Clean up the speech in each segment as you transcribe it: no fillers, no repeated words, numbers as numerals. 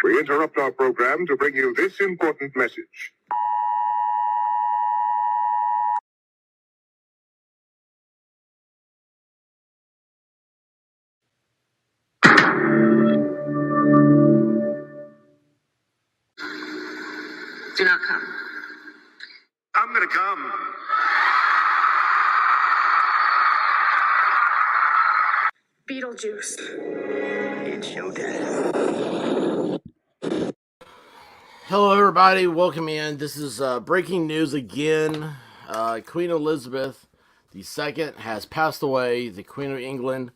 We interrupt our program to bring you this important message. Do not come. I'm gonna come. Beetlejuice. It's showtime. Hello, everybody. Welcome in. This is breaking news again. Queen Elizabeth II has passed away. The Queen of England.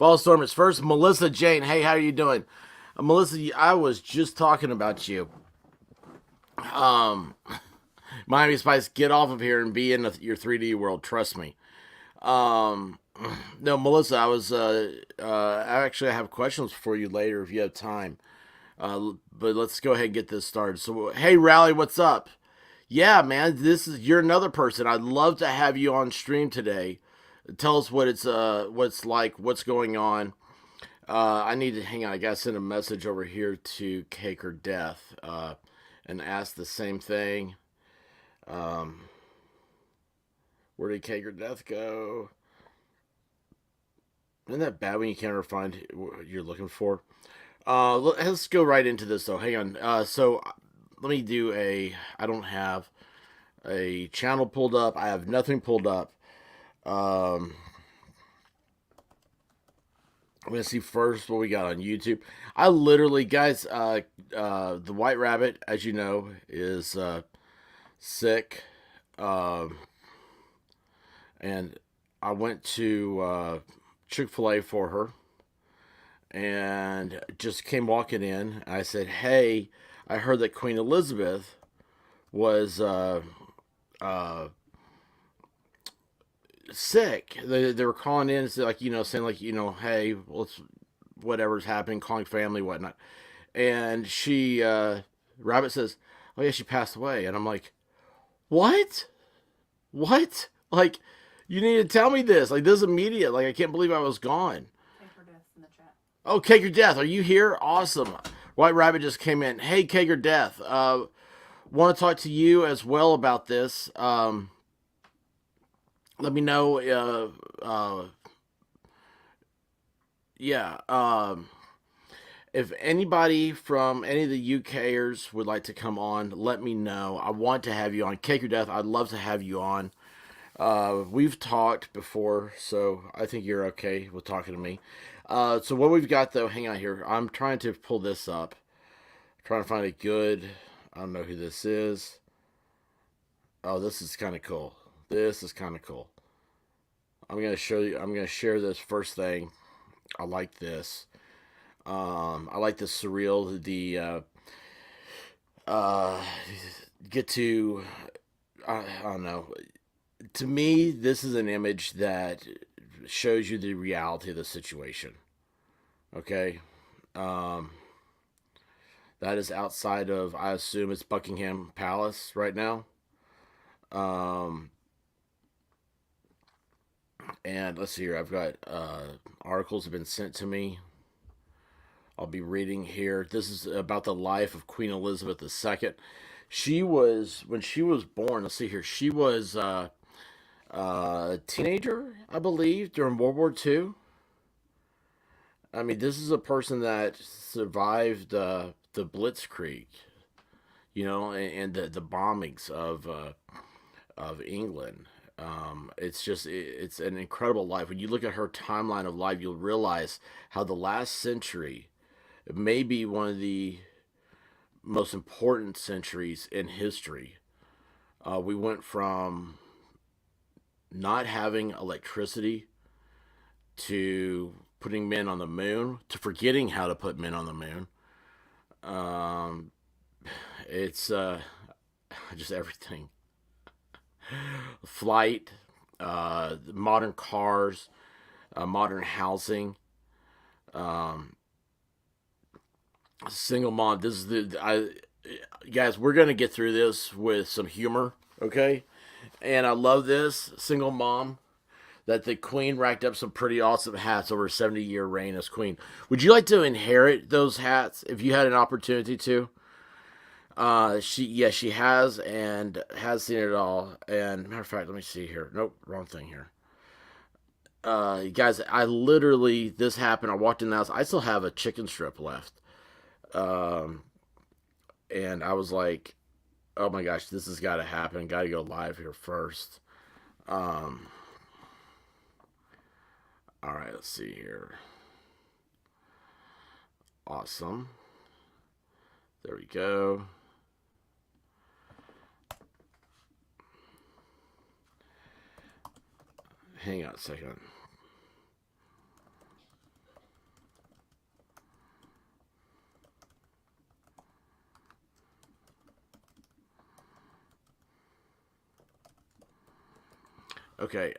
Ballstorm is first. Melissa Jane. Hey, how are you doing? Melissa, I was just talking about you. Miami Spice, get off of here and be in your 3D world. Trust me. No, Melissa, I have questions for you later if you have time. But let's go ahead and get this started. So, hey, Rally, what's up? Yeah, man, you're another person. I'd love to have you on stream today. Tell us what's like, what's going on. I need to hang on. I gotta send a message over here to Cake or Death, and ask the same thing. Where did Cake or Death go? Isn't that bad when you can't ever find what you're looking for? Let's go right into this though. Hang on. So let me do I don't have a channel pulled up. I have nothing pulled up. I'm gonna see first what we got on YouTube. I literally, guys, the White Rabbit, as you know, is sick. And I went to Chick-fil-A for her. And just came walking in. I said, "Hey, I heard that Queen Elizabeth was sick." They were calling in, saying "Hey, whatever's happening, calling family, whatnot." And she, Rabbit says, "Oh yeah, she passed away." And I'm like, "What? What? Like, you need to tell me this. Like, this is immediate. Like, I can't believe I was gone." Oh, Cake or Death, are you here? Awesome. White Rabbit just came in. Hey, Cake or Death, want to talk to you as well about this. Let me know. If anybody from any of the UKers would like to come on, let me know. I want to have you on. Cake or Death, I'd love to have you on. We've talked before, so I think you're okay with talking to me. So what we've got though, hang on here. I'm trying to pull this up. Trying to find a good. I don't know who this is. Oh, this is kind of cool. This is kind of cool. I'm gonna show you. I'm gonna share this first thing. I like this. I like the surreal. Get to. I don't know. To me, this is an image that shows you the reality of the situation. Okay. That is outside of, I assume it's Buckingham Palace right now. And let's see here. I've got articles have been sent to me. I'll be reading here. This is about the life of Queen Elizabeth II. When she was born, let's see here. She was a teenager, I believe, during World War II. I mean, this is a person that survived the Blitzkrieg, and the bombings of England. It's an incredible life. When you look at her timeline of life, you'll realize how the last century may be one of the most important centuries in history. We went from not having electricity to putting men on the moon to forgetting how to put men on the moon. It's just everything. Flight, modern cars, modern housing, single mom. Guys, we're gonna get through this with some humor, okay? And I love this single mom. that the queen racked up some pretty awesome hats over a 70-year reign as queen. Would you like to inherit those hats if you had an opportunity to? She has and has seen it all. And matter of fact, let me see here. Nope, wrong thing here. Guys, I literally, this happened. I walked in the house. I still have a chicken strip left. Um, and I was like, oh my gosh, this has got to happen. Got to go live here first. Um, all right, let's see here. Awesome. There we go. Hang on a second. Okay.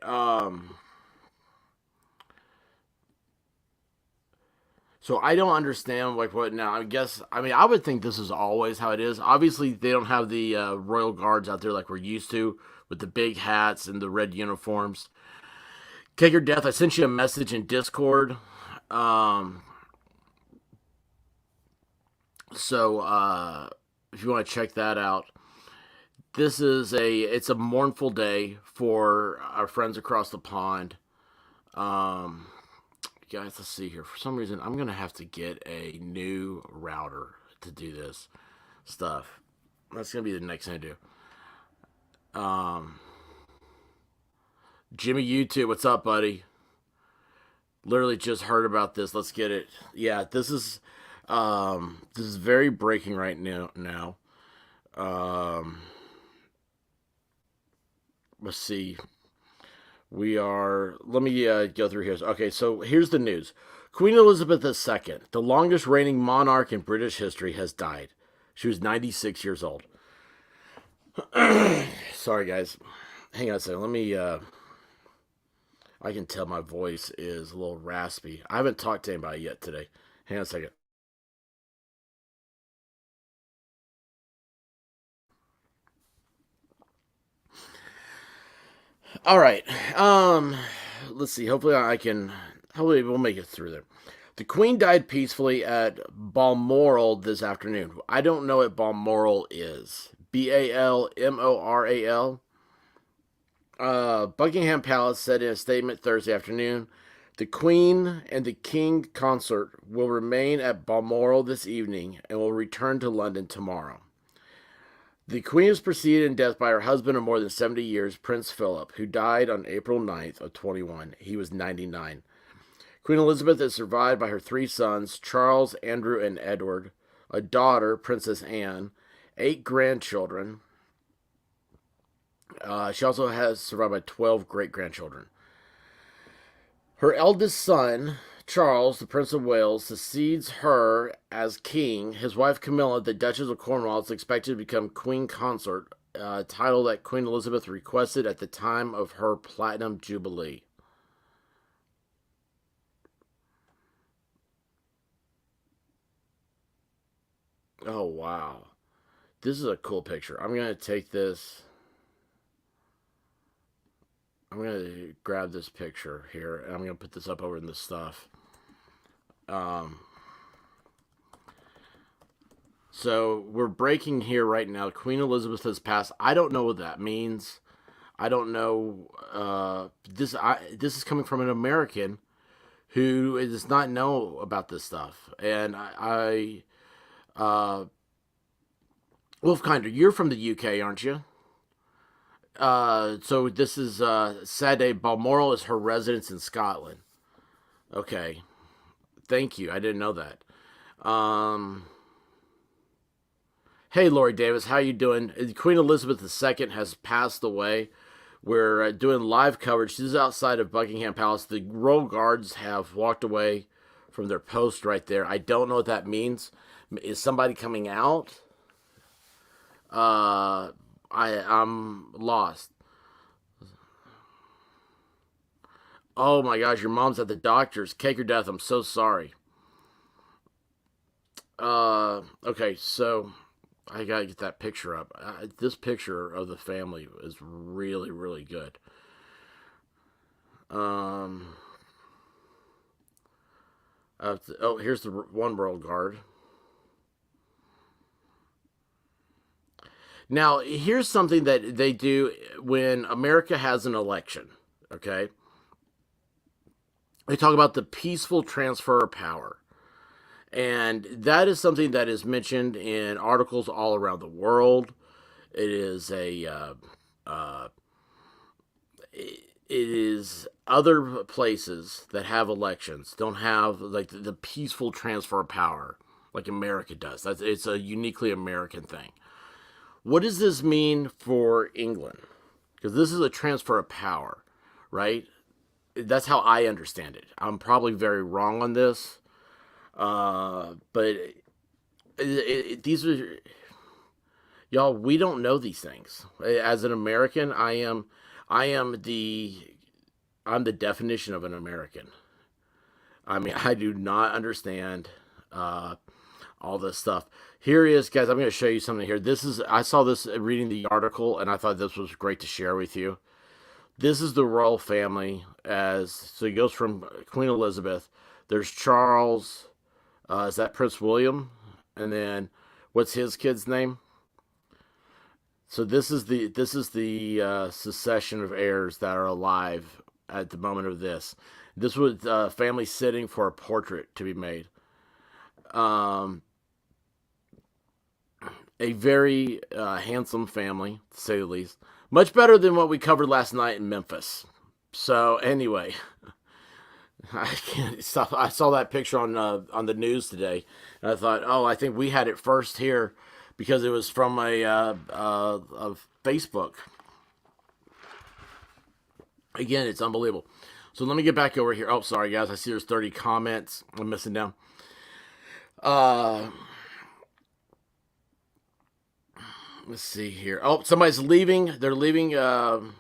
So I don't understand like what now. I guess I mean I would think this is always how it is. Obviously they don't have the royal guards out there like we're used to with the big hats and the red uniforms. Cake your death. I sent you a message in Discord. Um, so if you want to check that out, it's a mournful day for our friends across the pond. Um, Guys, let's see here. For some reason, I'm gonna have to get a new router to do this stuff. That's gonna be the next thing I do. Um, Jimmy YouTube, what's up, buddy? Literally just heard about this. Let's get it. Yeah, this is very breaking right now. Um, let's see. Let me go through here. Okay, so here's the news. Queen Elizabeth II, the longest reigning monarch in British history, has died. She was 96 years old. Sorry, guys. Hang on a second. Let me, I can tell my voice is a little raspy. I haven't talked to anybody yet today. Hang on a second. All right. Let's see. Hopefully we'll make it through there. The Queen died peacefully at Balmoral this afternoon. I don't know what Balmoral is. Balmoral. Buckingham Palace said in a statement Thursday afternoon, the Queen and the King consort will remain at Balmoral this evening and will return to London tomorrow. The Queen was preceded in death by her husband of more than 70 years, Prince Philip, who died on April 9th of 21. He was 99. Queen Elizabeth is survived by her three sons, Charles, Andrew, and Edward, a daughter, Princess Anne, 8 grandchildren. She also has survived by 12 great-grandchildren. Her eldest son, Charles, the Prince of Wales, succeeds her as king. His wife Camilla, the Duchess of Cornwall, is expected to become queen consort, a title that Queen Elizabeth requested at the time of her Platinum Jubilee. Oh, wow. This is a cool picture. I'm going to take this. I'm going to grab this picture here, and I'm going to put this up over in the stuff. Um, so we're breaking here right now. Queen Elizabeth has passed. I don't know what that means. I don't know. This is coming from an American who does not know about this stuff. And Wolfkinder, you're from the UK, aren't you? So this is Sade Balmoral is her residence in Scotland. Okay, thank you. I didn't know that. Um, hey, Lori Davis, how you doing? Queen Elizabeth II has passed away. We're doing live coverage. This is outside of Buckingham Palace. The Royal Guards have walked away from their post right there. I don't know what that means. Is somebody coming out? I'm lost. Oh my gosh, your mom's at the doctor's. Cake or death. I'm so sorry. Okay, so I gotta get that picture up. This picture of the family is really, really good. Um, here's the One World Guard. Now, here's something that they do when America has an election, okay? They talk about the peaceful transfer of power. And that is something that is mentioned in articles all around the world. It is it is other places that have elections don't have like the peaceful transfer of power like America does. It's a uniquely American thing. What does this mean for England? Because this is a transfer of power, right? That's how I understand it. I'm probably very wrong on this, but these are y'all. We don't know these things. As an American, I'm the definition of an American. I mean, I do not understand all this stuff. Here is, guys. I'm going to show you something here. I saw this reading the article, and I thought this was great to share with you. This is the royal family, so it goes from Queen Elizabeth. There's Charles. Is that Prince William? And then what's his kid's name? So this is the succession of heirs that are alive at the moment of this. This was family sitting for a portrait to be made. A very handsome family, to say the least. Much better than what we covered last night in Memphis. So anyway, I can't stop. I saw that picture on the news today, and I thought, oh, I think we had it first here because it was from a Facebook. Again, it's unbelievable. So let me get back over here. Oh, sorry guys, I see there's 30 comments. I'm missing down. Let's see here. Oh, somebody's leaving. They're leaving the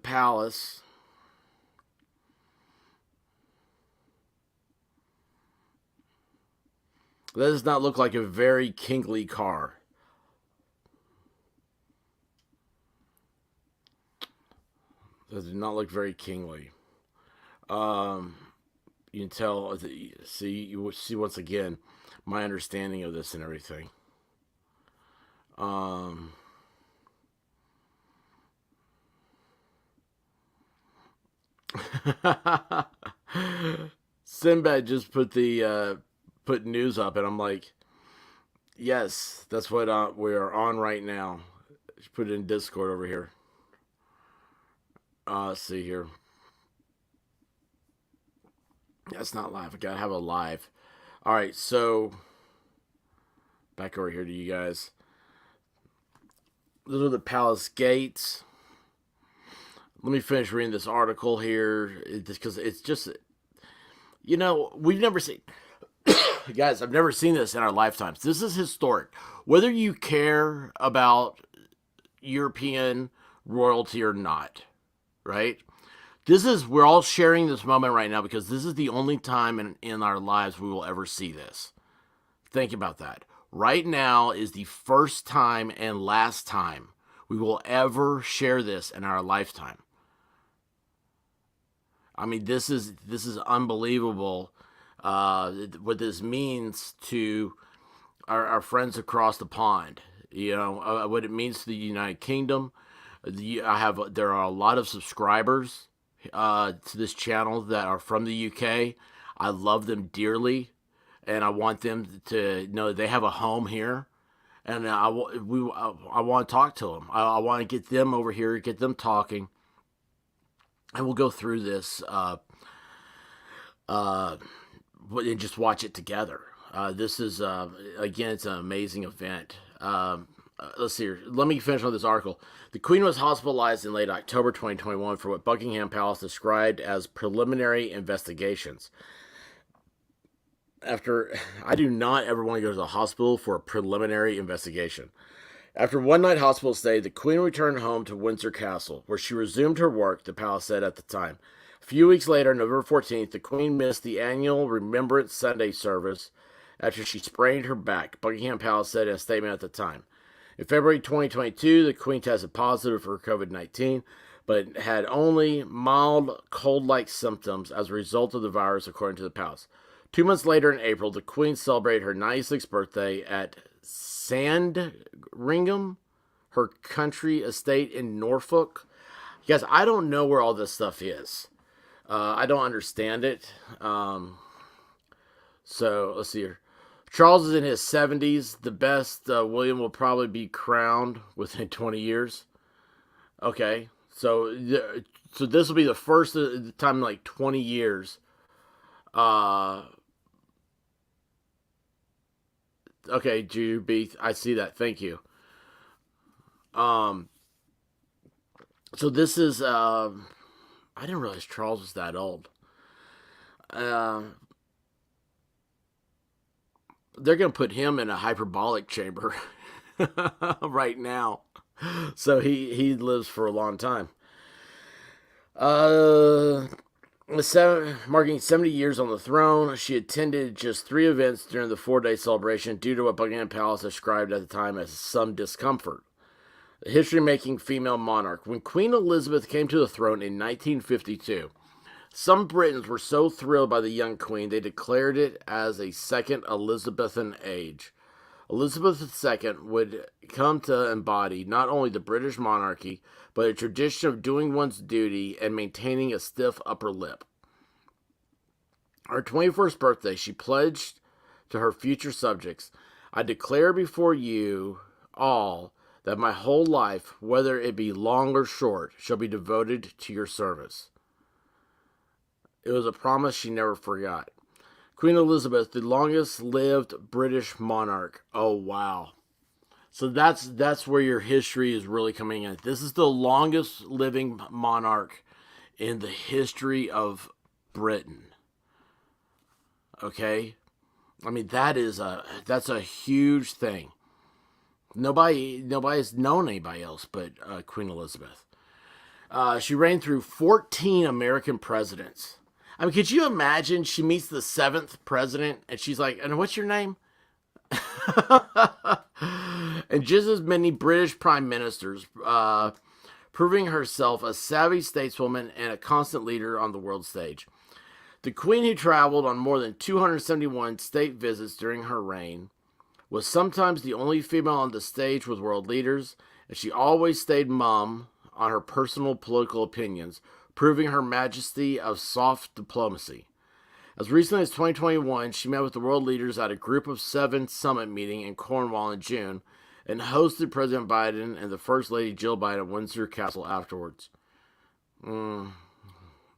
palace. That does not look like a very kingly car. That does not look very kingly. You can tell. You see once again my understanding of this and everything. Sinbad just put news up, and I'm like, yes, that's what we are on right now. Just put it in Discord over here. Let's see here. That's not live. I gotta have a live. All right, so back over here to you guys. Those are the palace gates. Let me finish reading this article here, because it's just, we've never seen, guys, I've never seen this in our lifetimes. This is historic. Whether you care about European royalty or not, right? We're all sharing this moment right now because this is the only time in our lives we will ever see this. Think about that. Right now is the first time and last time we will ever share this in our lifetime. I mean, this is unbelievable. What this means to our friends across the pond. What it means to the United Kingdom. There are a lot of subscribers to this channel that are from the UK. I love them dearly, and I want them to know they have a home here. And I want to talk to them. I want to get them over here, get them talking, and we'll go through this and just watch it together. This is again, it's an amazing event. Let's see here. Let me finish on this article. The Queen was hospitalized in late October 2021 for what Buckingham Palace described as preliminary investigations. I do not ever want to go to the hospital for a preliminary investigation. After one night hospital stay, the Queen returned home to Windsor Castle, where she resumed her work, the palace said at the time. A few weeks later, November 14th, the Queen missed the annual Remembrance Sunday service after she sprained her back, Buckingham Palace said in a statement at the time. In February 2022, the Queen tested positive for COVID-19, but had only mild cold-like symptoms as a result of the virus, according to the palace. 2 months later, in April, the Queen celebrated her 96th birthday at Sandringham, her country estate in Norfolk. Guys, I don't know where all this stuff is. I don't understand it. So, let's see here. Charles is in his 70s. The best William will probably be crowned within 20 years. Okay. So this will be the first time in like 20 years. Okay, Jude B, I see that. Thank you. So this is I didn't realize Charles was that old. They're going to put him in a hyperbolic chamber right now. So he lives for a long time. Marking 70 years on the throne, she attended just 3 events during the 4-day celebration due to what Buckingham Palace described at the time as some discomfort. The history-making female monarch. When Queen Elizabeth came to the throne in 1952, some Britons were so thrilled by the young queen they declared it as a second Elizabethan age. Elizabeth II would come to embody not only the British monarchy, but a tradition of doing one's duty and maintaining a stiff upper lip. On her 21st birthday, she pledged to her future subjects, "I declare before you all that my whole life, whether it be long or short, shall be devoted to your service." It was a promise she never forgot. Queen Elizabeth, the longest-lived British monarch. Oh, wow. So that's where your history is really coming in. This is the longest-living monarch in the history of Britain. Okay? I mean, that's a huge thing. Nobody's known anybody else but Queen Elizabeth. She reigned through 14 American presidents. I mean, could you imagine she meets the 7th president and she's like, "And what's your name?" And just as many British prime ministers, proving herself a savvy stateswoman and a constant leader on the world stage. The Queen, who traveled on more than 271 state visits during her reign, was sometimes the only female on the stage with world leaders, and she always stayed mum on her personal political opinions, proving her majesty of soft diplomacy. As recently as 2021, she met with the world leaders at a Group of 7 summit meeting in Cornwall in June, and hosted President Biden and the First Lady Jill Biden at Windsor Castle afterwards.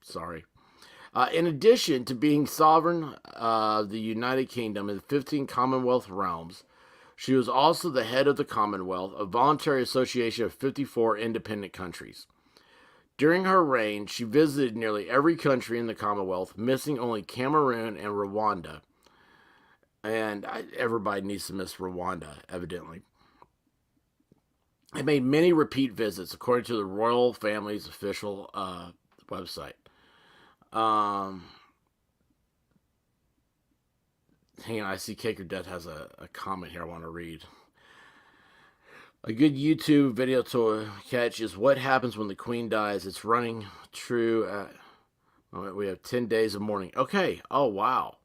Sorry. In addition to being sovereign of the United Kingdom and 15 Commonwealth realms, she was also the head of the Commonwealth, a voluntary association of 54 independent countries. During her reign, she visited nearly every country in the Commonwealth, missing only Cameroon and Rwanda. And everybody needs to miss Rwanda, evidently. And made many repeat visits, according to the royal family's official website. Hang on, I see Cake or Death has a comment here I want to read. A good YouTube video to catch is what happens when the Queen dies. It's running true. We have 10 days of mourning. Okay. Oh, wow.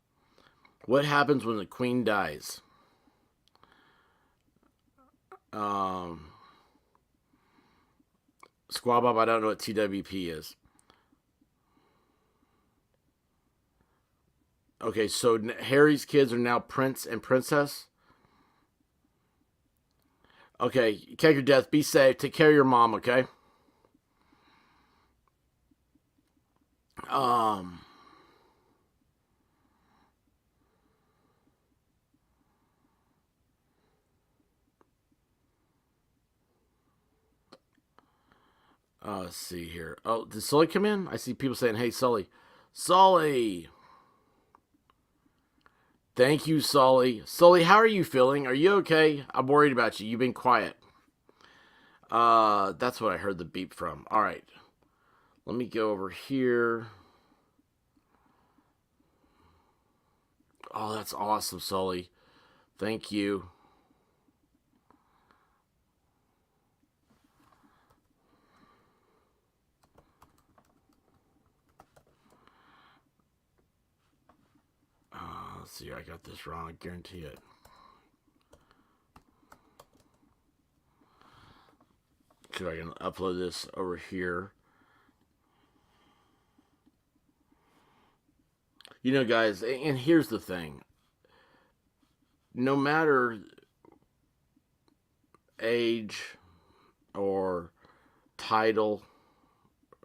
What happens when the Queen dies? Squad Bob, I don't know what TWP is. Okay, so Harry's kids are now Prince and Princess. Okay, Cake or Death, be safe. Take care of your mom, okay? Let's see here. Oh, did Sully come in? I see people saying, "Hey, Sully." Sully! Thank you, Sully. Sully, how are you feeling? Are you okay? I'm worried about you. You've been quiet. That's what I heard the beep from. All right. Let me go over here. Oh, that's awesome, Sully. Thank you. Let's see, I got this wrong, I guarantee it. So I can upload this over here. You know, guys, and here's the thing. No matter age or title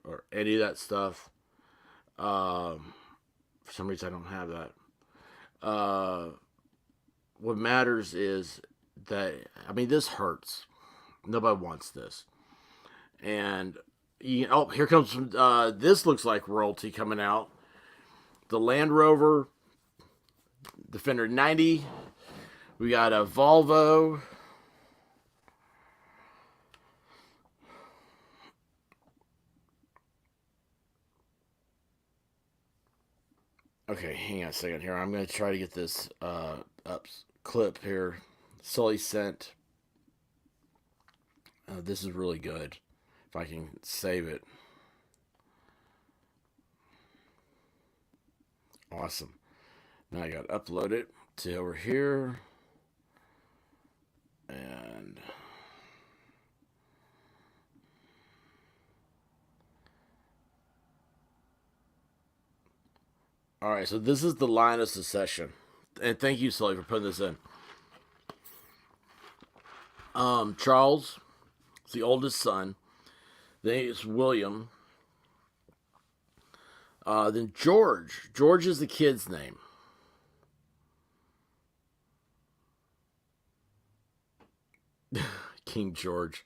or any of that stuff, for some reason I don't have that. What matters is that, I mean, this hurts. Nobody wants this. And, here comes some, this looks like royalty coming out. The Land Rover Defender 90. We got a Volvo. Okay, hang on a second here. I'm going to try to get this up clip here. Sully sent. This is really good. If I can save it. Awesome. Now I got to upload it to over here. And all right, so this is the line of succession. And thank you, Sully, for putting this in. Charles is the oldest son. Then it's William. Then George. George is the kid's name. King George.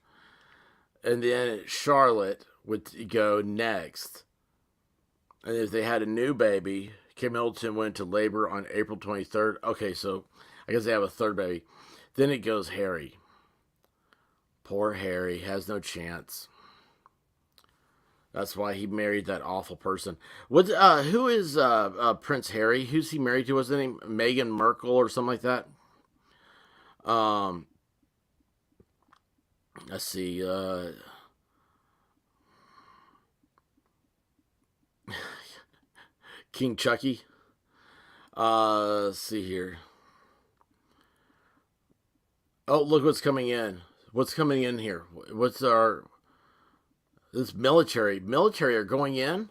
And then Charlotte would go next. And if they had a new baby, Kate Middleton went to labor on April 23rd. Okay, so I guess they have a third baby. Then it goes Harry. Poor Harry has no chance. That's why he married that awful person. Who is Prince Harry? Who's he married to? What's his name? Meghan Markle or something like that? Let's see. King Chucky. Let's see here. Oh, look what's coming in. What's coming in here? What's our... This military are going in?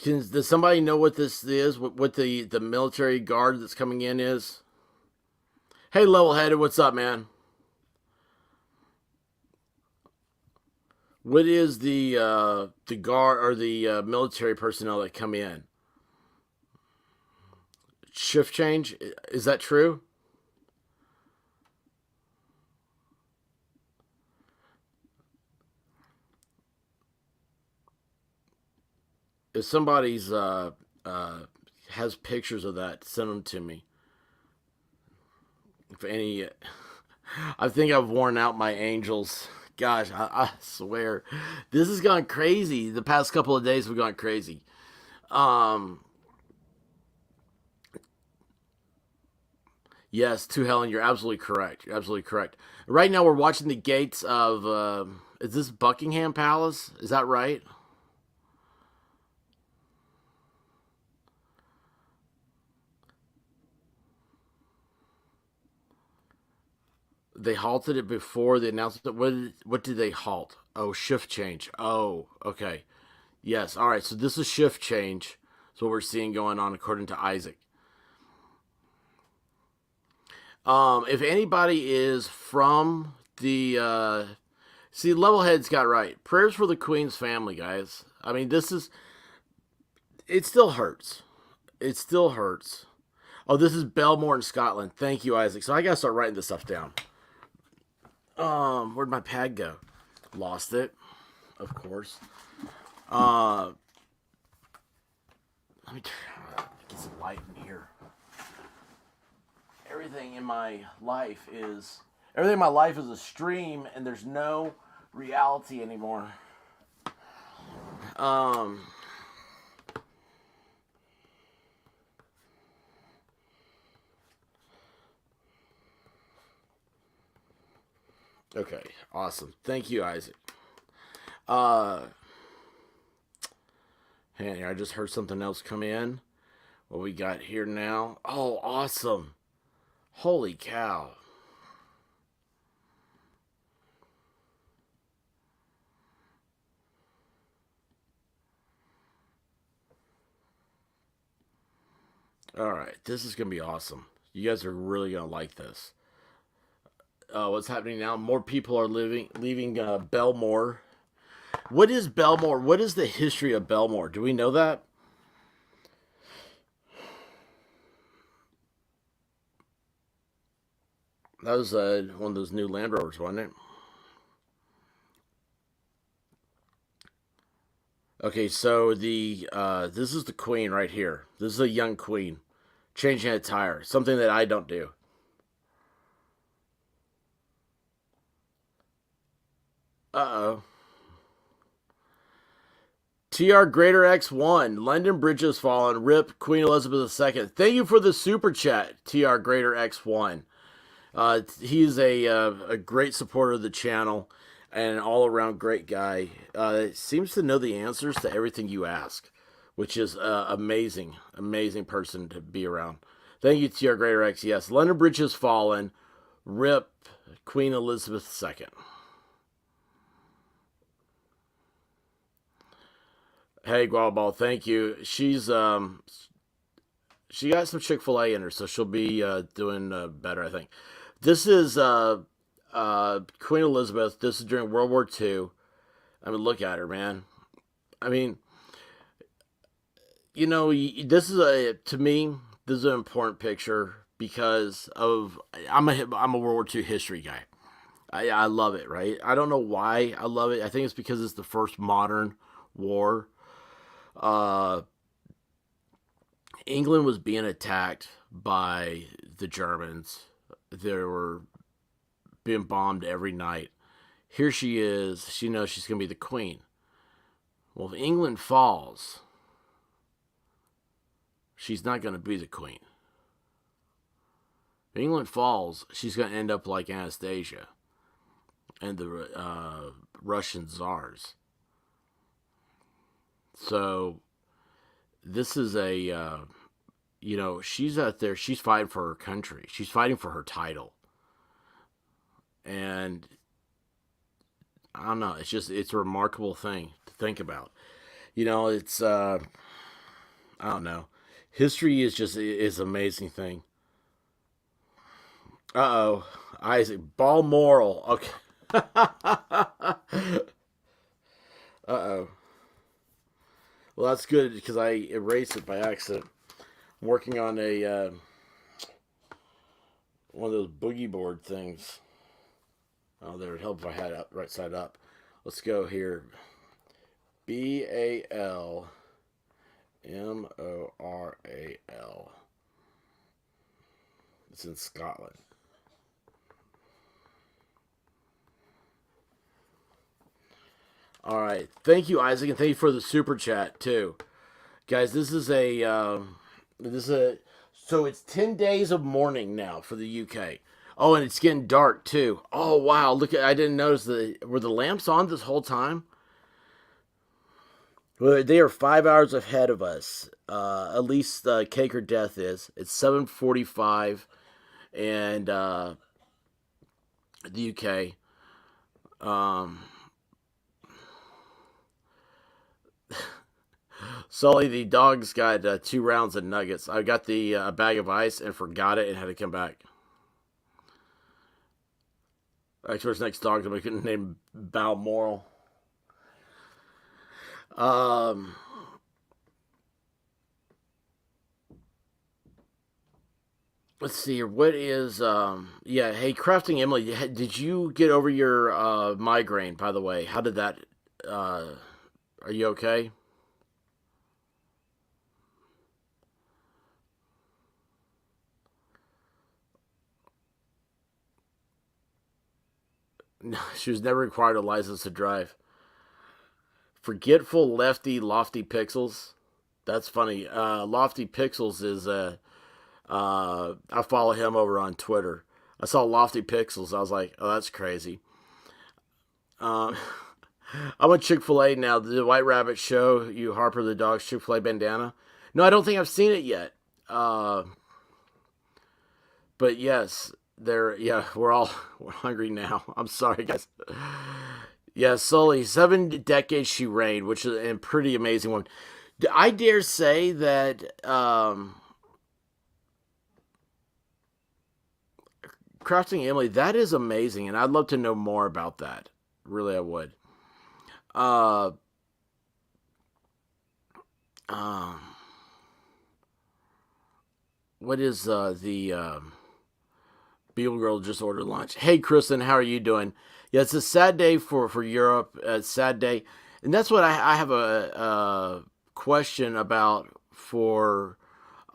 Does somebody know what this is? What the military guard that's coming in is? Hey, Level-Headed, what's up, man? What is the guard or the military personnel that come in? Shift change? Is that true? If somebody's has pictures of that, send them to me. If any, I think I've worn out my angels. Gosh, I swear, this has gone crazy. The past couple of days have gone crazy. Yes, to Helen, you're absolutely correct. You're absolutely correct. Right now, we're watching the gates of. Is this Buckingham Palace? Is that right? They halted it before the announcement. What did they halt? Oh, shift change. Oh, okay. Yes. All right. So this is shift change. That's what we're seeing going on according to Isaac. If anybody is from the see, Levelhead's got right. Prayers for the Queen's family, guys. I mean, it still hurts. It still hurts. Oh, this is Belmore in Scotland. Thank you, Isaac. So I gotta start writing this stuff down. Where'd my pad go? Lost it, of course. Let me get some light in here. Everything in my life is a stream, and there's no reality anymore. Okay, awesome. Thank you, Isaac. Hang Hang on here, I just heard something else come in. What we got here now? Oh, awesome. Holy cow. All right, this is going to be awesome. You guys are really going to like this. What's happening now? More people are leaving Belmore. What is Belmore? What is the history of Belmore? Do we know that? That was one of those new Land Rovers, wasn't it? Okay, so the this is the queen right here. This is a young queen changing a tire, something that I don't do. Uh-oh. TR Greater X1, London Bridge has fallen. RIP Queen Elizabeth II. Thank you for the super chat, TR Greater X1. He's a great supporter of the channel and an all around great guy. Seems to know the answers to everything you ask, which is amazing. Amazing person to be around. Thank you, TR Greater X. Yes, London Bridge has fallen. RIP Queen Elizabeth II. Hey, Guavaball, thank you. She got some Chick-fil-A in her, so she'll be doing better, I think. This is Queen Elizabeth. This is during World War II. I mean, look at her, man. I mean, you know, this is to me, this is an important picture because of I'm a World War II history guy. I love it, right? I don't know why I love it. I think it's because it's the first modern war. England was being attacked by the Germans. They were being bombed every night. Here she is. She knows she's going to be the queen. Well, if England falls, she's not going to be the queen. If England falls, she's going to end up like Anastasia and the Russian czars. So this is she's out there, she's fighting for her country. She's fighting for her title. And I don't know, it's a remarkable thing to think about. It's I don't know. History is an amazing thing. Uh-oh. Isaac Balmoral. Okay. Uh-oh. Well, that's good because I erased it by accident. I'm working on a one of those boogie board things. Oh, there, it helped if I had it right side up. Let's go here. Balmoral. It's in Scotland. All right. Thank you, Isaac, and thank you for the super chat too, guys. So it's 10 days of mourning now for the UK. Oh, and it's getting dark too. Oh wow! I didn't notice were the lamps on this whole time. Well, they are 5 hours ahead of us. At least Cake or Death is. It's 7:45, and the UK. Sully, the dog's got 2 rounds of nuggets. I got the bag of ice and forgot it and had to come back. Actually, next dog that we couldn't name Balmoral. Let's see here. What is yeah? Hey, Crafting Emily, did you get over your migraine? By the way, how did that? Are you okay? No, she was never required a license to drive. Forgetful Lofty Pixels. That's funny. Lofty Pixels is I follow him over on Twitter. I saw Lofty Pixels. I was like, oh, that's crazy. I want Chick-fil-A now. The White Rabbit show, you Harper the Dog's Chick-fil-A bandana. No, I don't think I've seen it yet. But yes, we're hungry now. I'm sorry, guys. Yeah, Sully, 7 decades she reigned, which is a pretty amazing one. I dare say that Crafting Emily, that is amazing, and I'd love to know more about that. Really, I would. Uh, um, what is the Beagle Girl just ordered lunch? Hey, Kristen, how are you doing? Yeah, it's a sad day for Europe. A sad day, and that's what I have a question about for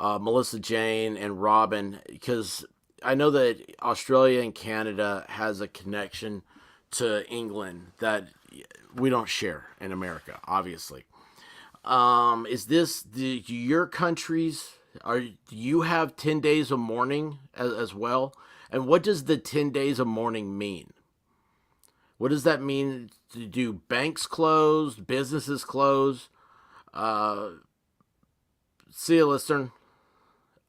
Melissa Jane and Robin, because I know that Australia and Canada has a connection to England that we don't share in America, obviously. Is this your countries? Do you have 10 days of mourning as well? And what does the 10 days of mourning mean? What does that mean? Do banks close? Businesses close? See you, listener.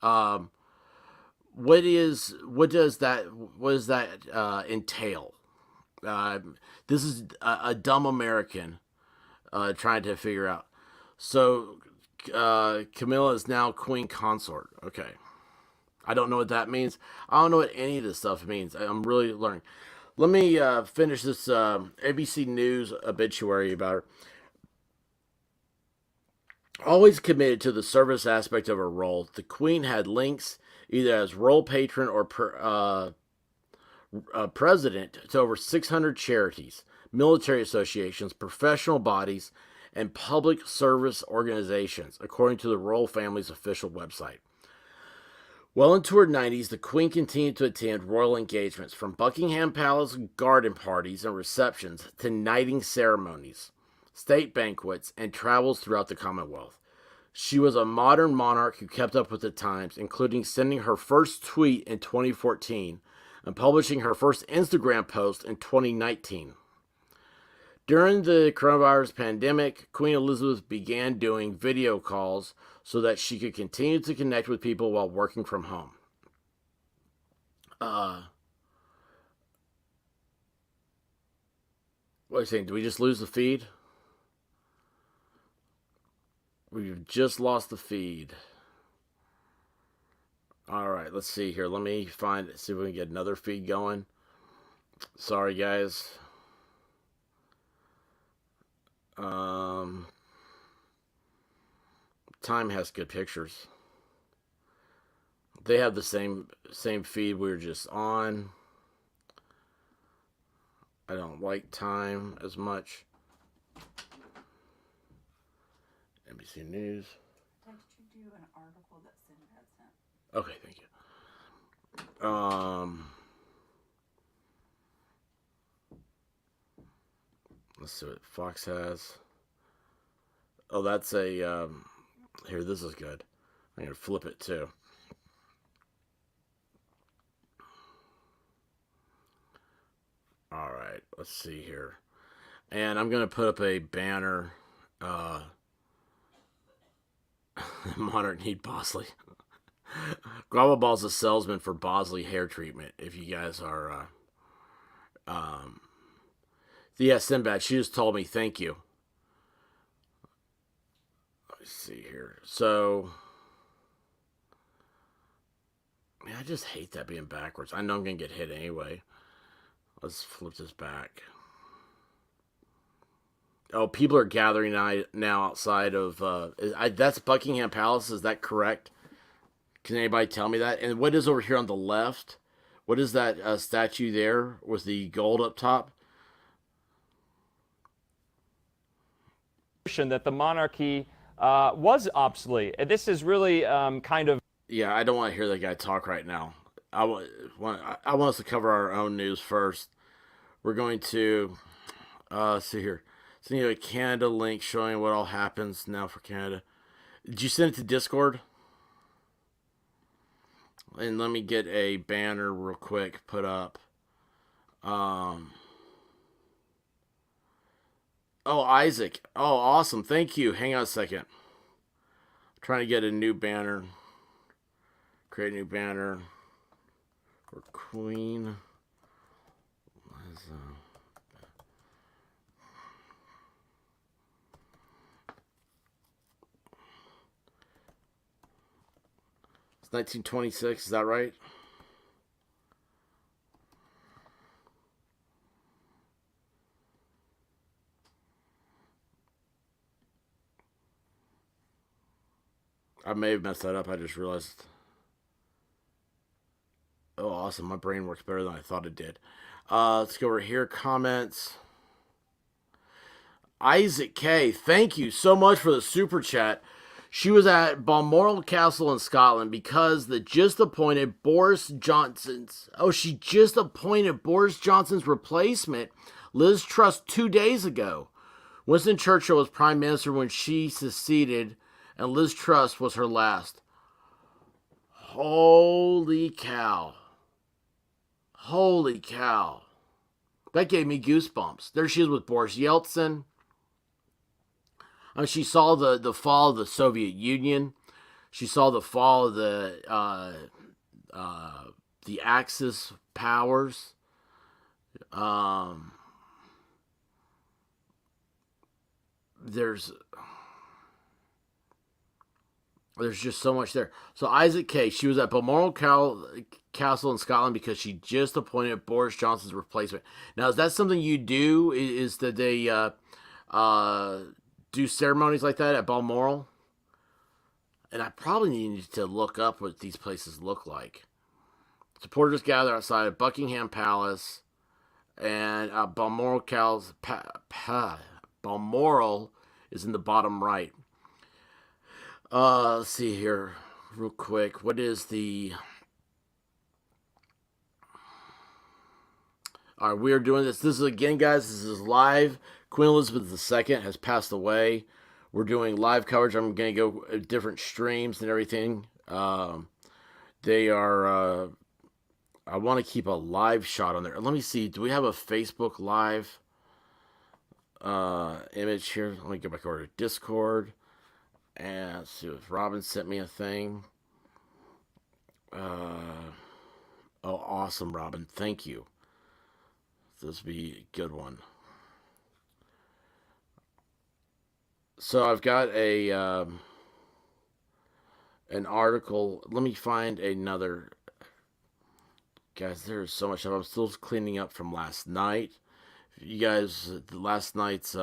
Um, what does that entail? This is a dumb American trying to figure out. So Camilla is now queen consort. Okay, I don't know what that means. I don't know what any of this stuff means. I'm really learning. Let me finish this ABC News obituary about her. Always committed to the service aspect of her role, the Queen had links either as royal patron or president to over 600 charities, military associations, professional bodies, and public service organizations, according to the royal family's official website. Well into her 90s, the Queen continued to attend royal engagements, from Buckingham Palace garden parties and receptions to knighting ceremonies, state banquets, and travels throughout the Commonwealth. She was a modern monarch who kept up with the times, including sending her first tweet in 2014 and publishing her first Instagram post in 2019. During the coronavirus pandemic, Queen Elizabeth began doing video calls so that she could continue to connect with people while working from home. What are you saying? Did we just lose the feed? We've just lost the feed. All right, let's see here. Let me see if we can get another feed going. Sorry, guys. Time has good pictures. They have the same feed we were just on. I don't like Time as much. NBC News. Did you do an article that Sinbad sent? Okay, thank you. Let's see what Fox has. Oh, that's a here, this is good. I'm gonna flip it too. All right, let's see here. And I'm gonna put up a banner. Monarch need Bosley. Guava Ball's a salesman for Bosley hair treatment. If you guys are, yeah, Sinbad. She just told me thank you. Let's see here. So, man, I just hate that being backwards. I know I'm gonna get hit anyway. Let's flip this back. Oh, people are gathering now outside of. That's Buckingham Palace. Is that correct? Can anybody tell me that? And what is over here on the left? What is that statue there with the gold up top? That the monarchy was obsolete. This is really kind of. Yeah, I don't want to hear that guy talk right now. I want us to cover our own news first. We're going to see here. Send you a Canada link showing what all happens now for Canada. Did you send it to Discord? And let me get a banner real quick put up. Oh, Isaac. Oh, awesome. Thank you. Hang on a second. Trying to get a new banner. Create a new banner for Queen. It's 1926. Is that right? I may have messed that up. I just realized. Oh, awesome. My brain works better than I thought it did. Let's go over here. Comments. Isaac K. Thank you so much for the super chat. She was at Balmoral Castle in Scotland because the just appointed Boris Johnson's. Oh, she just appointed Boris Johnson's replacement, Liz Truss, 2 days ago. Winston Churchill was prime minister when she succeeded, and Liz Truss was her last. Holy cow. Holy cow. That gave me goosebumps. There she is with Boris Yeltsin. She saw the fall of the Soviet Union. She saw the fall of the Axis powers. There's just so much there. So Isaac K. She was at Balmoral Castle in Scotland because she just appointed Boris Johnson's replacement. Now, is that something you do? Is that they do ceremonies like that at Balmoral? And I probably need to look up what these places look like. Supporters gather outside of Buckingham Palace, and Balmoral Balmoral is in the bottom right. Let's see here real quick. What is the... All right, we are doing this. This is, again, guys, this is live. Queen Elizabeth II has passed away. We're doing live coverage. I'm going to go different streams and everything. They are... I want to keep a live shot on there. Let me see. Do we have a Facebook Live image here? Let me go back over to Discord. And see if Robin sent me a thing. Oh, awesome, Robin. Thank you. This will be a good one. So I've got a an article. Let me find another. Guys, there's so much stuff. I'm still cleaning up from last night. You guys, last night's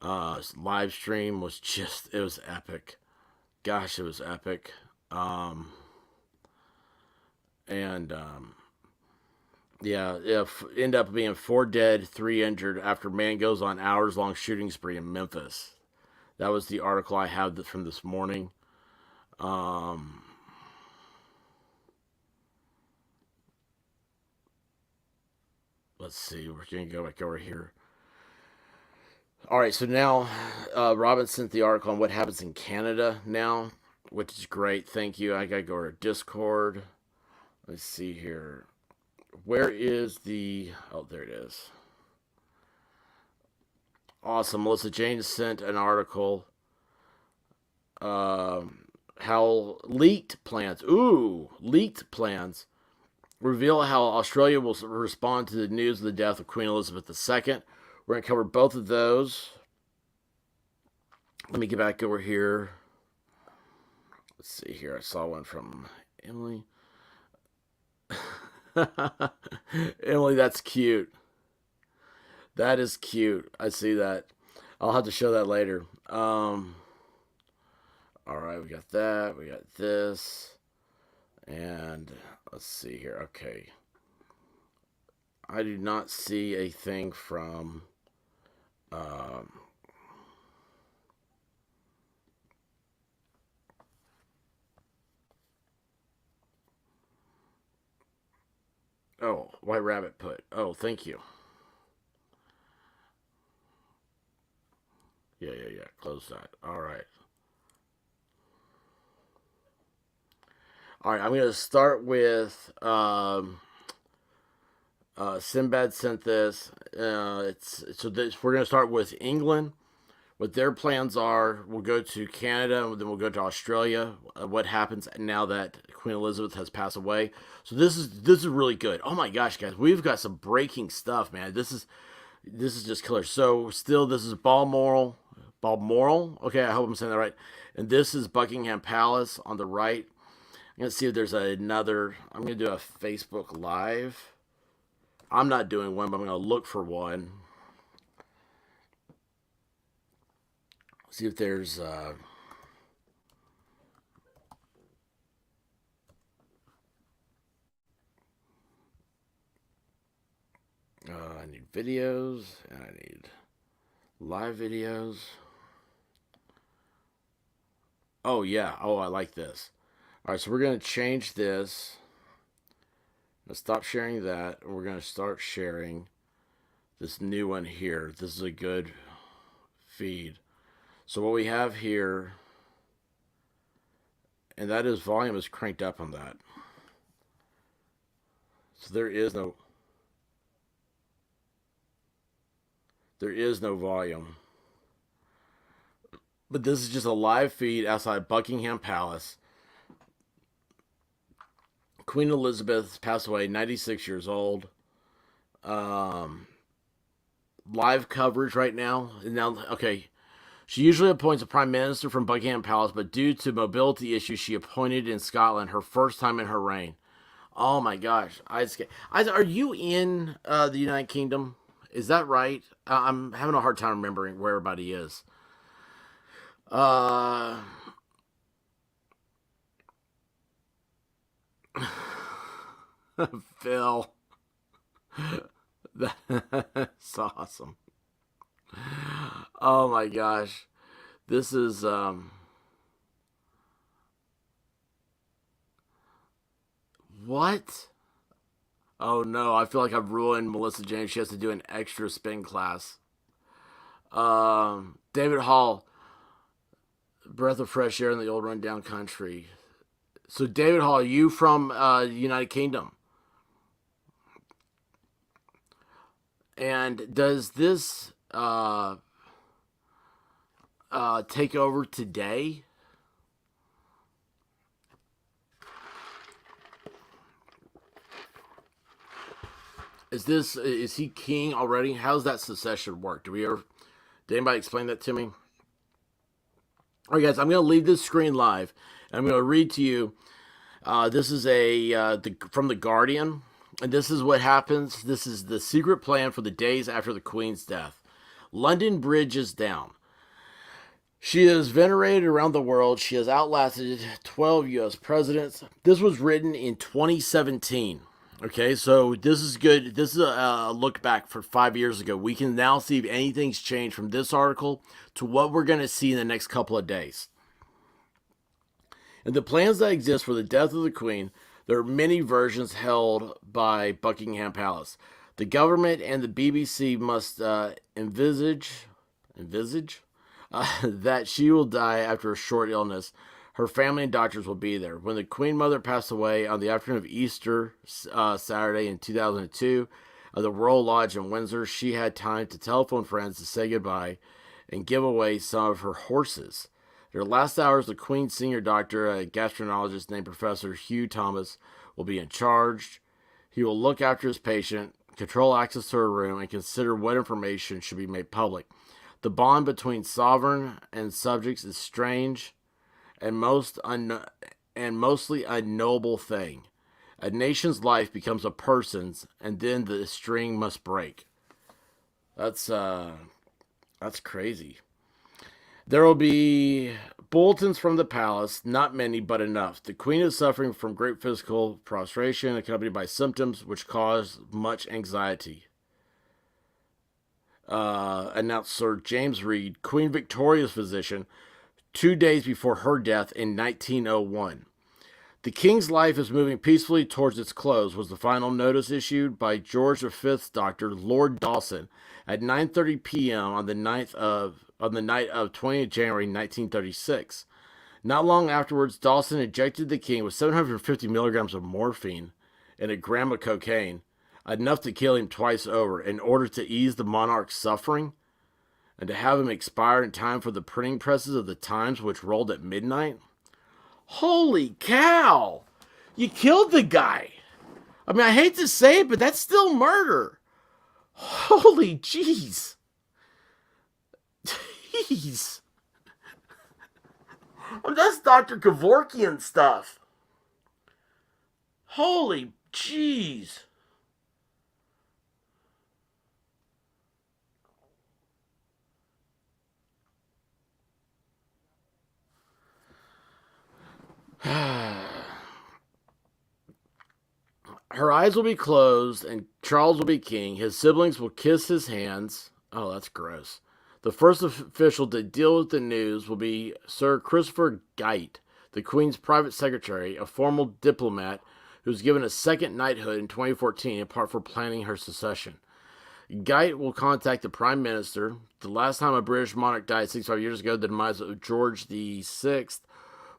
live stream was just, it was epic. Gosh, it was epic. Yeah, end up being 4 dead, 3 injured after man goes on hours-long shooting spree in Memphis. That was the article I had from this morning. Let's see, we're going to go back over here. All right, so now Robin sent the article on what happens in Canada now, which is great. Thank you. I got to go to Discord. Let's see here. Where is the... Oh, there it is. Awesome. Melissa Jane sent an article. How leaked plans. Ooh, leaked plans reveal how Australia will respond to the news of the death of Queen Elizabeth II. We're going to cover both of those. Let me get back over here. Let's see here. I saw one from Emily. Emily, that's cute. That is cute. I see that. I'll have to show that later. All right, we got that. We got this. And let's see here. Okay. I do not see a thing from... Oh, White Rabbit put. Oh, thank you. Yeah. Close that. All right. All right, I'm going to start with Sinbad sent this. We're going to start with England. What their plans are. We'll go to Canada, and then we'll go to Australia. What happens now that Queen Elizabeth has passed away? So this is really good. Oh my gosh, guys, we've got some breaking stuff, man. This is just killer. So still, this is Balmoral. Okay, I hope I'm saying that right. And this is Buckingham Palace on the right. I'm gonna see if there's another. I'm gonna do a Facebook Live. I'm not doing one, but I'm gonna look for one. See if there's I need videos and I need live videos. Oh yeah, I like this. All right, so we're gonna change this. Let's stop sharing that, and we're gonna start sharing this new one here. This is a good feed. So what we have here, and that is volume is cranked up on that. So there is no volume. But this is just a live feed outside Buckingham Palace. Queen Elizabeth passed away, 96 years old. Live coverage right now. And now, okay. She usually appoints a prime minister from Buckingham Palace, but due to mobility issues, she appointed in Scotland her first time in her reign. Oh my gosh. Are you in the United Kingdom? Is that right? I'm having a hard time remembering where everybody is. Phil. That's awesome. Oh my gosh. This is what? Oh no, I feel like I've ruined Melissa James. She has to do an extra spin class. David Hall, breath of fresh air in the old rundown country. So David Hall, you from United Kingdom? And does this take over today? Is he king already? How's that succession work? Did anybody explain that to me? All right, guys, I'm going to leave this screen live. And I'm going to read to you. This is from The Guardian. And this is what happens. This is the secret plan for the days after the Queen's death. London Bridge is down. She is venerated around the world. She has outlasted 12 U.S. presidents. This was written in 2017. Okay, so this is good. This is a look back for 5 years ago. We can now see if anything's changed from this article to what we're going to see in the next couple of days. And the plans that exist for the death of the Queen, there are many versions held by Buckingham Palace. The government and the BBC must envisage that she will die after a short illness. Her family and doctors will be there. When the Queen Mother passed away on the afternoon of Easter Saturday in 2002 at the Royal Lodge in Windsor, she had time to telephone friends to say goodbye and give away some of her horses. In her last hours, the Queen's senior doctor, a gastroenterologist named Professor Hugh Thomas, will be in charge. He will look after his patient, control access to her room, and consider what information should be made public. The bond between sovereign and subjects is strange and mostly a noble thing. A nation's life becomes a person's, and then the string must break. That's crazy. There will be bulletins from the palace, not many, but enough. The Queen is suffering from great physical prostration, accompanied by symptoms which cause much anxiety. Announced Sir James Reed, Queen Victoria's physician, 2 days before her death in 1901. The King's life is moving peacefully towards its close, was the final notice issued by George V's doctor, Lord Dawson, at 9:30 p.m. on the night of 20th January 1936. Not long afterwards, Dawson injected the King with 750 milligrams of morphine and a gram of cocaine. enough to kill him twice over, in order to ease the monarch's suffering, and to have him expire in time for the printing presses of the Times, which rolled at midnight? Holy cow! You killed the guy! I mean, I hate to say it, but that's still murder. Holy jeez. Jeez. That's Dr. Kevorkian stuff. Holy jeez. Her eyes will be closed, and Charles will be king. His siblings will kiss his hands. Oh, that's gross. The first official to deal with the news will be Sir Christopher Geit, the Queen's private secretary, a formal diplomat who was given a second knighthood in 2014 in part for planning her secession. Geit will contact the Prime Minister. The last time a British monarch died 65 years ago, the demise of George VI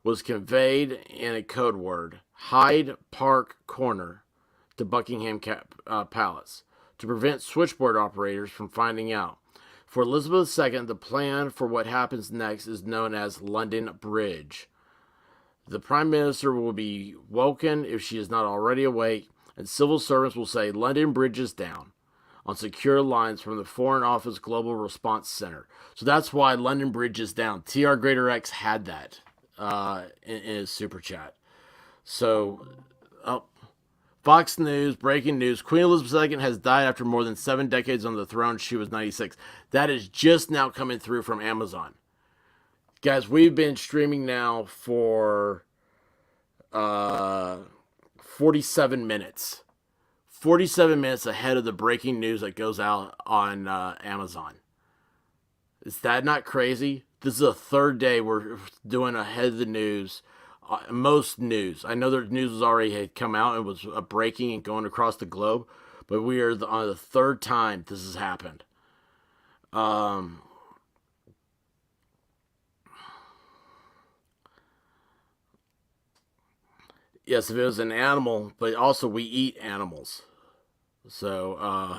was conveyed in a code word, Hyde Park Corner, to Buckingham Palace, to prevent switchboard operators from finding out. For Elizabeth II, the plan for what happens next is known as London Bridge. The Prime Minister will be woken if she is not already awake, and civil servants will say, London Bridge is down, on secure lines from the Foreign Office Global Response Center. So that's why London Bridge is down. TR Greater X had that in his super chat. So, Fox News, breaking news. Queen Elizabeth II has died after more than 7 decades on the throne. She was 96. That is just now coming through from Amazon. Guys, we've been streaming now for 47 minutes. 47 minutes ahead of the breaking news that goes out on Amazon. Is that not crazy? This is the third day we're doing ahead of the news. Most news. I know the news was already had come out and was breaking and going across the globe, but we are on the third time this has happened. Yes, if it was an animal, but also we eat animals. So,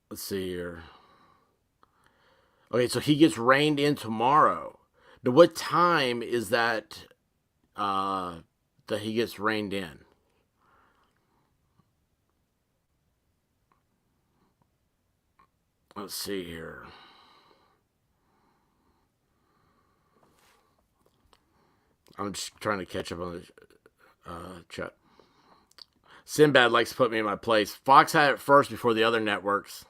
let's see here. Okay, so he gets reined in tomorrow. Now, what time is that that he gets reined in? Let's see here. I'm just trying to catch up on the chat. Sinbad likes to put me in my place. Fox had it first before the other networks.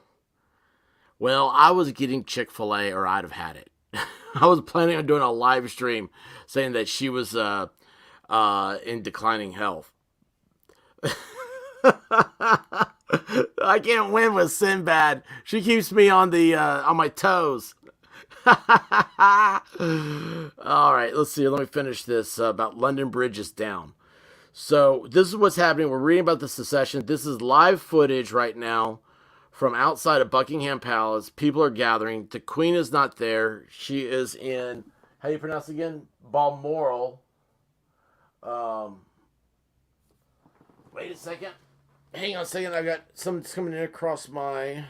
Well, I was getting Chick-fil-A or I'd have had it. I was planning on doing a live stream saying that she was in declining health. I can't win with Sinbad. She keeps me on the on my toes. All right, let's see. Let me finish this about London Bridge is down. So this is what's happening. We're reading about the secession. This is live footage right now from outside of Buckingham Palace. People are gathering. The Queen is not there. She is in, how do you pronounce it again? Balmoral. Wait a second. Hang on a second. I've got something coming in across my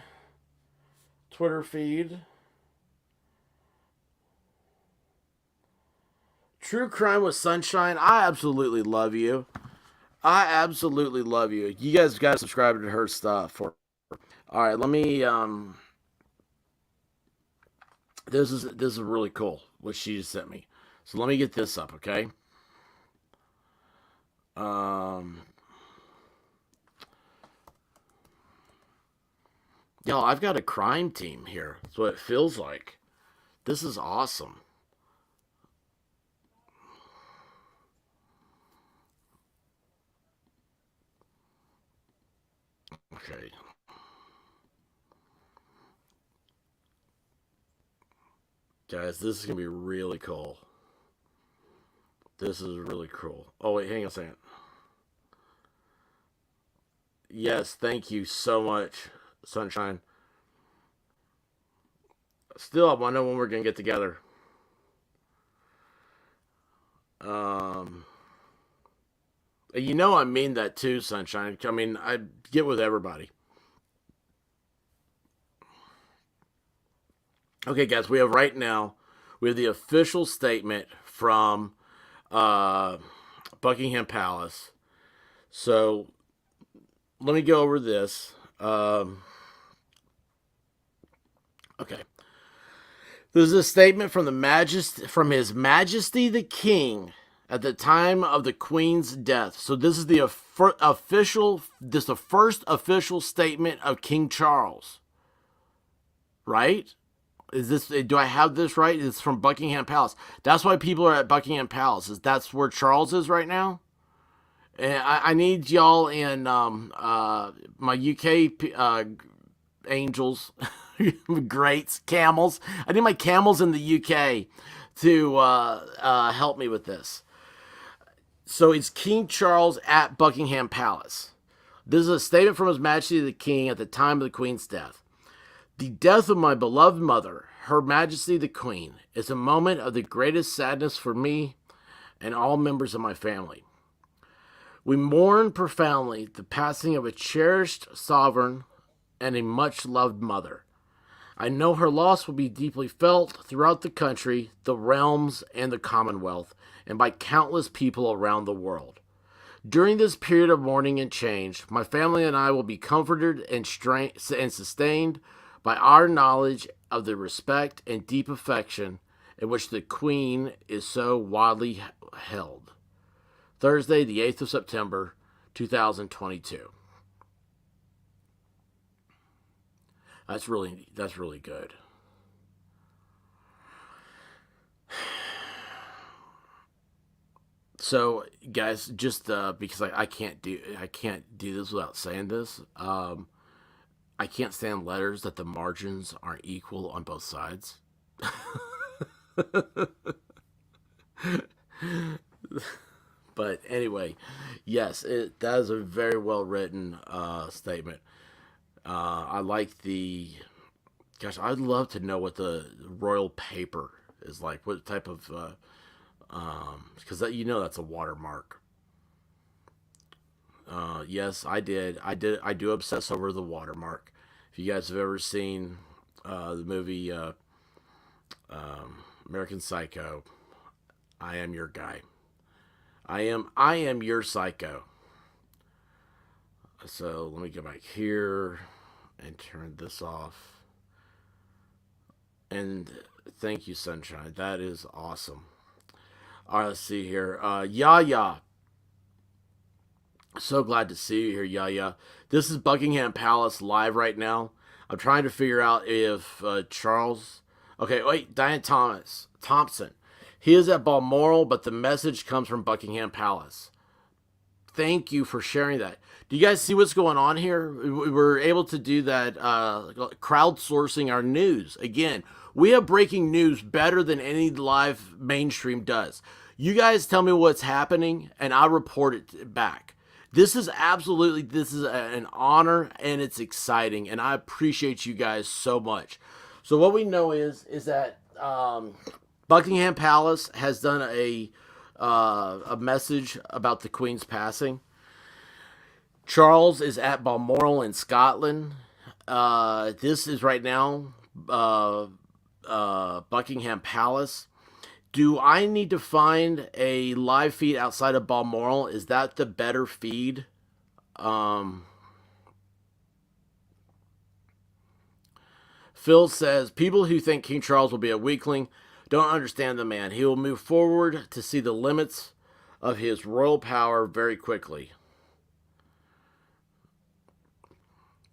Twitter feed. True Crime with Sunshine. I absolutely love you. I absolutely love you. You guys got to subscribe to her stuff. All right, let me. This is really cool what she just sent me. So let me get this up, okay? Yo, I've got a crime team here. That's what it feels like. This is awesome. Okay. Guys, this is going to be really cool. This is really cool. Oh, wait, hang on a second. Yes, thank you so much, Sunshine. Still, I want to know when we're going to get together. You know I mean that too, Sunshine. I mean, I get with everybody. Okay, guys, we have the official statement from Buckingham Palace. So let me go over this. Okay. This is a statement from His Majesty the King at the time of the Queen's death. So this is the first official statement of King Charles. Right? Do I have this right? It's from Buckingham Palace. That's why people are at Buckingham Palace. That's where Charles is right now. And I need y'all in my UK angels, greats, camels. I need my camels in the UK to help me with this. So it's King Charles at Buckingham Palace. This is a statement from His Majesty the King at the time of the Queen's death. The death of my beloved mother, Her Majesty the Queen, is a moment of the greatest sadness for me and all members of my family. We mourn profoundly the passing of a cherished sovereign and a much-loved mother. I know her loss will be deeply felt throughout the country, the realms, and the Commonwealth, and by countless people around the world. During this period of mourning and change, my family and I will be comforted and sustained by our knowledge of the respect and deep affection in which the Queen is so widely held. Thursday, the 8th of September, 2022. That's really good. So, guys, just because I can't do this without saying this. I can't stand letters that the margins aren't equal on both sides. But anyway, yes, that is a very well written statement. I like the. Gosh, I'd love to know what the royal paper is like. What type of. Because that's a watermark. Yes, I do obsess over the watermark. If you guys have ever seen the movie American Psycho, I am your guy. I am your psycho. So let me go back here and turn this off. And thank you, Sunshine. That is awesome. All right, let's see here. Yaya. So glad to see you here, Yaya. This is Buckingham Palace live right now. I'm trying to figure out if Charles... Okay, wait, Diane Thompson. He is at Balmoral, but the message comes from Buckingham Palace. Thank you for sharing that. Do you guys see what's going on here? We're able to do that, crowdsourcing our news. Again, we have breaking news better than any live mainstream does. You guys tell me what's happening, and I'll report it back. This is an honor, and it's exciting, and I appreciate you guys so much. So what we know is that Buckingham Palace has done a message about the Queen's passing. Charles is at Balmoral in Scotland. This is right now Buckingham Palace. Do I need to find a live feed outside of Balmoral? Is that the better feed? Phil says, people who think King Charles will be a weakling don't understand the man. He will move forward to see the limits of his royal power very quickly.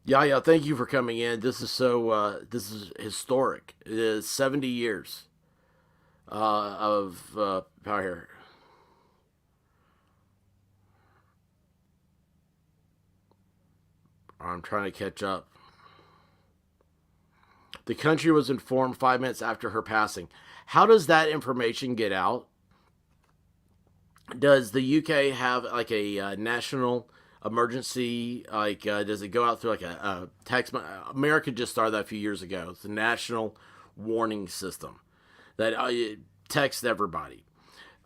Yeah, thank you for coming in. This is historic. It is 70 years of power here. I'm trying to catch up. The country was informed 5 minutes after her passing. How does that information get out? Does the UK have like a national emergency? Does it go out through like a text? America just started that a few years ago. It's a national warning system that texts everybody.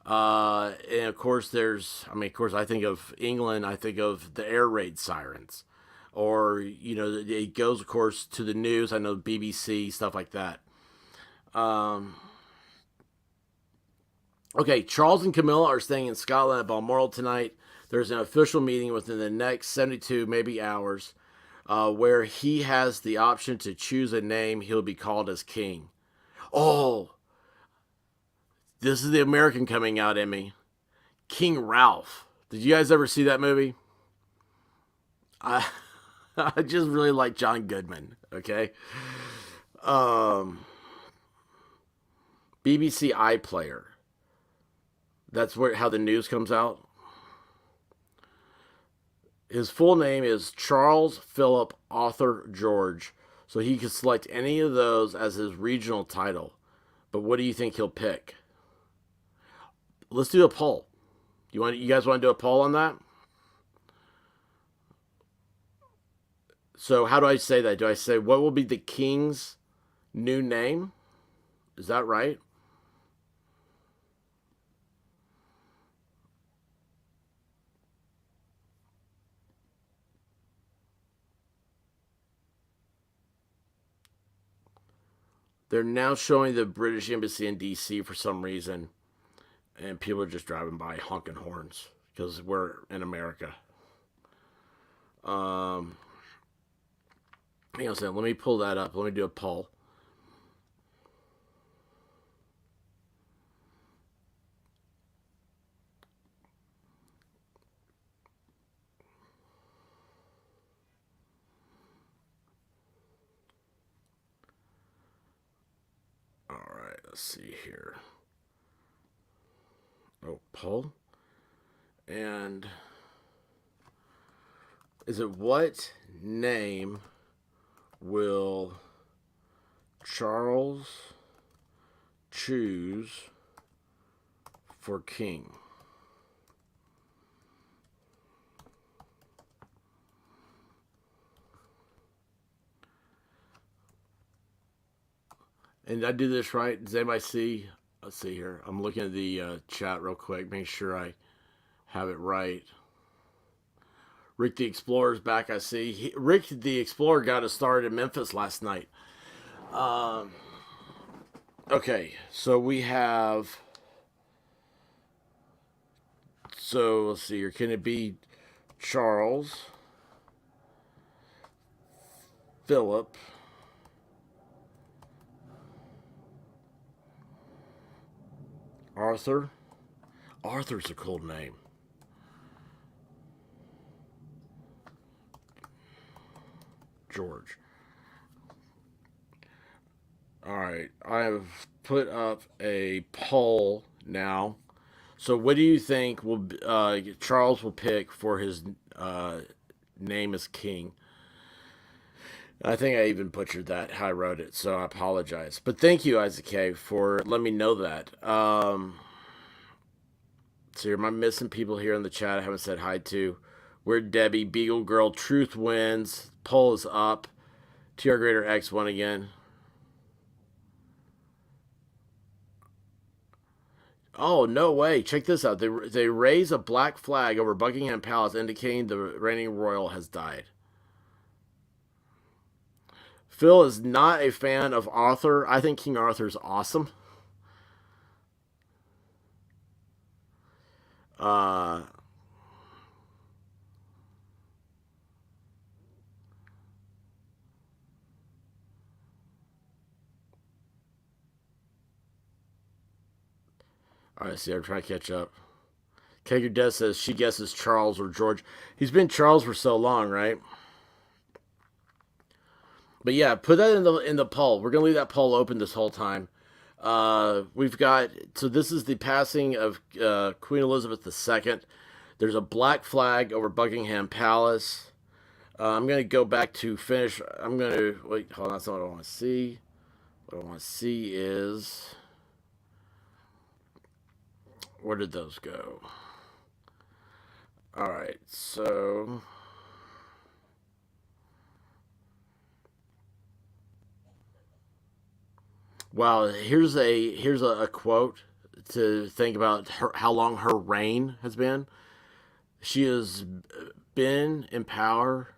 And of course, of course, I think of England, I think of the air raid sirens. Or, it goes, of course, to the news. I know BBC, stuff like that. Okay, Charles and Camilla are staying in Scotland at Balmoral tonight. There's an official meeting within the next 72, maybe hours, where he has the option to choose a name he'll be called as king. Oh, this is the American coming out in me. King Ralph. Did you guys ever see that movie? I just really like John Goodman, okay? BBC iPlayer. That's how the news comes out. His full name is Charles Philip Arthur George, so he can select any of those as his regional title. But what do you think he'll pick? Let's do a poll. You guys want to do a poll on that? So how do I say that? Do I say what will be the king's new name? Is that right? They're now showing the British Embassy in D.C. for some reason. And people are just driving by honking horns because we're in America. Hang on a second. Let me pull that up. Let me do a poll. All right. Let's see here. Oh, poll. And is it what name will Charles choose for king? And I do this right? Does anybody see? Let's see here. I'm looking at the chat real quick, make sure I have it right. Rick the Explorer's back, I see. Rick the Explorer got us started in Memphis last night. Okay, so we have... So, let's see here. Can it be Charles, Philip, Arthur? Arthur's a cool name. George. Alright, I have put up a poll now. So what do you think will Charles will pick for his name as king? I think I even butchered that, how I wrote it, so I apologize. But thank you, Isaac K, for letting me know that. So am I missing people here in the chat I haven't said hi to? Weird Debbie, Beagle Girl, Truth Wins, poll is up. TR Greater X won again. Oh, no way. Check this out. They raise a black flag over Buckingham Palace indicating the reigning royal has died. Phil is not a fan of Arthur. I think King Arthur is awesome. Alright, see, I'm trying to catch up. Kager Des says she guesses Charles or George. He's been Charles for so long, right? But yeah, put that in the poll. We're gonna leave that poll open this whole time. We've got, so this is the passing of Queen Elizabeth II. There's a black flag over Buckingham Palace. I'm gonna go back to finish. I'm gonna wait. Hold on, that's not what I want to see. What I want to see is, where did those go? All right, so. Wow, here's a quote. to think about how long her reign has been. She has been in power.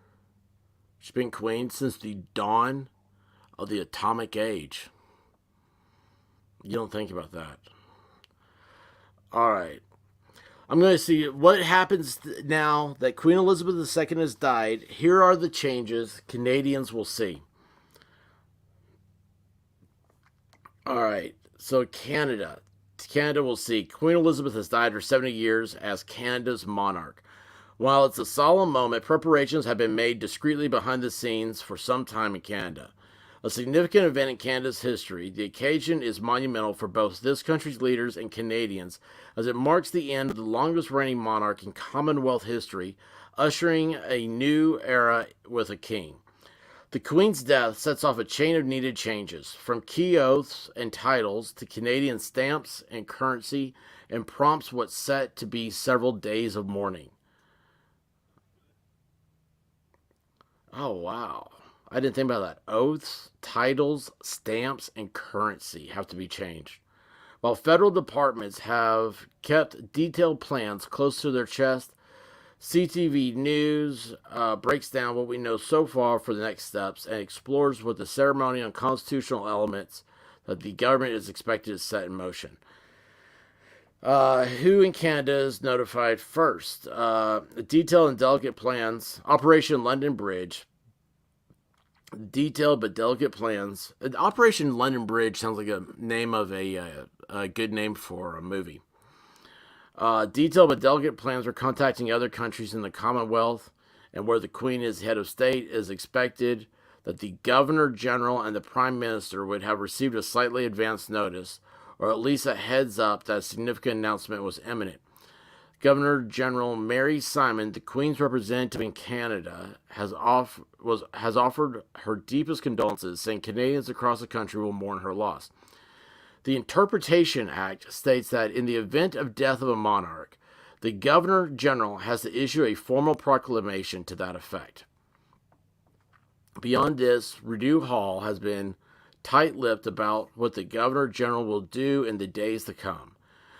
She's been queen since the dawn of the atomic age. You don't think about that. All right. I'm going to see what happens now that Queen Elizabeth II has died. Here are the changes Canadians will see. All right. So Canada. Canada will see Queen Elizabeth has died for 70 years as Canada's monarch. While it's a solemn moment, preparations have been made discreetly behind the scenes for some time in Canada. A significant event in Canada's history, the occasion is monumental for both this country's leaders and Canadians, as it marks the end of the longest reigning monarch in Commonwealth history, ushering a new era with a king. The Queen's death sets off a chain of needed changes, from key oaths and titles to Canadian stamps and currency, and prompts what's set to be several days of mourning. Oh, wow. I didn't think about that. Oaths, titles, stamps, and currency have to be changed. While federal departments have kept detailed plans close to their chest, CTV News breaks down what we know so far for the next steps and explores what the ceremonial and constitutional elements that the government is expected to set in motion. Who in Canada is notified first? Detailed and delicate plans. Operation London Bridge. Detailed but delicate plans. Operation London Bridge sounds like a name of a good name for a movie. Detailed but delicate plans for contacting other countries in the Commonwealth, and where the Queen is head of state, is expected that the Governor General and the Prime Minister would have received a slightly advanced notice, or at least a heads up that a significant announcement was imminent. Governor General Mary Simon, the Queen's representative in Canada, has offered her deepest condolences, saying Canadians across the country will mourn her loss. The Interpretation Act states that in the event of death of a monarch, the Governor General has to issue a formal proclamation to that effect. Beyond this, Rideau Hall has been tight-lipped about what the Governor General will do in the days to come.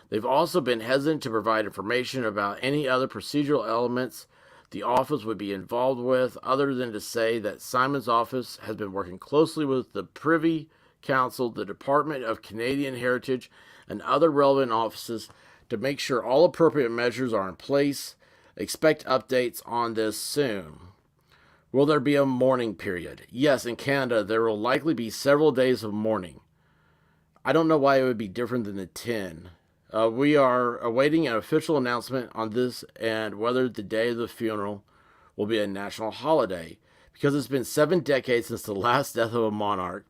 They've also been hesitant to provide information about any other procedural elements the office would be involved with, other than to say that Simon's office has been working closely with the Privy Council, the Department of Canadian Heritage, and other relevant offices to make sure all appropriate measures are in place. Expect updates on this soon. Will there be a mourning period? Yes, in Canada, there will likely be several days of mourning. I don't know why it would be different than the 10. We are awaiting an official announcement on this and whether the day of the funeral will be a national holiday. Because it's been 7 decades since the last death of a monarch,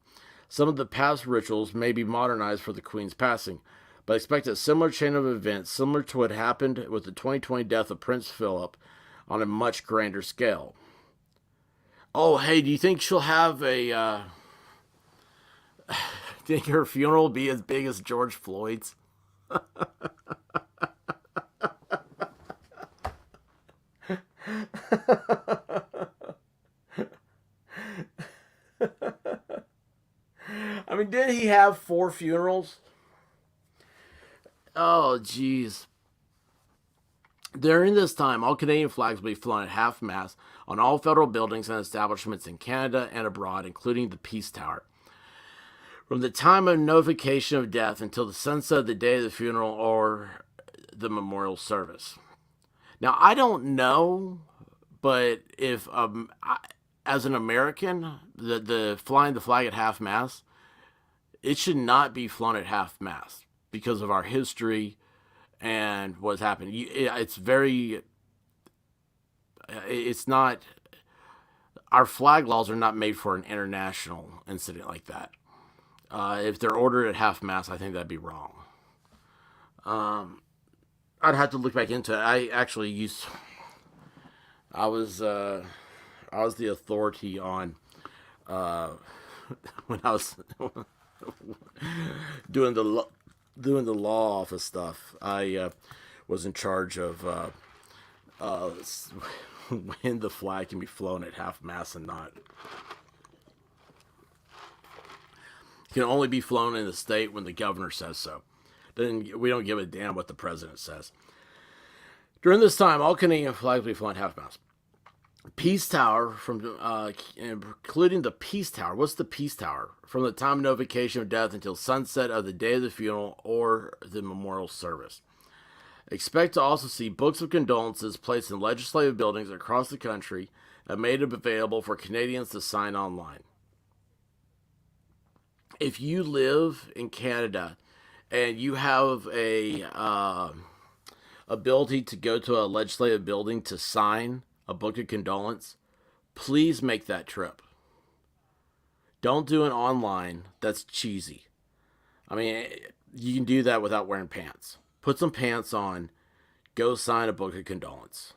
some of the past rituals may be modernized for the Queen's passing, but expect a similar chain of events similar to what happened with the 2020 death of Prince Philip on a much grander scale. Oh, hey, do you think she'll have do you think her funeral will be as big as George Floyd's? I mean, did he have 4 funerals? Oh, jeez. During this time, all Canadian flags will be flown at half-mast on all federal buildings and establishments in Canada and abroad, including the Peace Tower. From the time of notification of death until the sunset of the day of the funeral or the memorial service. Now, I don't know, but if, as an American, the flying the flag at half-mast, it should not be flown at half-mast because of our history and what's happened. It's not, our flag laws are not made for an international incident like that. If they're ordered at half-mast, I think that'd be wrong. I'd have to look back into it. I was the authority on, when I was doing the law office stuff. I was in charge of when the flag can be flown at half-mast and not. It can only be flown in the state when the governor says so. Then we don't give a damn what the president says. During this time, all Canadian flags will be flown half-mast. Peace Tower, including the Peace Tower. What's the Peace Tower? From the time of notification of death until sunset of the day of the funeral or the memorial service. Expect to also see books of condolences placed in legislative buildings across the country and made available for Canadians to sign online. If you live in Canada and you have a ability to go to a legislative building to sign a book of condolence, please make that trip. Don't do it online. That's cheesy. I mean, you can do that without wearing pants. Put some pants on. Go sign a book of condolence.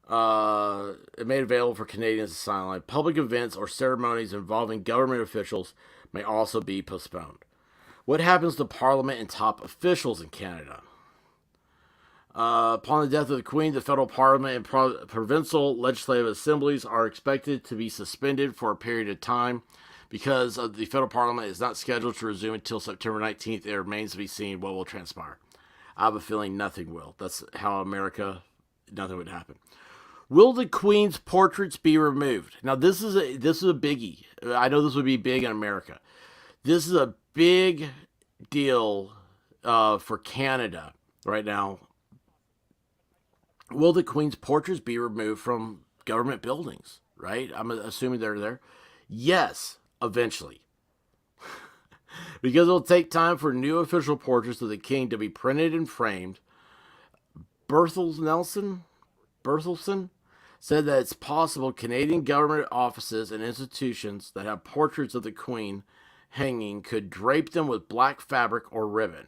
It made available for Canadians to sign online. Public events or ceremonies involving government officials may also be postponed. What happens to Parliament and top officials in Canada? Upon the death of the Queen, the federal Parliament and provincial legislative assemblies are expected to be suspended for a period of time. Because the federal Parliament is not scheduled to resume until September 19th, it remains to be seen what will transpire. I have a feeling nothing will. That's how America, nothing would happen. Will the Queen's portraits be removed? Now, this is a biggie. I know this would be big in America. This is a big deal for Canada right now. Will the Queen's portraits be removed from government buildings? Right? I'm assuming they're there. Yes, eventually. Because it'll take time for new official portraits of the King to be printed and framed. Berthelsson said that it's possible Canadian government offices and institutions that have portraits of the Queen hanging could drape them with black fabric or ribbon.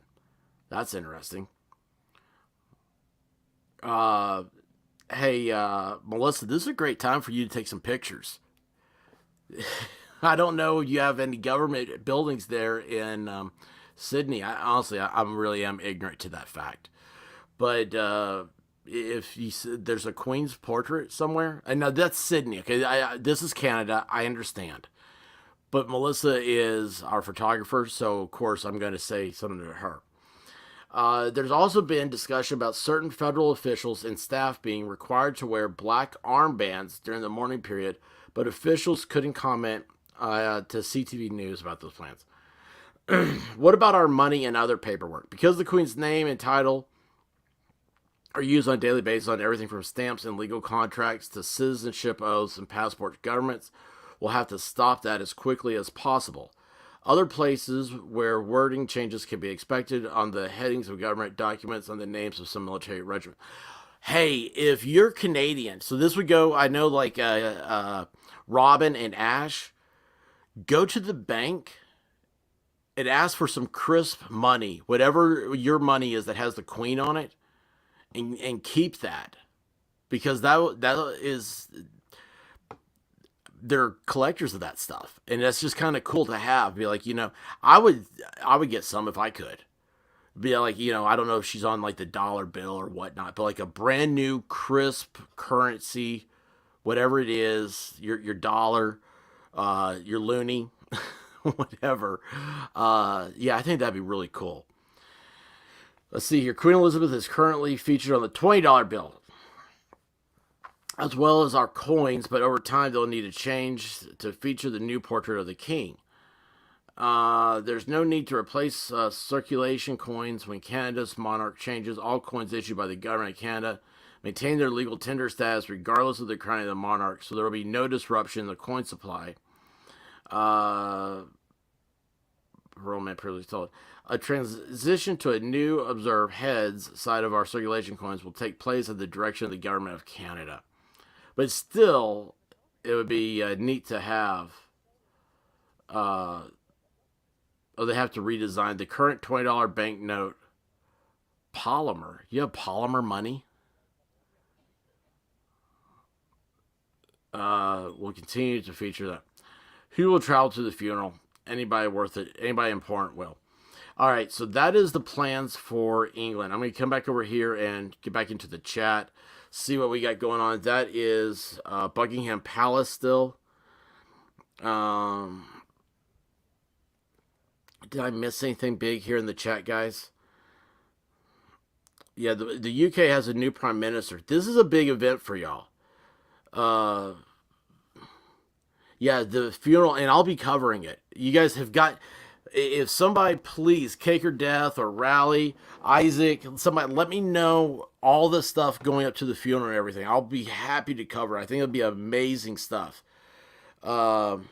That's interesting. Hey, Melissa, this is a great time for you to take some pictures. I don't know if you have any government buildings there in Sydney. I really am ignorant to that fact. But if there's a Queen's portrait somewhere, and now that's Sydney. Okay, this is Canada. I understand. But Melissa is our photographer, so of course I'm going to say something to her. There's also been discussion about certain federal officials and staff being required to wear black armbands during the mourning period, but officials couldn't comment to CTV News about those plans. What about our money and other paperwork? Because the Queen's name and title are used on a daily basis on everything from stamps and legal contracts to citizenship oaths and passports, governments will have to stop that as quickly as possible. Other places where wording changes can be expected on the headings of government documents on the names of some military regiment. Hey, if you're Canadian, so this would go, I know, like Robin and Ash, go to the bank and ask for some crisp money, whatever your money is that has the Queen on it, and keep that. Because that is... they're collectors of that stuff, and that's just kind of cool to have. Be like, I would get some if I could. Be like, I don't know if she's on like the dollar bill or whatnot, but like a brand new crisp currency, whatever it is, your dollar, your loonie, whatever. Yeah, I think that'd be really cool. Let's see here. Queen Elizabeth is currently featured on the $20 bill, as well as our coins, but over time they'll need to change to feature the new portrait of the King. There's no need to replace circulation coins when Canada's monarch changes. All coins issued by the government of Canada maintain their legal tender status regardless of the crown of the monarch, so there will be no disruption in the coin supply. Roman previously told. A transition to a new observed heads side of our circulation coins will take place at the direction of the government of Canada. But still, it would be neat to have... they have to redesign the current $20 banknote polymer. You have polymer money? We'll continue to feature that. Who will travel to the funeral? Anybody worth it? Anybody important will. All right, so that is the plans for England. I'm going to come back over here and get back into the chat, see what we got going on. That is Buckingham Palace still. Did I miss anything big here in the chat, guys? Yeah, the UK has a new prime minister. This is a big event for y'all. Yeah, the funeral, and I'll be covering it. You guys have got. If somebody, please, Cake or Death or Rally, Isaac, somebody, let me know all the stuff going up to the funeral and everything. I'll be happy to cover. I think it'll be amazing stuff. Isaac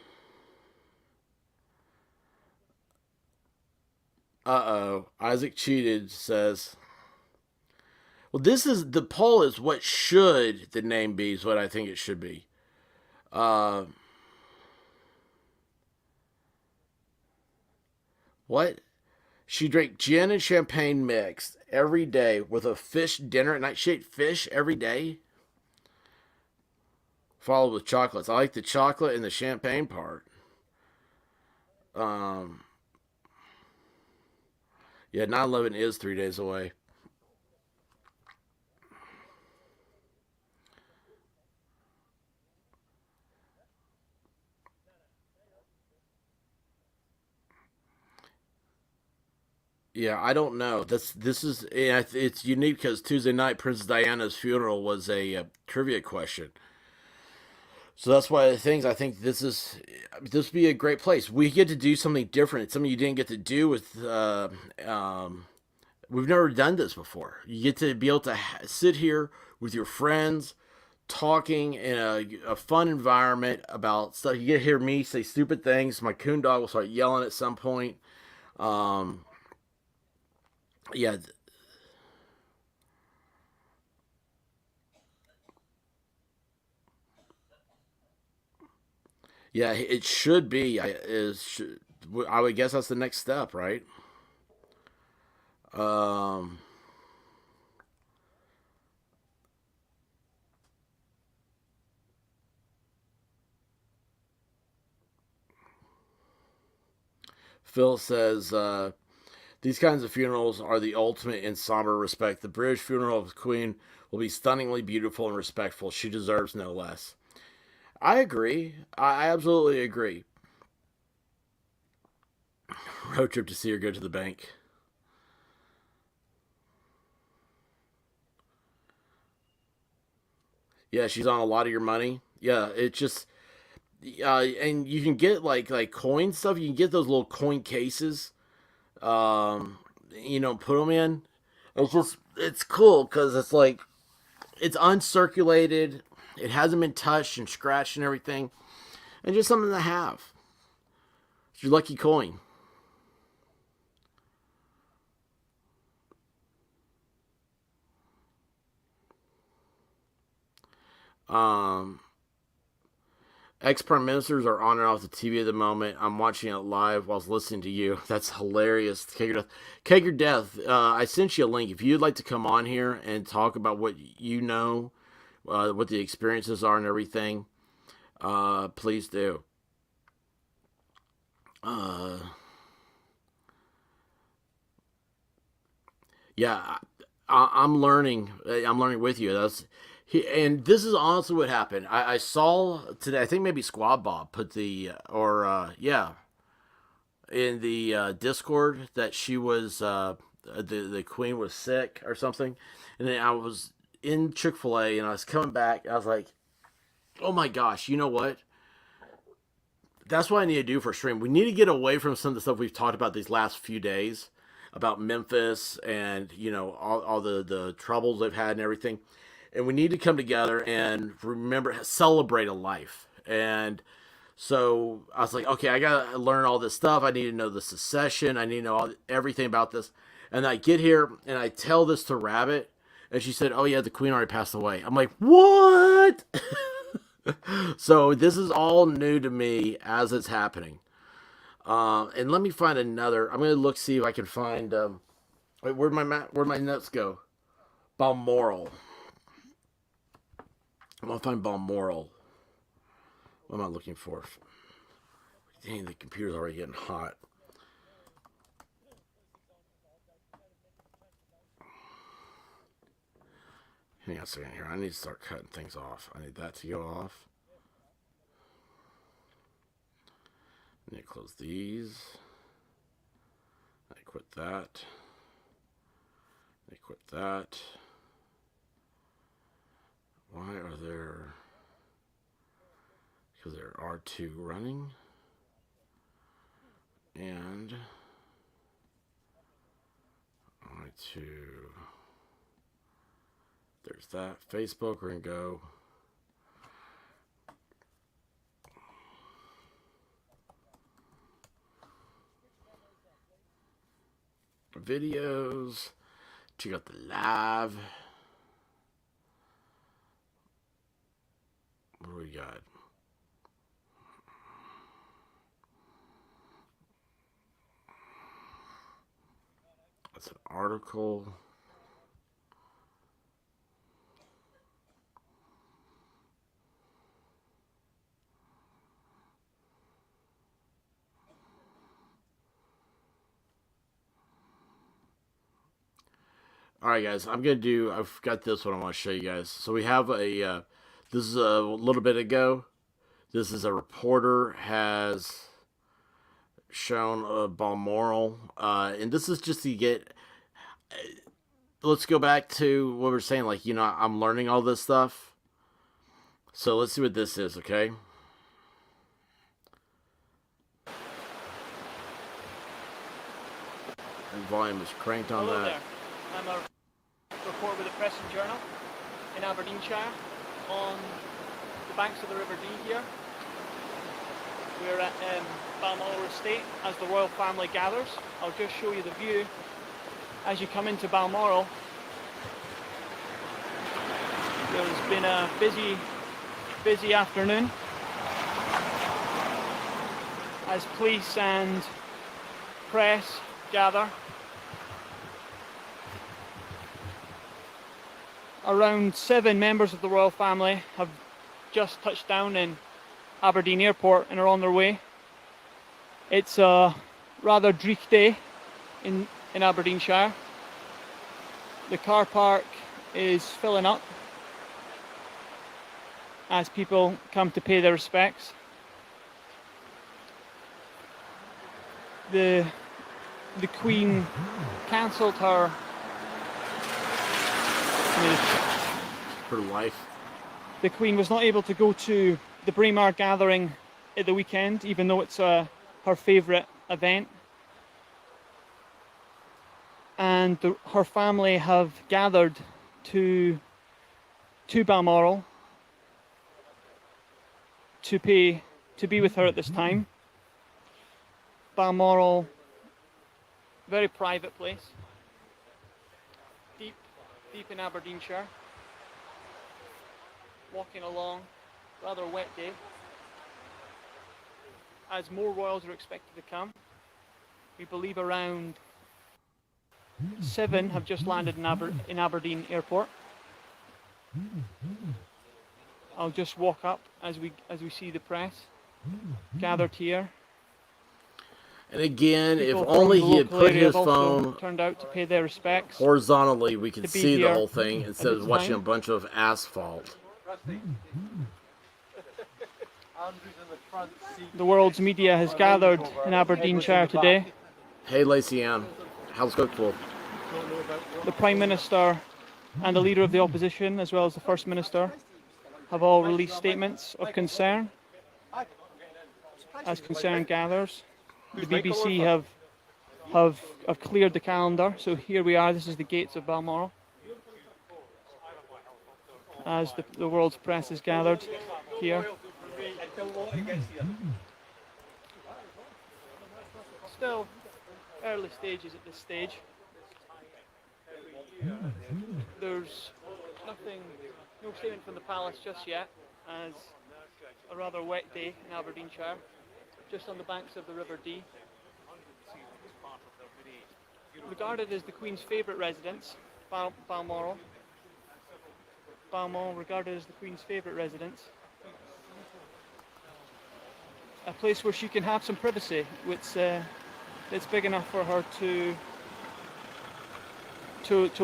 cheated, says. Well, this is the poll is what should the name be is what I think it should be. What? She drank gin and champagne mixed every day with a fish dinner at night. She ate fish every day. Followed with chocolates. I like the chocolate and the champagne part. Yeah, 9/11 is 3 days away. Yeah, I don't know. It's unique because Tuesday night Princess Diana's funeral was a trivia question. So that's why the things I think this would be a great place. We get to do something different. Something you didn't get to do with. We've never done this before. You get to be able to sit here with your friends, talking in a fun environment about stuff. You get to hear me say stupid things. My coon dog will start yelling at some point. Yeah. Yeah, it should be. I would guess that's the next step, right? Um, Phil says these kinds of funerals are the ultimate in somber respect. The British funeral of the Queen will be stunningly beautiful and respectful. She deserves no less. I agree. I absolutely agree. Road trip to see her go to the bank. Yeah, she's on a lot of your money. Yeah, it just and you can get like coin stuff. You can get those little coin cases. Put them in. It's cool because it's like it's uncirculated. It hasn't been touched and scratched and everything, and just something to have. It's your lucky coin. Um, Ex prime ministers are on and off the TV at the moment. I'm watching it live whilst listening to you. That's hilarious. Cake or Death. I sent you a link. If you'd like to come on here and talk about what you know, what the experiences are and everything, please do. Yeah, I'm learning. I'm learning with you. And this is honestly what happened. I saw today. I think maybe Squad Bob put in the Discord that she was the Queen was sick or something, and then I was in Chick-fil-A and I was coming back. I was like, oh my gosh, you know what? That's what I need to do for a stream. We need to get away from some of the stuff we've talked about these last few days about Memphis and all the troubles they've had and everything. And we need to come together and remember celebrate a life. And so I was like, okay, I gotta learn all this stuff. I need to know the secession. I need to know everything about this. And I get here and I tell this to Rabbit, and she said, "Oh yeah, the Queen already passed away." I'm like, "What?" So this is all new to me as it's happening. And let me find another. I'm gonna see if I can find. Wait, where'd my notes go? Balmoral. I'm gonna find Balmoral. What am I looking for? Dang, the computer's already getting hot. Hang on a second here. I need to start cutting things off. I need that to go off. I need to close these. quit that. They quit that. Why are there... Because there are two running. And... I2... There's that. Facebook, we're going to go... Videos. Check out the live. What do we got? That's an article. Alright guys, I've got this one I want to show you guys. So we have a, this is a little bit ago. This is a reporter has shown Balmoral. And this is just to get, let's go back to what we were saying, like, you know, I'm learning all this stuff. So let's see what this is, okay? And volume is cranked on Hello that. there. I'm a reporter with the Press and Journal in Aberdeenshire on the banks of the River Dee here. We're at Balmoral Estate as the royal family gathers. I'll just show you the view as you come into Balmoral. There's been a busy afternoon as police and press gather. Around 7 members of the royal family have just touched down in Aberdeen Airport and are on their way. It's a rather dreich day in Aberdeenshire. The car park is filling up as people come to pay their respects. The Queen cancelled her life. The Queen was not able to go to the Braemar gathering at the weekend, even though it's her favourite event. And her family have gathered to Balmoral to be with her at this time. Balmoral, very private place, deep in Aberdeenshire. Walking along, rather wet day, as more royals are expected to come. We believe around 7 have just landed in Aberdeen Airport. I'll just walk up as we see the press gathered here. And again, People if from only the he had local put area his have also phone turned out to pay their respects. horizontally, we could to be see the here whole thing at instead of this watching time. a bunch of asphalt. The world's media has gathered in Aberdeenshire today. Hey, Lacey Ann, how's Cookville? The Prime Minister and the Leader of the Opposition, as well as the First Minister, have all released statements of concern as concern gathers. The BBC have cleared the calendar, so here we are. This is the gates of Balmoral as the world's press is gathered here. Still early stages at this stage. There's no statement from the palace just yet, as a rather wet day in Aberdeenshire, just on the banks of the River Dee. Regarded as the Queen's favourite residence, Balmoral. Balmoral regarded as the Queen's favourite residence. A place where she can have some privacy, which it's big enough for her to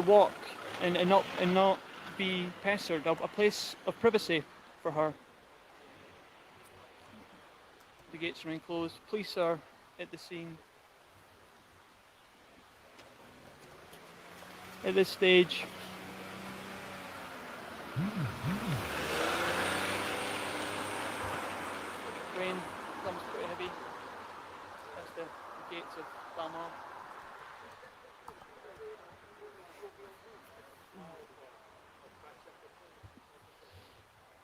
walk and not be pestered. A place of privacy for her. The gates remain closed. Police are at the scene. at this stage. Rain comes pretty heavy. That's the gates of Balmoral.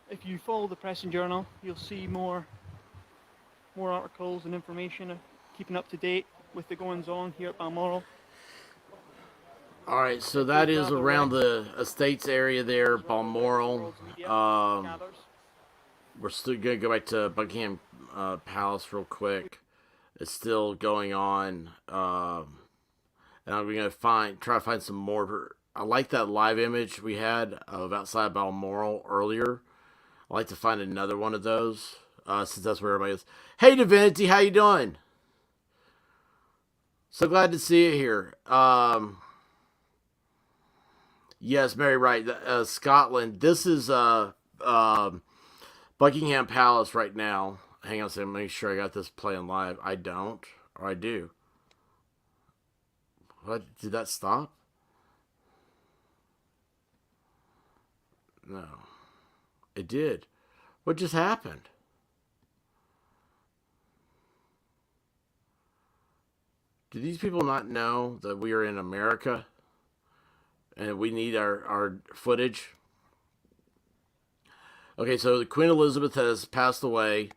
If you follow the Press and Journal, you'll see more articles and information, keeping up to date with the goings on here at Balmoral. All right, so that is around the estates area there, Balmoral. We're still gonna go back to Buckingham Palace real quick. It's still going on, and I'm gonna try to find some more. I like that live image we had of outside Balmoral earlier. I'd like to find another one of those, since that's where everybody is. Hey, Divinity, how you doing? So glad to see you here. Yes, Mary, right. Scotland. This is Buckingham Palace right now. Hang on a second, make sure I got this playing live. I don't, or I do. What? Did that stop? No. It did. What just happened? Do these people not know that we are in America and we need our footage? Okay, so Queen Elizabeth has passed away.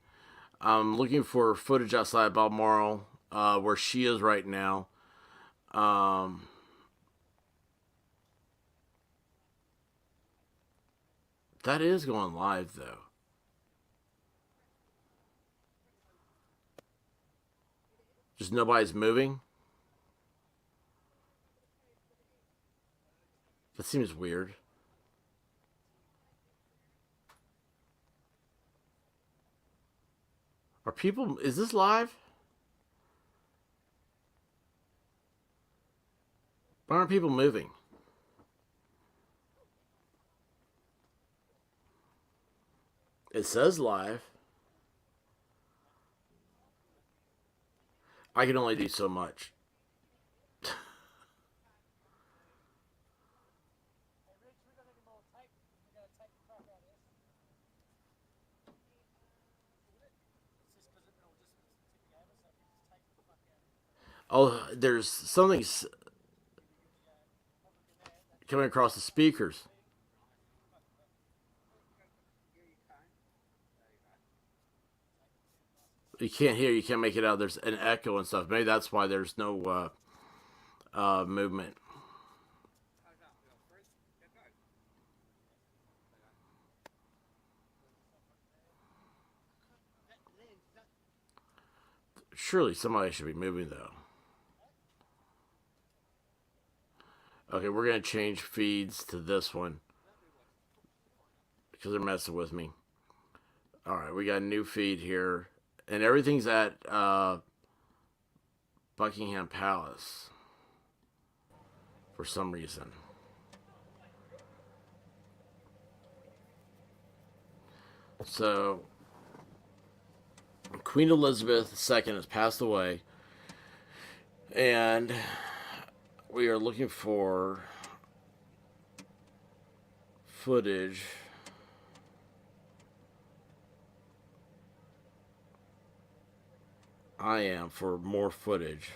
I'm looking for footage outside Balmoral, where she is right now. That is going live, though. Just nobody's moving. That seems weird. Are people... Is this live? Why aren't people moving? It says live. I can only do so much. Oh, there's something coming across the speakers. You can't hear, you can't make it out. There's an echo and stuff. Maybe that's why there's no movement. Surely somebody should be moving, though. Okay, we're going to change feeds to this one because they're messing with me. All right, we got a new feed here. And everything's at Buckingham Palace for some reason. So, Queen Elizabeth II has passed away. And we are looking for footage. I am for more footage.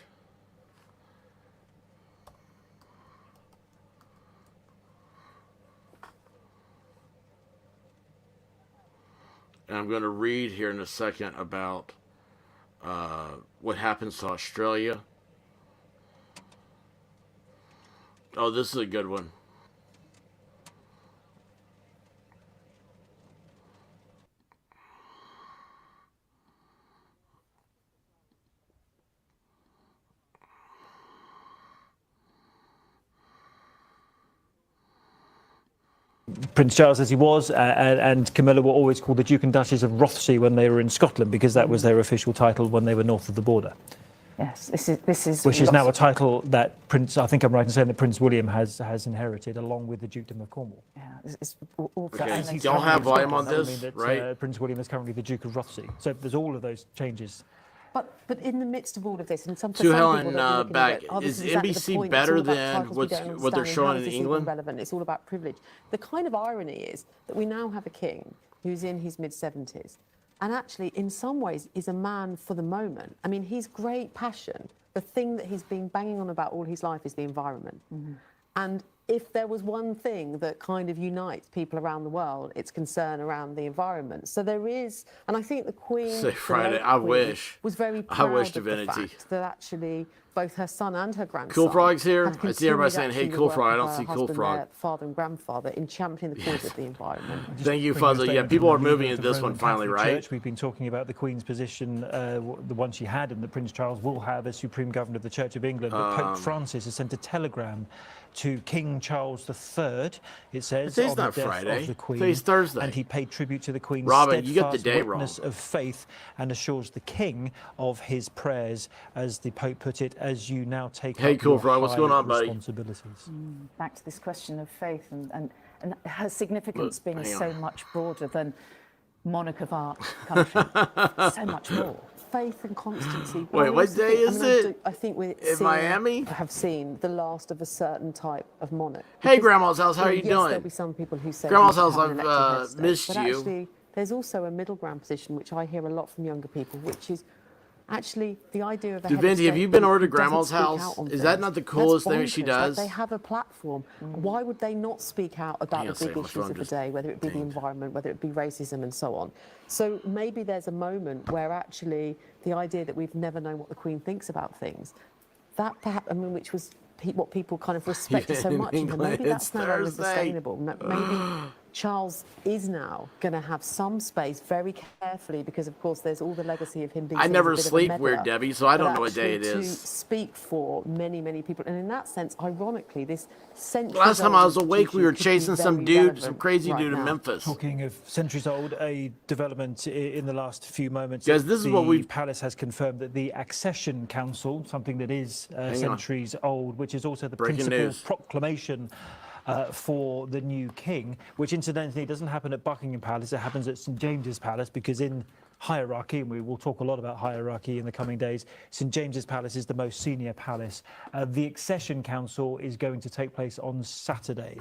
And I'm going to read here in a second about what happens to Australia. Oh, this is a good one. Prince Charles as he was, and Camilla were always called the Duke and Duchess of Rothesay when they were in Scotland, because that was their official title when they were north of the border. Yes, this is which is now a title that I think I'm right in saying that Prince William has inherited along with the Dukedom of Cornwall. Yeah, it's all okay. Y'all have volume on this, that, right? Prince William is currently the Duke of Rothesay. So there's all of those changes But in the midst of all of this, and for To some Helen, people, they'll be looking back, at it, oh, this is exactly the NBC point. It's better all about than titles we what don't they're understand, showing how in is this even England? relevant? It's all about privilege. The kind of irony is that we now have a king who's in his mid-70s, and actually, in some ways, is a man for the moment. I mean, his great passion, the thing that he's been banging on about all his life, is the environment. And if there was one thing that kind of unites people around the world, it's concern around the environment. So there is, and I think the Queen, Say the Friday, late I Queen, wish. was very I proud wish of the Divinity. fact that actually both her son and her grandson. Cool Frog's here. had I see everybody continued saying, "Hey, actually the Cool work Frog." I of don't her see Cool husband, Frog. their father and grandfather in championing the cause of the environment. Thank you, Bring a Fuzzy. Yeah, statement people from are the moving leader into of the this one Roman finally, Catholic right? Church. We've been talking about the Queen's position, the one she had, and that Prince Charles will have as Supreme Governor of the Church of England. But Pope Francis has sent a telegram to King Charles III, it says, Today's on the not death Friday. of the Queen. Today's Thursday. And he paid tribute to the Queen's Robin, you get the steadfast day witness wrong. of faith and assures the King of his prayers, as the Pope put it, as you now take Hey, up Cool your Frog, what's high going on, buddy? responsibilities. Back to this question of faith and her significance Look, being hang so on. much broader than monarch of our country. So much more. Faith and constancy. Wait, what day is it? I think we Miami? have seen the last of a certain type of monarch. Hey, Because, Grandma's house, how are you yes, there'll doing? be some people who say Grandma's we should house, have an I've, elected head state, missed but you. actually, there's also a middle ground position which I hear a lot from younger people, which is actually the idea of a head of Divinity, have state you been who over to doesn't Grandma's speak house? out on Is that things. not the That's coolest thing she bonkers. Like, does? they have a platform. Why would they not speak out about Hang on a the second, big my issues phone of the just day, whether it be the dinged. environment, whether it be racism and so on? So maybe there's a moment where actually the idea that we've never known what the Queen thinks about things, that perhaps, I mean, which was what people kind of respected so Even in much, and England, maybe that's it's no longer Thursday. sustainable. Maybe Charles is now going to have some space very carefully, because of course there's all the legacy of him being I seen as never a bit of a sleep weird, meddler, Debbie, so I but don't know what day it actually is. to speak for many, many people. And in that sense, ironically, this century. Last time I was awake, we were chasing some dude, some crazy dude in Memphis. Talking of centuries old, a development in the last few moments. Guys, this is what the we've- palace has confirmed that the Accession Council, something that is on. centuries old, which is also the Breaking principal news. proclamation for the new king, which incidentally doesn't happen at Buckingham Palace, it happens at St James's Palace, because in hierarchy, and we will talk a lot about hierarchy in the coming days, St James's Palace is the most senior palace. The Accession Council is going to take place on Saturday.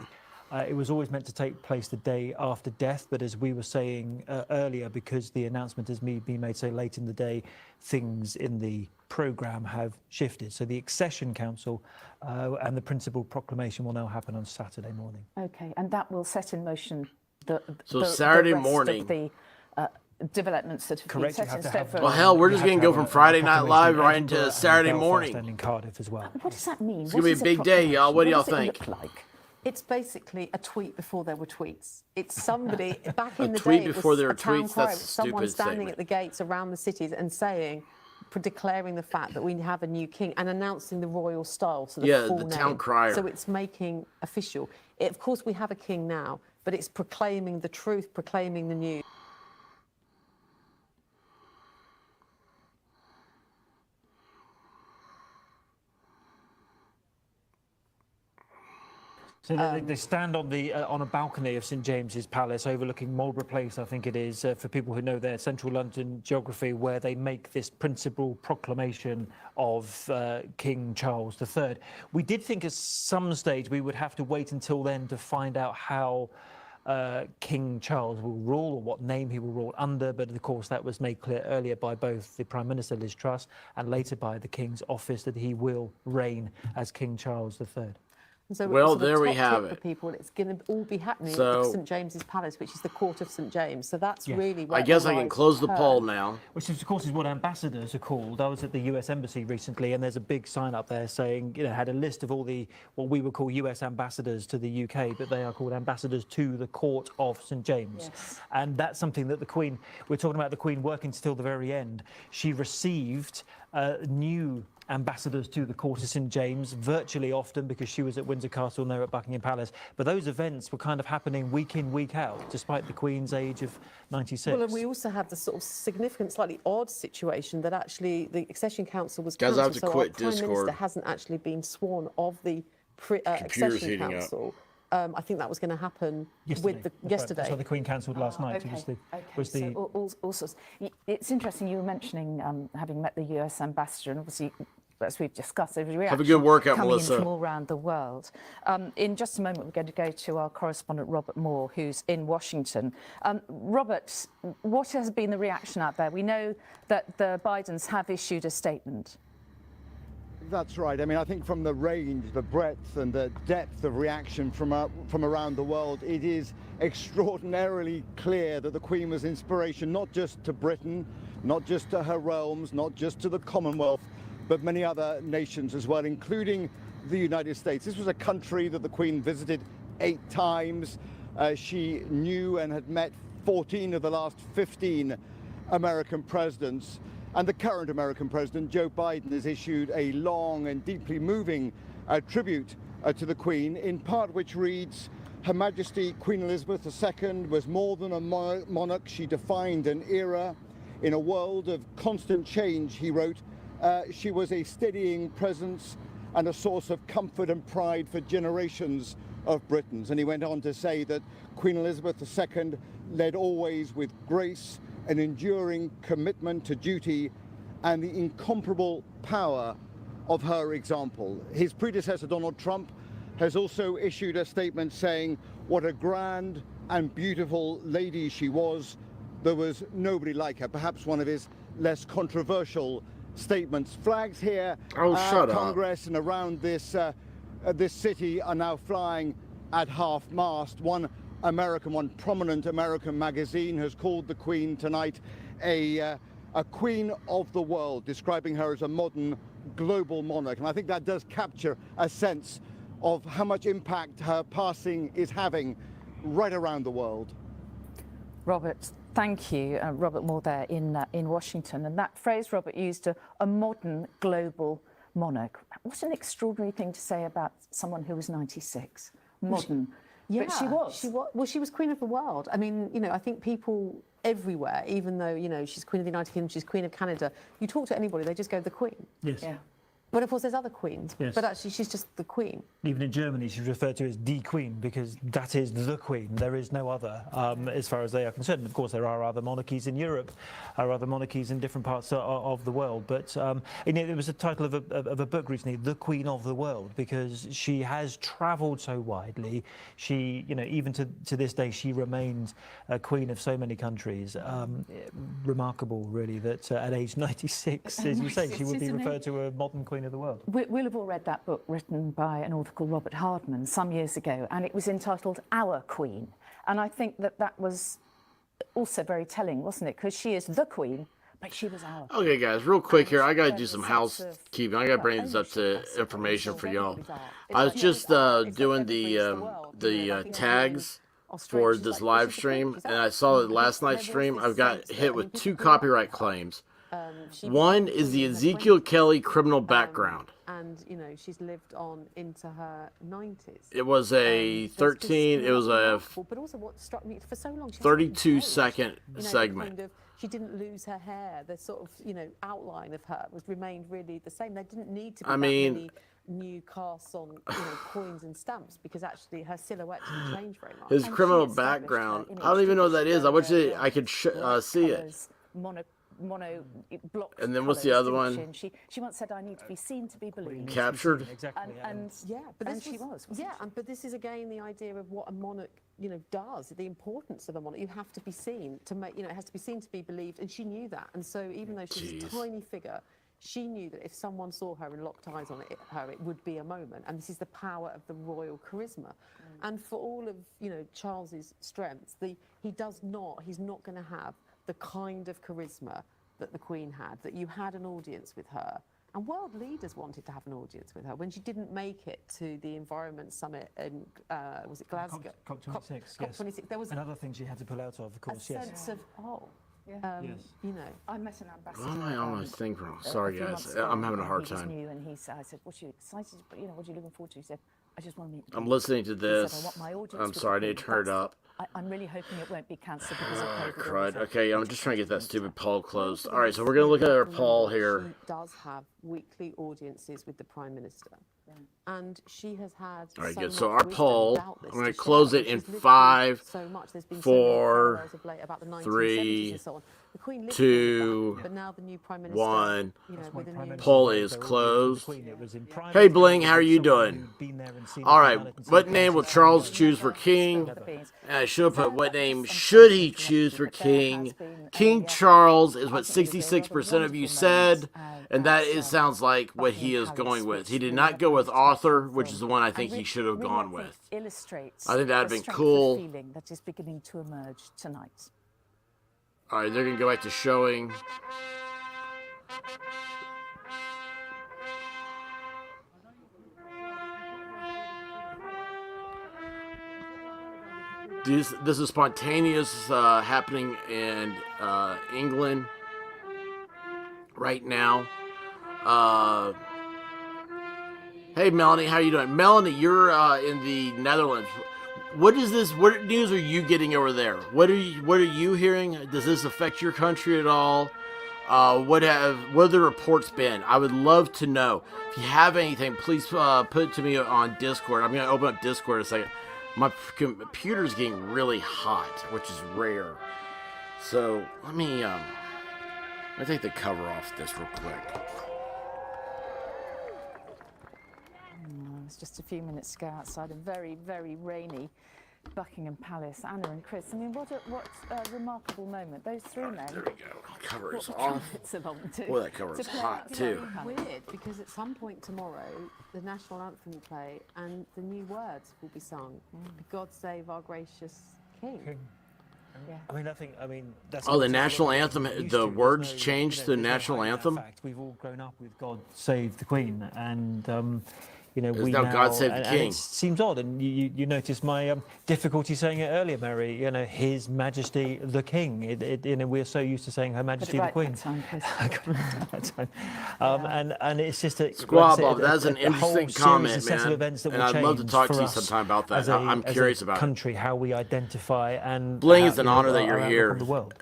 It was always meant to take place the day after death, but as we were saying earlier, because the announcement has been made so late in the day, things in the programme have shifted. So the Accession Council and the principal proclamation will now happen on Saturday morning. Okay, and that will set in motion So Saturday rest morning. of the developments that have Correct, been you set have in to stone have. for. Well, hell, we're you just have gonna to go have from a Friday Night proclamation Live in right Edinburgh into and Saturday Belfast morning. and in Cardiff as well. What does that mean? It's gonna be a big day, y'all. What do y'all think? Look like? It's basically a tweet before there were tweets. It's somebody back A in the tweet day. It before was there were a town tweets? crier. That's It a was someone stupid standing statement. at the gates around the cities and saying, declaring the fact that we have a new king and announcing the royal style, so the Yeah, full the name. town crier. So it's making official. Of course, we have a king now, but it's proclaiming the truth, proclaiming the news. So they stand on the on a balcony of St James's Palace, overlooking Marlborough Place, I think it is, for people who know their central London geography, where they make this principal proclamation of King Charles III. We did think at some stage we would have to wait until then to find out how King Charles will rule, or what name he will rule under, but of course that was made clear earlier by both the Prime Minister Liz Truss and later by the King's office that he will reign as King Charles III. And so Well, sort of there we top have tip it. For people, it's going to all be happening So- at St James's Palace, which is the court of St James. So that's Yes. really where I guess the I can rise close the occurred. poll now. Which of course is what ambassadors are called. I was at the US Embassy recently, and there's a big sign up there saying, had a list of all the, what we would call US ambassadors to the UK, but they are called ambassadors to the court of St James. Yes. And that's something that the Queen, we're talking about the Queen working till the very end. She received new ambassadors to the court of St James, virtually often, because she was at Windsor Castle and they're at Buckingham Palace. But those events were kind of happening week in, week out, despite the Queen's age of 96. Well, and we also had the sort of significant, slightly odd situation that actually the Accession Council was Guys, I have cancelled, to so quit our Prime Discord. Minister hasn't actually been sworn of the Computer's Accession heating up. Council. I think that was going to happen Yesterday. with That's why the Queen cancelled last night. So it's interesting you were mentioning having met the US ambassador, and obviously, as we've discussed, there was a reaction Have a good workout, coming Melissa. in from all around the world. In just a moment, we're going to go to our correspondent Robert Moore, who's in Washington. Robert, what has been the reaction out there? We know that the Bidens have issued a statement. That's right. I mean, I think from the range, the breadth and the depth of reaction from around the world, it is extraordinarily clear that the Queen was inspiration not just to Britain, not just to her realms, not just to the Commonwealth, but many other nations as well, including the United States. This was a country that the Queen visited 8 times. She knew and had met 14 of the last 15 American presidents. And the current American president, Joe Biden, has issued a long and deeply moving tribute to the Queen, in part which reads, Her Majesty Queen Elizabeth II was more than a monarch. She defined an era in a world of constant change, he wrote. She was a steadying presence and a source of comfort and pride for generations of Britons. And he went on to say that Queen Elizabeth II led always with grace, an enduring commitment to duty, and the incomparable power of her example. His predecessor, Donald Trump, has also issued a statement saying what a grand and beautiful lady she was. There was nobody like her. Perhaps one of his less controversial statements. Flags here at Congress and around this city are now flying at half-mast. One prominent American magazine has called the Queen tonight a queen of the world, describing her as a modern global monarch. And I think that does capture a sense of how much impact her passing is having right around the world. Robert, thank you. Robert Moore there in Washington. And that phrase Robert used, a modern global monarch. What an extraordinary thing to say about someone who was 96. Modern. Yeah, but she was. Well, she was Queen of the world. I mean, you know, I think people everywhere, even though, you know, she's Queen of the United Kingdom, she's Queen of Canada, you talk to anybody, they just go, the Queen. Yes. Yeah. But of course, there's other queens. Yes. But actually, she's just the Queen. Even in Germany, she's referred to as the Queen because that is the Queen. There is no other, as far as they are concerned. Of course, there are other monarchies in Europe, or other monarchies in different parts of the world. But you know, it was the title of a book recently, "The Queen of the World," because she has travelled so widely. She, you know, even to this day, she remains a queen of so many countries. Remarkable, really, that at age 96, as you say, she would be referred to a modern queen of the world. We'll have all read that book written by an author called Robert Hardman some years ago, and it was entitled Our Queen. And I think that was also very telling, wasn't it? Because she is the Queen, but she was our Queen. Okay, guys, real quick here. I got to do some housekeeping. I got to bring this up to information for y'all. I was just doing the tags for this live stream, and I saw that last night's stream. I've got hit with 2 copyright claims. One is the Ezekiel Kelly criminal background. And, you know, she's lived on into her 90s. It was a 13, it was a but also what struck me for so long, 32-second segment. Kind of, she didn't lose her hair. The sort of, you know, outline of her was remained really the same. There didn't need to be that many new casts on, you know, coins and stamps because actually her silhouette didn't change very much. His criminal background, I don't even know what that is. I wish I could see it. Mono block. And then what's the other one? She once said, "I need to be seen to be believed." Captured. Exactly. And she was. Yeah, but this is again the idea of what a monarch, you know, does. The importance of a monarch. You have to be seen to make. You know, it has to be seen to be believed, and she knew that. And so even though she was a tiny figure, she knew that if someone saw her and locked eyes on her, it would be a moment. And this is the power of the royal charisma. And for all of, you know, Charles's strengths, he's not going to have the kind of charisma that the Queen had, that you had an audience with her. And world leaders wanted to have an audience with her. When she didn't make it to the Environment Summit in, was it Glasgow? COP26, yes. COP26. There was another thing she had to pull out of course, a sense of, yes. you know. I met an ambassador. Why am I on my thing wrong? Sorry, guys. I'm having a hard time. He was new, and I said, "What are you excited? You know, what are you looking forward to?" He said, I just want to meet the I'm King." listening to He said, this. "I want my audience I'm with the sorry, I need Queen." to turn it That's- up. I'm really hoping it won't be cancelled because of Oh, COVID. or crud. whatever. Okay, I'm just trying to get that stupid poll closed. Well, All right, so we're going to look at our poll here. She does have weekly audiences with the Prime Minister. And she has had. All right, so good. So much our wisdom, poll, doubtless, I'm going to to close share. it in She's lived through 5, so much. There's been so many 4, parallels of late about the 1970s 3, and so on. The Queen lived 2, through that, but now the new Prime Minister, 1. you know, with a new Poll is closed. Hey, Bling, how are you doing? All right, what name will Charles choose for king? And I should have put what name should he choose for king. King Charles is what 66% of you said, and that sounds like what he is going with. He did not go with Arthur, which is the one I think he should have gone with. Illustrates I think that'd the been strength of cool. feeling that is beginning to emerge tonight. All right, they're going to go back to showing. This is spontaneous happening in England right now. Hey, Melanie, how you doing? Melanie, you're in the Netherlands. What is this? What news are you getting over there? What are you hearing? Does this affect your country at all? What have the reports been? I would love to know. If you have anything, please put it to me on Discord. I'm going to open up Discord in a second. My computer's getting really hot, which is rare. So let me take the cover off this real quick. It's just a few minutes to go outside a very, very rainy Buckingham Palace. Anna and Chris, I mean, what a remarkable moment. Those three men. There we go. Cover is brought off. the trumpets along to, Boy, that cover is play hot the too. Buckingham. Weird, because at some point tomorrow, the national anthem will play and the new words will be sung. God save our gracious King. Yeah. I mean, that's. Oh, the what national we're anthem, used the to. words There's no- changed you know, to the there's no national hiding that anthem? fact. We've all grown up with God Save the Queen, and you know, It's we now God Save the and King. it seems odd, and you noticed my difficulty saying it earlier, Mary. You know, His Majesty the King. You know, we're so used to saying Her Majesty the right Queen. that time, Chris. And it's just a Squab like I Bob, said, that's an a whole interesting series, comment, a set man. of events that And will I'd love to change talk for to you us sometime about that. as a- I'm as curious a about it. country, how we identify and Bling how, is an you know, honor that our you're outlook here. on the world.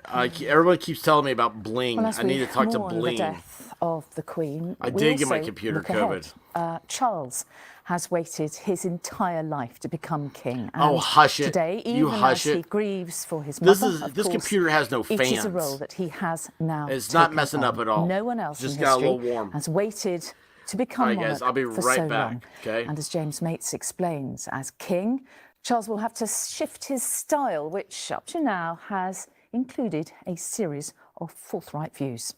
Everyone keeps telling me about Bling. Well, as I need we to talk to mourn the Bling. death of the Queen, I we did get my also computer look ahead. COVID. Charles has waited his entire life to become king. Oh, And hush it. Today, You even hush as he it. grieves for his This mother, is- of this course, computer has no It is a fans. role that he has now It's not taken messing up on. at all. No one else Just in got a history little warm. has waited to become All right, monarch guys, I'll be for right so back, long. okay? And as James Mates explains, as king, Charles will have to shift his style, which up to now has included a series of forthright views.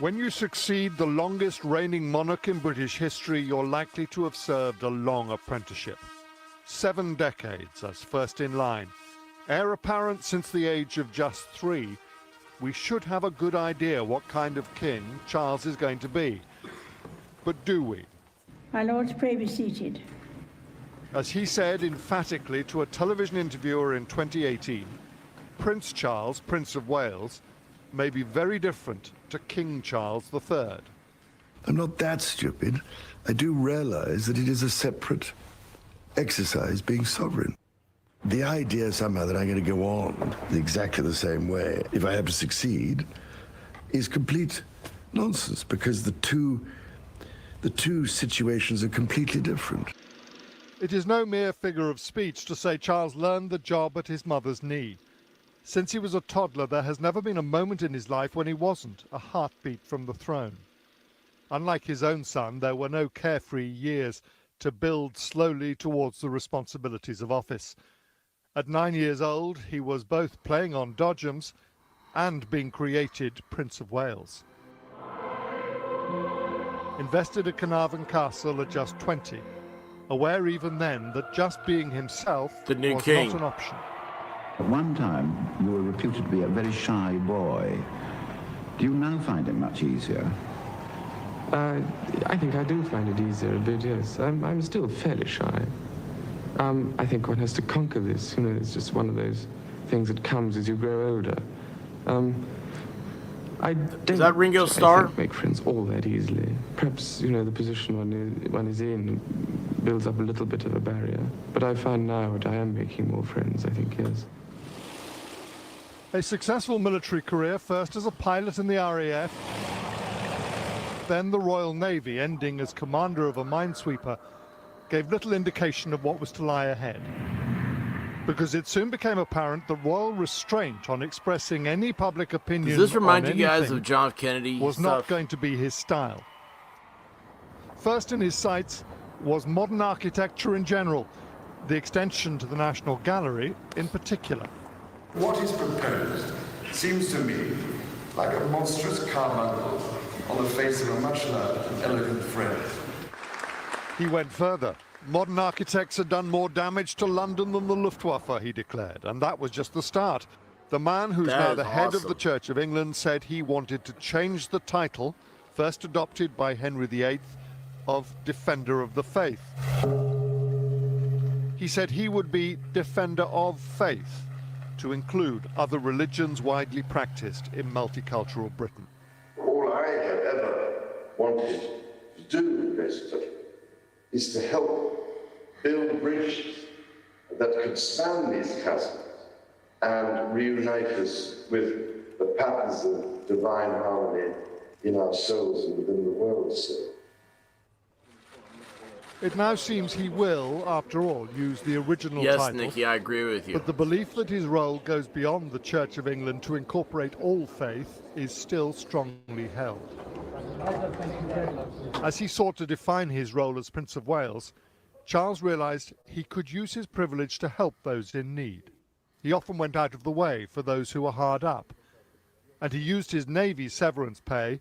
When you succeed the longest reigning monarch in British history, you're likely to have served a long apprenticeship. 7 decades as first in line. Heir apparent since the age of just 3, we should have a good idea what kind of king Charles is going to be. But do we? My lords, pray be seated. As he said emphatically to a television interviewer in 2018, Prince Charles, Prince of Wales, may be very different to King Charles III. I'm not that stupid. I do realize that it is a separate exercise being sovereign. The idea somehow that I'm going to go on exactly the same way if I have to succeed is complete nonsense, because the two situations are completely different. It is no mere figure of speech to say Charles learned the job at his mother's knee. Since he was a toddler, there has never been a moment in his life when he wasn't a heartbeat from the throne. Unlike his own son, there were no carefree years to build slowly towards the responsibilities of office. At 9 years old, he was both playing on dodgems and being created Prince of Wales. Invested at Carnarvon Castle at just 20, aware even then that just being himself The new was king. not an option. At one time, you were reputed to be a very shy boy. Do you now find it much easier? I think I do find it easier a bit, yes. I'm still fairly shy. I think one has to conquer this. You know, it's just one of those things that comes as you grow older. I don't, Is that Ringo I Starr? think, make friends all that easily. Perhaps, you know, the position one is in builds up a little bit of a barrier. But I find now that I am making more friends, I think, yes. A successful military career, first as a pilot in the RAF, then the Royal Navy, ending as commander of a minesweeper, gave little indication of what was to lie ahead. Because it soon became apparent that royal restraint on expressing any public opinion Does this remind on you guys anything of John F. Kennedy was stuff? not going to be his style. First in his sights was modern architecture in general, the extension to the National Gallery in particular. What is proposed seems to me like a monstrous carbuncle on the face of a much loved and elegant friend. He went further. Modern architects had done more damage to London than the Luftwaffe, he declared, and that was just the start. The man who's That now is the head of awesome. the Church of England said he wanted to change the title, first adopted by Henry VIII, of Defender of the Faith. He said he would be Defender of Faith, to include other religions widely practiced in multicultural Britain. All I have ever wanted to do, basically, is to help build bridges that could span these chasms and reunite us with the patterns of divine harmony in our souls and within the world. It now seems he will, after all, use the original Yes, title. Nikki, I agree with you. But the belief that his role goes beyond the Church of England to incorporate all faith is still strongly held. As he sought to define his role as Prince of Wales, Charles realised he could use his privilege to help those in need. He often went out of the way for those who were hard up, and he used his Navy severance pay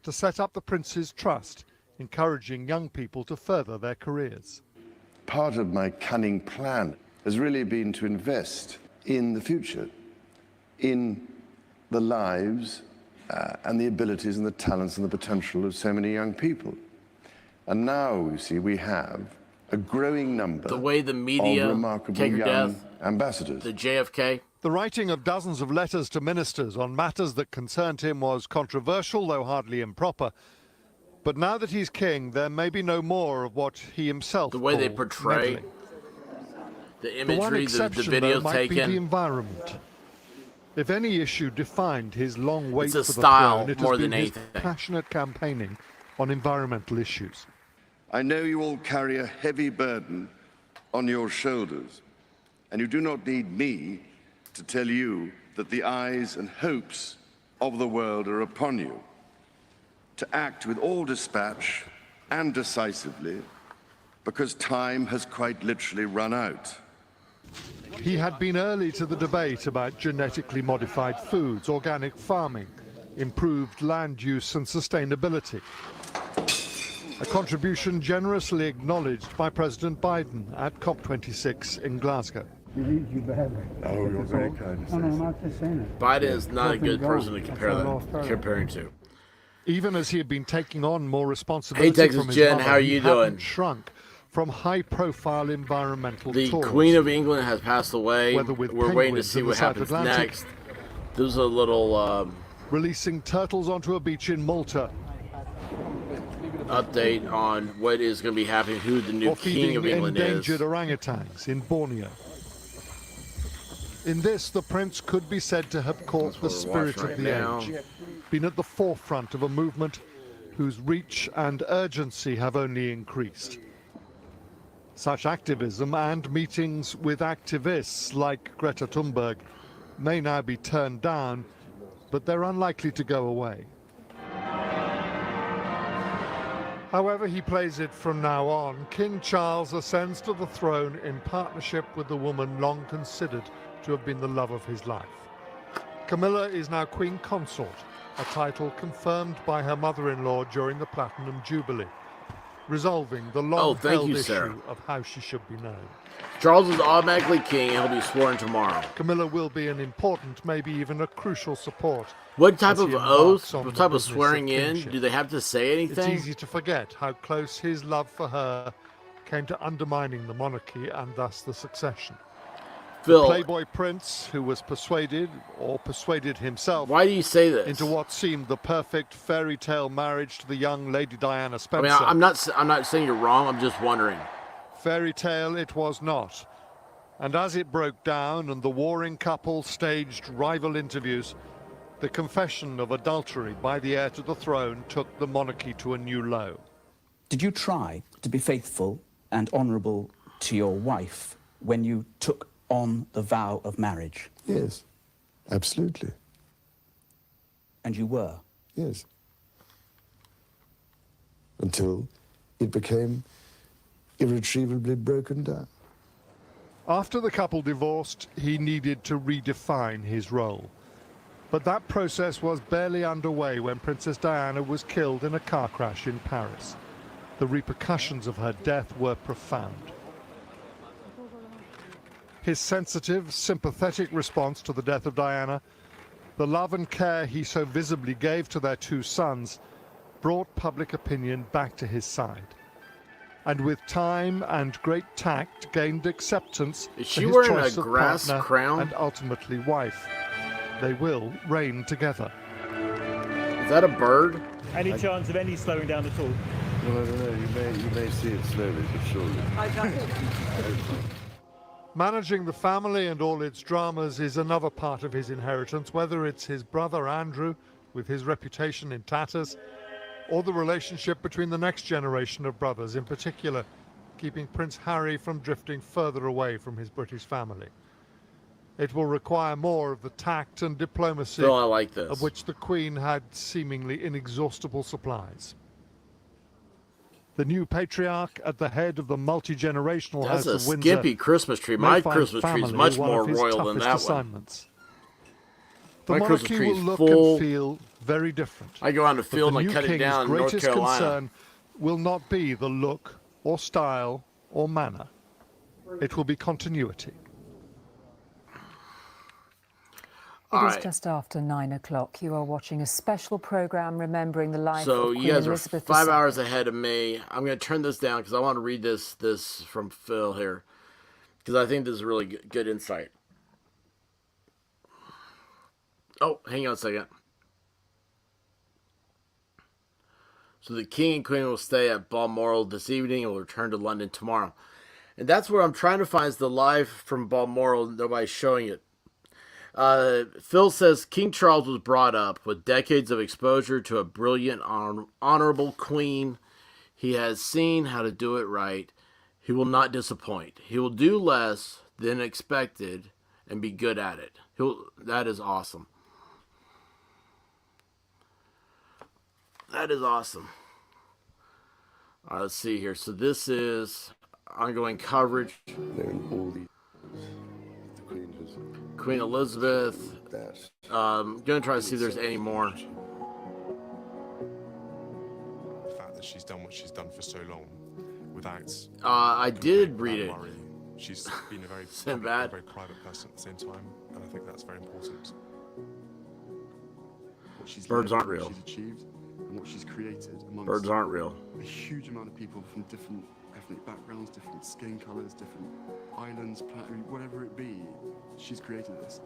to set up the Prince's Trust, encouraging young people to further their careers. Part of my cunning plan has really been to invest in the future, in the lives and the abilities and the talents and the potential of so many young people. And now, you see, we have a growing number The way the media of remarkable take your young death, ambassadors. the JFK. The writing of dozens of letters to ministers on matters that concerned him was controversial, though hardly improper. But now that he's king, there may be no more of what he himself The way they called portray meddling. the The one imagery, the exception, though, videos might be the taken. environment. If any issue defined his long wait It's a for the style throne, it more has than been his anything. passionate campaigning on environmental issues. I know you all carry a heavy burden on your shoulders, and you do not need me to tell you that the eyes and hopes of the world are upon you. To act with all dispatch and decisively, because time has quite literally run out. He had been early to the debate about genetically modified foods, organic farming, improved land use and sustainability. A contribution generously acknowledged by President Biden at COP26 in Glasgow. Oh, you're very kind. Biden is not a good person to comparing to. Even as he had been taking on more responsibility Hey, Texas from his Jen, mother, how are he you hadn't doing? shrunk from high-profile environmental The tours. Queen of England has passed away. Whether with We're waiting to penguins see in the what South happens Atlantic. next. There's a little Releasing turtles onto a beach in Malta, update on what is going to be happening, who the new or King feeding of England is. endangered orangutans in Borneo. In this, the prince could be said to have caught the That's what we're spirit watching of the right now. age, been at the forefront of a movement whose reach and urgency have only increased. Such activism and meetings with activists like Greta Thunberg may now be turned down, but they're unlikely to go away. However he plays it from now on, King Charles ascends to the throne in partnership with the woman long considered to have been the love of his life. Camilla is now Queen Consort, a title confirmed by her mother-in-law during the Platinum Jubilee, resolving the long-held you, issue Sarah. of how she should be known. Charles is automatically king and he'll be sworn tomorrow. Camilla will be an important, maybe even a crucial support. What type as he of embarks oath, on what the type of business swearing in? kingship. Do they have to say It's anything? easy to forget how close his love for her came to undermining the monarchy and thus the succession. Phil, Playboy prince who was persuaded, or persuaded himself, why do you say this? into what seemed the perfect fairy tale marriage to the young Lady Diana I Spencer. mean, I'm not saying you're wrong. I'm just wondering. Fairy tale it was not. And as it broke down and the warring couple staged rival interviews, the confession of adultery by the heir to the throne took the monarchy to a new low. Did you try to be faithful and honourable to your wife when you took on the vow of marriage? Yes, absolutely. And you were? Yes. Until it became irretrievably broken down. After the couple divorced, he needed to redefine his role. But that process was barely underway when Princess Diana was killed in a car crash in Paris. The repercussions of her death were profound. His sensitive, sympathetic response to the death of Diana, the love and care he so visibly gave to their two sons, brought public opinion back to his side. And with time and great tact gained acceptance Is for she his wearing choice a of grass partner crown? and ultimately wife. They will reign together. Is that a bird? Any chance of any slowing down at all? Well, I don't know. You may see it slowly but surely. Managing the family and all its dramas is another part of his inheritance, whether it's his brother Andrew, with his reputation in tatters, or the relationship between the next generation of brothers, in particular, keeping Prince Harry from drifting further away from his British family. It will require more of the tact and diplomacy Phil, I like this. of which the Queen had seemingly inexhaustible supplies. The new patriarch at the head of the multi-generational That's House a of Windsor skimpy Christmas tree. may My find Christmas tree is family much one more of his royal than toughest that one. assignments. The My Christmas monarchy tree will is look full. and feel very different. I go out in the But field the and I new cut it king's down in North greatest Carolina. concern will not be the look or style or manner. It will be continuity. It is just after 9 o'clock. You are watching a special programme remembering the life So of Queen you guys are Elizabeth 5 II. hours ahead of me. I'm going to turn this down because I want to read this from Phil here, because I think this is really good insight. Oh, hang on a second. So the King and Queen will stay at Balmoral this evening and will return to London tomorrow. And that's where I'm trying to find is the live from Balmoral. Nobody's showing it. Phil says King Charles was brought up with decades of exposure to a brilliant, honorable queen. He has seen how to do it right. He will not disappoint. He will do less than expected and be good at it. That is awesome. That is awesome. All right, let's see here. So this is ongoing coverage. Queen Elizabeth. I'm going to try to see if there's any more. The fact that she's done what she's done for so long without... I did read it. She's been a very Sinbad. public, very private person at the same time, and I think that's very important. What she's Birds learned, aren't real. What she's achieved and what she's created amongst Birds aren't real. a huge amount of people from different ethnic backgrounds, different skin colours, different islands, whatever it be, she's created this.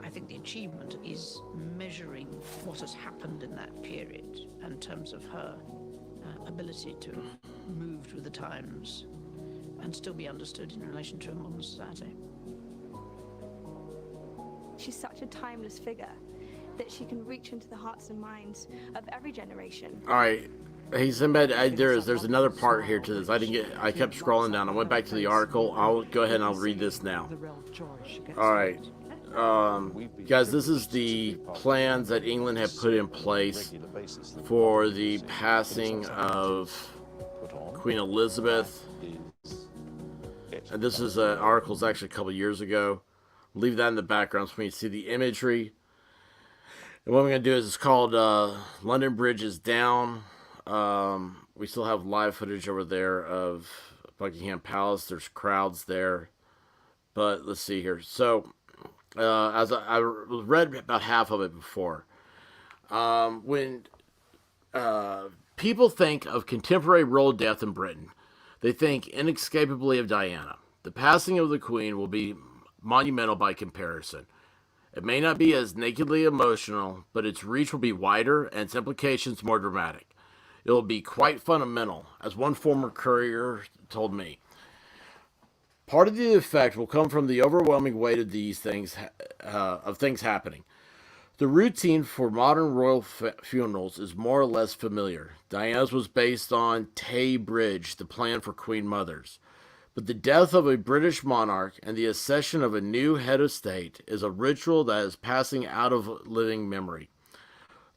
I think the achievement is measuring what has happened in that period in terms of her ability to have moved with the times and still be understood in relation to a modern society. She's such a timeless figure that she can reach into the hearts and minds of every generation. All right. Hey, Sinbad, there's another part here to this. I kept scrolling down. I went back to the article. I'll go ahead and I'll read this now. All right. Guys, this is the plans that England had put in place for the passing of Queen Elizabeth. And this is an article actually a couple years ago. Leave that in the background so we can see the imagery. And what we're going to do is it's called London Bridge is Down. We still have live footage over there of Buckingham Palace. There's crowds there. But let's see here. So, as I read about half of it before. When people think of contemporary royal death in Britain, they think inescapably of Diana. The passing of the Queen will be monumental by comparison. It may not be as nakedly emotional, but its reach will be wider and its implications more dramatic. It will be quite fundamental, as one former courier told me. Part of the effect will come from the overwhelming weight of these things, things happening. The routine for modern royal funerals is more or less familiar. Diana's was based on Tay Bridge, the plan for Queen Mothers. But the death of a British monarch and the accession of a new head of state is a ritual that is passing out of living memory.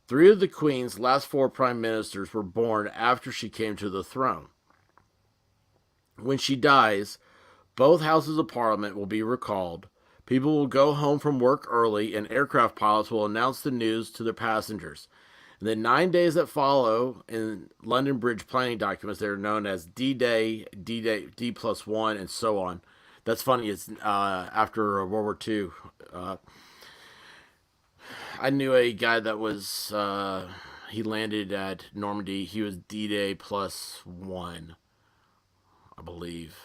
3 of the Queen's last 4 prime ministers were born after she came to the throne. When she dies, both houses of Parliament will be recalled. People will go home from work early, and aircraft pilots will announce the news to their passengers. In the 9 days that follow, in London Bridge planning documents, they are known as D-Day, D-Day, D+1, and so on. That's funny. It's after World War II. I knew a guy that was, he landed at Normandy. He was D-Day +1, I believe.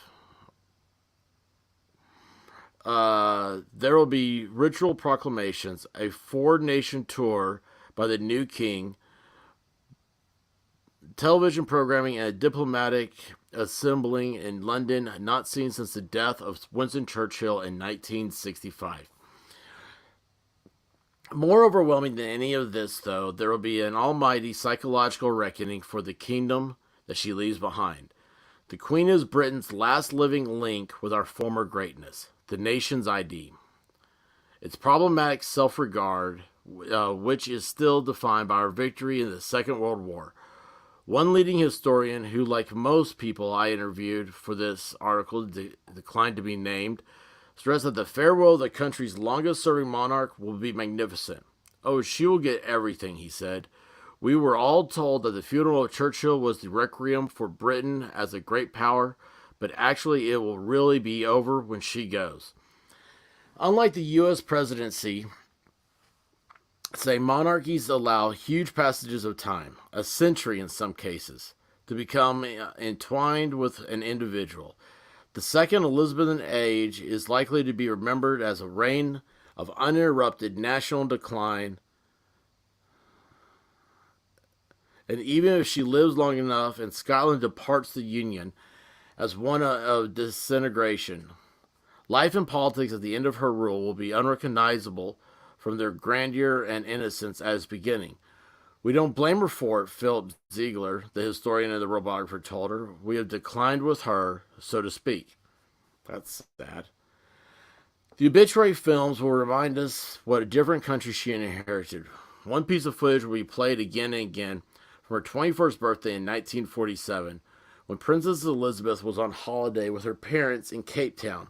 There will be ritual proclamations, a 4-nation tour by the new king, television programming, and a diplomatic assembling in London not seen since the death of Winston Churchill in 1965. More overwhelming than any of this, though, there will be an almighty psychological reckoning for the kingdom that she leaves behind. The Queen is Britain's last living link with our former greatness, the nation's ID. Its problematic self-regard, which is still defined by our victory in the Second World War. One leading historian who, like most people I interviewed for this article, declined to be named, stressed that the farewell of the country's longest-serving monarch will be magnificent. Oh, she will get everything, he said. We were all told that the funeral of Churchill was the requiem for Britain as a great power, but actually it will really be over when she goes. Unlike the U.S. presidency, say monarchies allow huge passages of time, a century in some cases, to become entwined with an individual. The second Elizabethan age is likely to be remembered as a reign of uninterrupted national decline. And even if she lives long enough and Scotland departs the Union as one of disintegration, life and politics at the end of her rule will be unrecognizable from their grandeur and innocence at its beginning. We don't blame her for it, Philip Ziegler, the historian and the royal biographer, told her. We have declined with her, so to speak. That's sad. The obituary films will remind us what a different country she inherited. One piece of footage will be played again and again from her 21st birthday in 1947, when Princess Elizabeth was on holiday with her parents in Cape Town.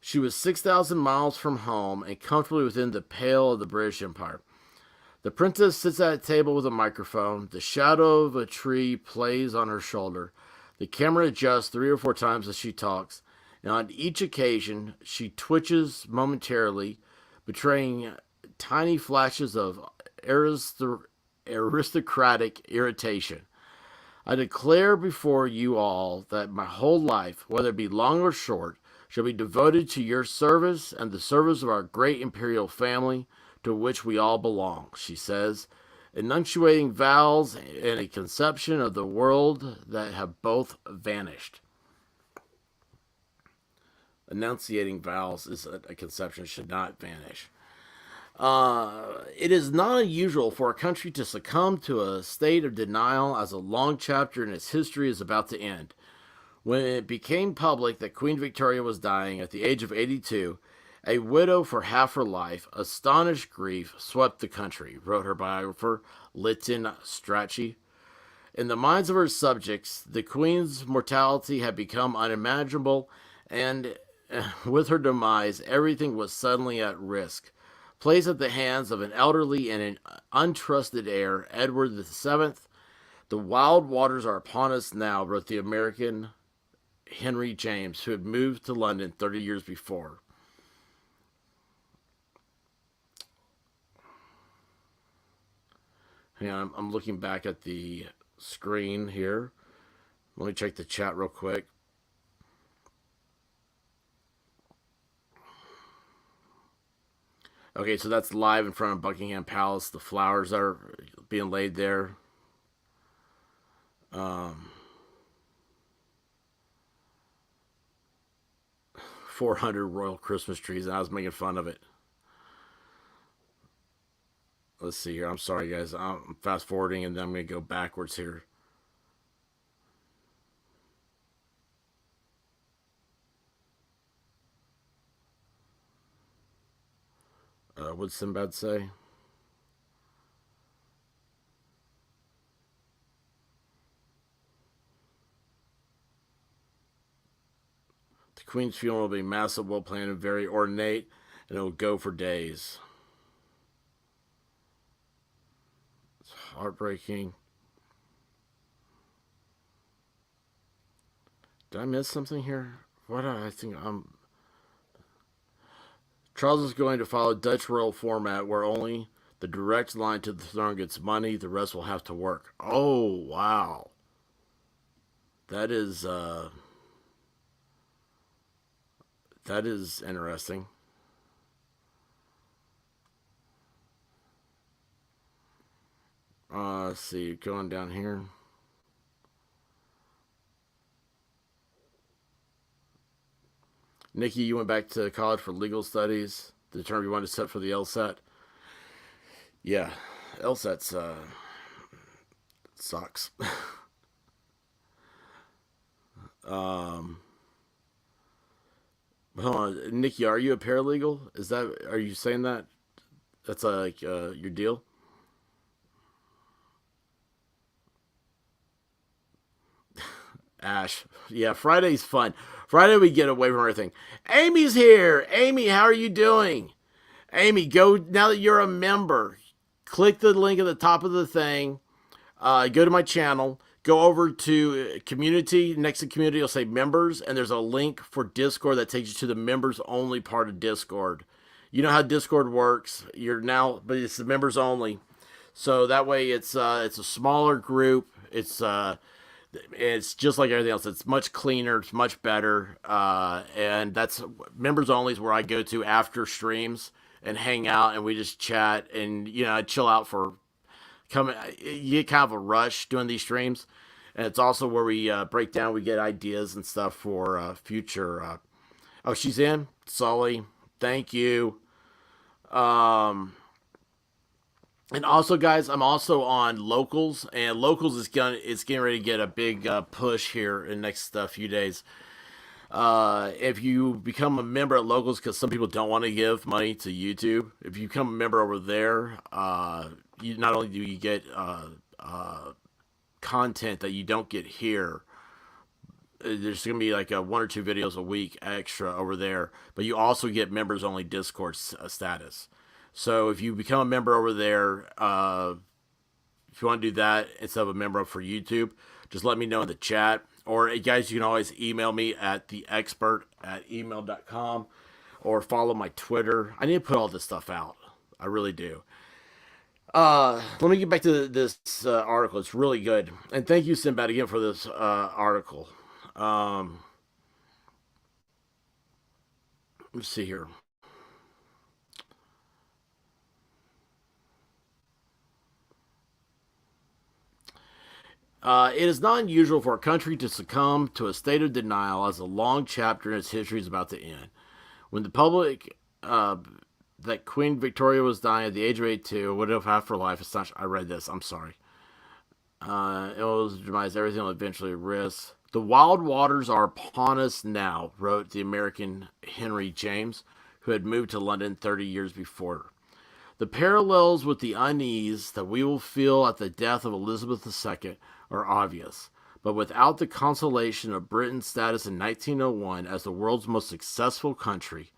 She was 6,000 miles from home and comfortably within the pale of the British Empire. The princess sits at a table with a microphone. The shadow of a tree plays on her shoulder. The camera adjusts 3 or 4 times as she talks, and on each occasion she twitches momentarily, betraying tiny flashes of aristocratic irritation. I declare before you all that my whole life, whether it be long or short, shall be devoted to your service and the service of our great imperial family, to which we all belong, she says, enunciating vows and a conception of the world that have both vanished. Enunciating vows is a conception should not vanish. It is not unusual for a country to succumb to a state of denial as a long chapter in its history is about to end. When it became public that Queen Victoria was dying at the age of 82, a widow for half her life, astonished grief swept the country, wrote her biographer, Lytton Strachey. In the minds of her subjects, the Queen's mortality had become unimaginable, and with her demise, everything was suddenly at risk. Placed at the hands of an elderly and an untrusted heir, Edward VII, the wild waters are upon us now, wrote the American Henry James, who had moved to London 30 years before. Yeah, I'm looking back at the screen here. Let me check the chat real quick. Okay, so that's live in front of Buckingham Palace. The flowers are being laid there. 400 royal Christmas trees, and I was making fun of it. Let's see here. I'm sorry, guys. I'm fast forwarding, and then I'm going to go backwards here. What did Sinbad say? The Queen's funeral will be massive, well planned, and very ornate, and it will go for days. It's heartbreaking. Did I miss something here? What I think Charles is going to follow Dutch royal format where only the direct line to the throne gets money, the rest will have to work. Oh, wow. That is interesting. Let's see, going down here. Nikki, you went back to college for legal studies. The term you wanted to set for the LSAT. Yeah, LSAT's sucks. Hold on, Nikki, are you a paralegal? Are you saying that? That's like your deal? Ash. Yeah, Friday's fun. Friday we get away from everything. Amy's here. Amy, how are you doing? Amy, go, now that you're a member, click the link at the top of the thing. Go to my channel. Go over to community. Next to community, you'll say members, and there's a link for Discord that takes you to the members only part of Discord. You know how Discord works. But it's the members only. So that way it's a smaller group. It's just like everything else. It's much cleaner. It's much better. And that's members only is where I go to after streams and hang out, and we just chat and, I chill out for you get kind of a rush doing these streams. And it's also where we break down, we get ideas and stuff for future. Oh, she's in. Sully. Thank you. And also, guys, I'm also on Locals, and Locals is getting ready to get a big push here in the next few days. If you become a member at Locals, because some people don't want to give money to YouTube, if you become a member over there, you not only do you get content that you don't get here. There's going to be like 1 or 2 videos a week extra over there, but you also get members only Discord status. So if you become a member over there, if you want to do that instead of a member for YouTube, just let me know in the chat. Or guys, you can always email me at theexpert@email.com or follow my Twitter. I need to put all this stuff out. I really do. Let me get back to this article. It's really good. And thank you, Sinbad, again for this article. Let's see here. It is not unusual for a country to succumb to a state of denial as a long chapter in its history is about to end. When the public that Queen Victoria was dying at the age of 82, would have had for life. It's not, I read this. I'm sorry. It was demise. Everything will eventually risk. The wild waters are upon us now, wrote the American Henry James, who had moved to London 30 years before. The parallels with the unease that we will feel at the death of Elizabeth II are obvious, but without the consolation of Britain's status in 1901 as the world's most successful country,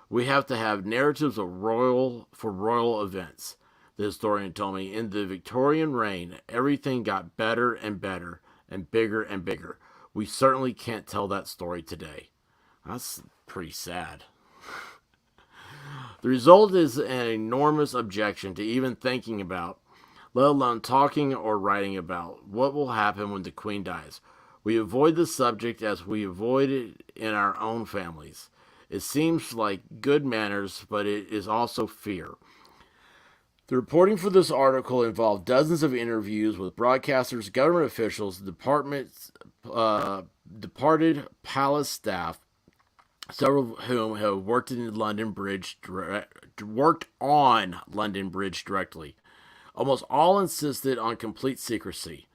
we have to have narratives of royal events. The historian told me, in the Victorian reign, everything got better and better and bigger and bigger. We certainly can't tell that story today. That's pretty sad. The result is an enormous objection to even thinking about, let alone talking or writing about, what will happen when the Queen dies. We avoid the subject as we avoid it in our own families. It seems like good manners, but it is also fear. The reporting for this article involved dozens of interviews with broadcasters, government officials, departments, departed palace staff, several of whom have worked on London Bridge directly. Almost all insisted on complete secrecy.